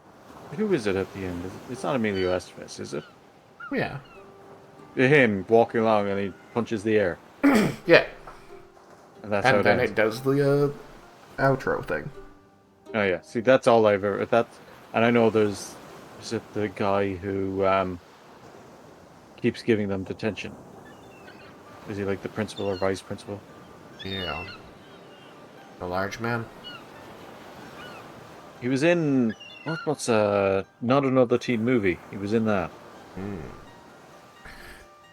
[SPEAKER 5] Who is it at the end? It's not Emilio Estevez, is it?
[SPEAKER 2] Yeah.
[SPEAKER 5] Him walking along and he punches the air.
[SPEAKER 2] Yeah.
[SPEAKER 5] And that's how
[SPEAKER 2] And
[SPEAKER 5] it
[SPEAKER 2] then
[SPEAKER 5] ends.
[SPEAKER 2] it does the outro thing.
[SPEAKER 5] Oh yeah, see that's all I've ever and I know is it the guy who keeps giving them detention? Is he like the principal or vice principal?
[SPEAKER 2] Yeah. The large man?
[SPEAKER 5] He was in what's not another teen movie. He was in that.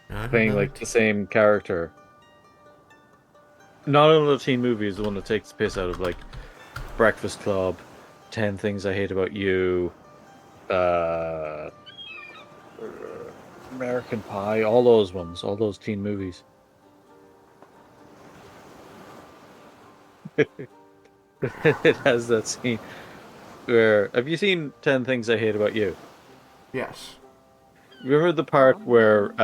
[SPEAKER 2] Not
[SPEAKER 5] Playing
[SPEAKER 2] another
[SPEAKER 5] like the same character. Not another teen movie is the one that takes the piss out of like Breakfast Club, 10 Things I Hate About You, uh American Pie, all those ones, all those teen movies. It has that scene where have you seen 10 Things I Hate About You?
[SPEAKER 2] Yes.
[SPEAKER 5] Remember the part where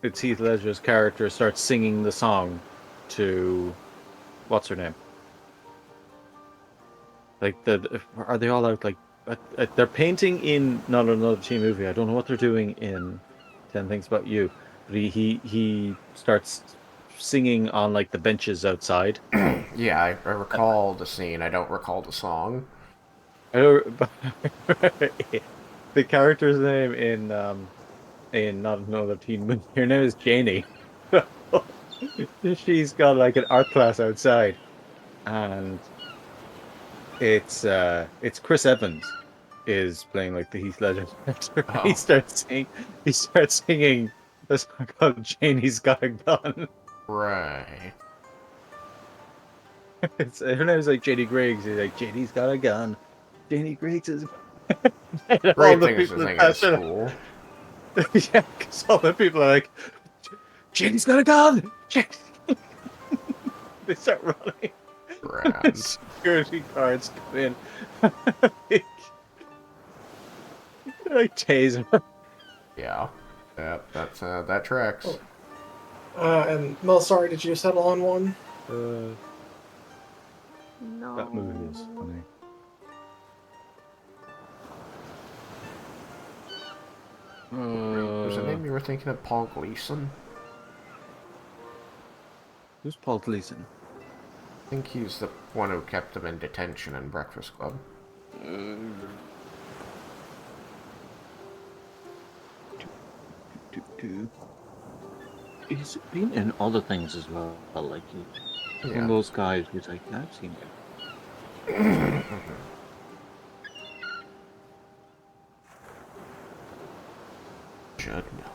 [SPEAKER 5] it's Heath Ledger's character starts singing the song to what's her name? Like are they all out like they're painting in not another teen movie. I don't know what they're doing in 10 Things About You, but he starts singing on like the benches outside.
[SPEAKER 2] Yeah, I recall the scene. I don't recall the song.
[SPEAKER 5] I don't, the character's name in not another teen movie. Her name is Janie. She's got like an art class outside, and it's Chris Evans is playing like the Heath Ledger character.
[SPEAKER 2] Oh.
[SPEAKER 5] He starts singing a song called Janie's Got a Gun.
[SPEAKER 2] Right.
[SPEAKER 5] Her name is like Janie Griggs. He's like Janie's got a gun. Janie Griggs is all
[SPEAKER 2] Great
[SPEAKER 5] the
[SPEAKER 2] thing is to
[SPEAKER 5] people
[SPEAKER 2] sing
[SPEAKER 5] that
[SPEAKER 2] at school.
[SPEAKER 5] yeah, because all the people are like, Janie's got a gun. They start running.
[SPEAKER 2] Grand.
[SPEAKER 5] Security guards come in. They like tase him.
[SPEAKER 2] Yeah. That tracks.
[SPEAKER 1] And Mel, sorry, did you settle on one?
[SPEAKER 3] No.
[SPEAKER 5] That movie is funny.
[SPEAKER 2] Was the name you were thinking of Paul Gleason?
[SPEAKER 5] Who's Paul Gleason?
[SPEAKER 2] I think he's the one who kept him in detention in Breakfast Club.
[SPEAKER 5] He's been in other things as well. Like he's one of those guys who's like, I've seen him.
[SPEAKER 2] Should know.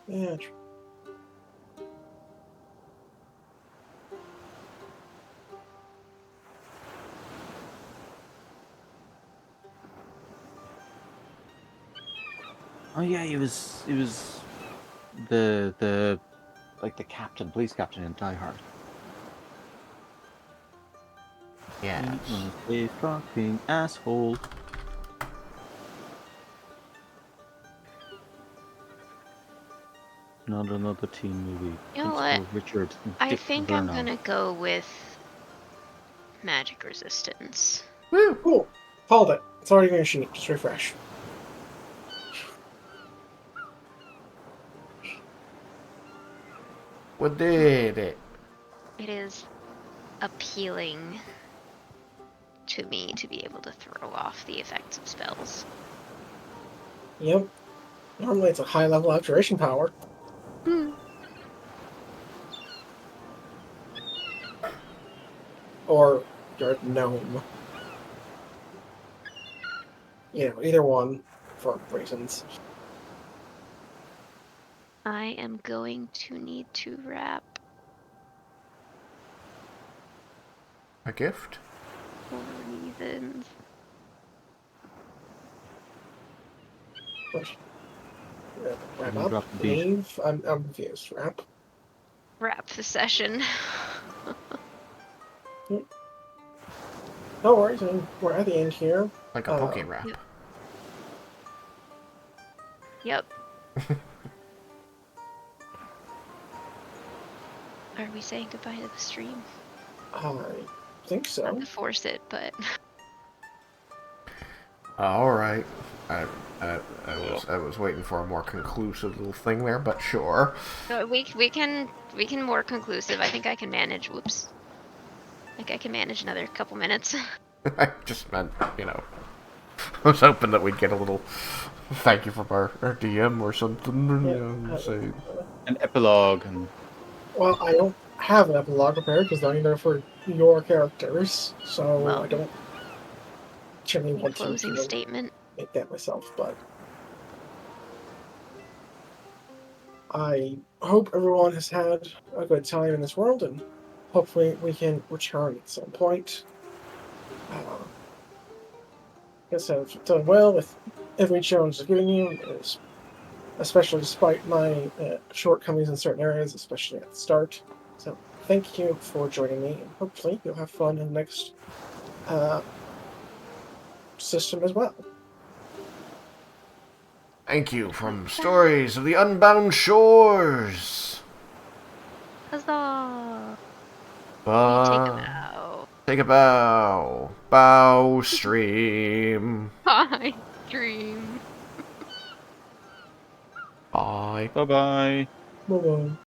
[SPEAKER 1] Yeah.
[SPEAKER 5] Oh yeah, he was the like the police captain in Die Hard.
[SPEAKER 2] Yes.
[SPEAKER 5] A fucking asshole. Not another teen movie.
[SPEAKER 3] You know
[SPEAKER 5] It's
[SPEAKER 3] what?
[SPEAKER 5] for Richard.
[SPEAKER 3] I
[SPEAKER 5] Dick
[SPEAKER 3] think
[SPEAKER 5] Vernon.
[SPEAKER 3] I'm gonna go with magic resistance.
[SPEAKER 2] Woo!
[SPEAKER 1] Cool. Called it. It's already in your sheet. Just refresh.
[SPEAKER 2] We did it.
[SPEAKER 3] It is appealing to me to be able to throw off the effects of spells.
[SPEAKER 1] Yep. Normally it's a high level abjuration power.
[SPEAKER 3] Hmm.
[SPEAKER 1] Or you're a gnome. Either one for reasons.
[SPEAKER 3] I am going to need to wrap
[SPEAKER 2] A gift?
[SPEAKER 3] for reasons.
[SPEAKER 1] Wrap
[SPEAKER 5] You
[SPEAKER 1] up,
[SPEAKER 5] drop the beat.
[SPEAKER 1] leave. I'm confused. Wrap.
[SPEAKER 3] Wrap the session.
[SPEAKER 1] No worries. I mean, we're at the end here.
[SPEAKER 2] Like a poke wrap.
[SPEAKER 3] Yep. Yep. Are we saying goodbye to the stream?
[SPEAKER 1] I think so.
[SPEAKER 3] Not to force it, but
[SPEAKER 2] Alright. I was waiting for a more conclusive little thing there, but sure.
[SPEAKER 3] no, we can more conclusive. I think I can manage. Whoops. Like I can manage another couple minutes.
[SPEAKER 2] I just meant, I was hoping that we'd get a little thank you from our DM or something. Say,
[SPEAKER 5] An epilogue and
[SPEAKER 1] Well, I don't have an epilogue prepared because I'm there for your characters, so
[SPEAKER 3] Well,
[SPEAKER 1] I don't generally want
[SPEAKER 3] closing
[SPEAKER 1] to
[SPEAKER 3] statement.
[SPEAKER 1] make that myself. But I hope everyone has had a good time in this world, and hopefully we can return at some point. I guess I've done well with every challenge I've given you, especially despite my shortcomings in certain areas, especially at the start. So thank you for joining me, and hopefully you'll have fun in the next system as well.
[SPEAKER 2] thank you from Stories of the Unbound Shores.
[SPEAKER 3] Huzzah! Take a
[SPEAKER 2] Bye.
[SPEAKER 3] bow.
[SPEAKER 2] Take a bow. Bow stream.
[SPEAKER 3] Bye, dream.
[SPEAKER 2] Bye.
[SPEAKER 5] bye bye.
[SPEAKER 1] Bye-bye.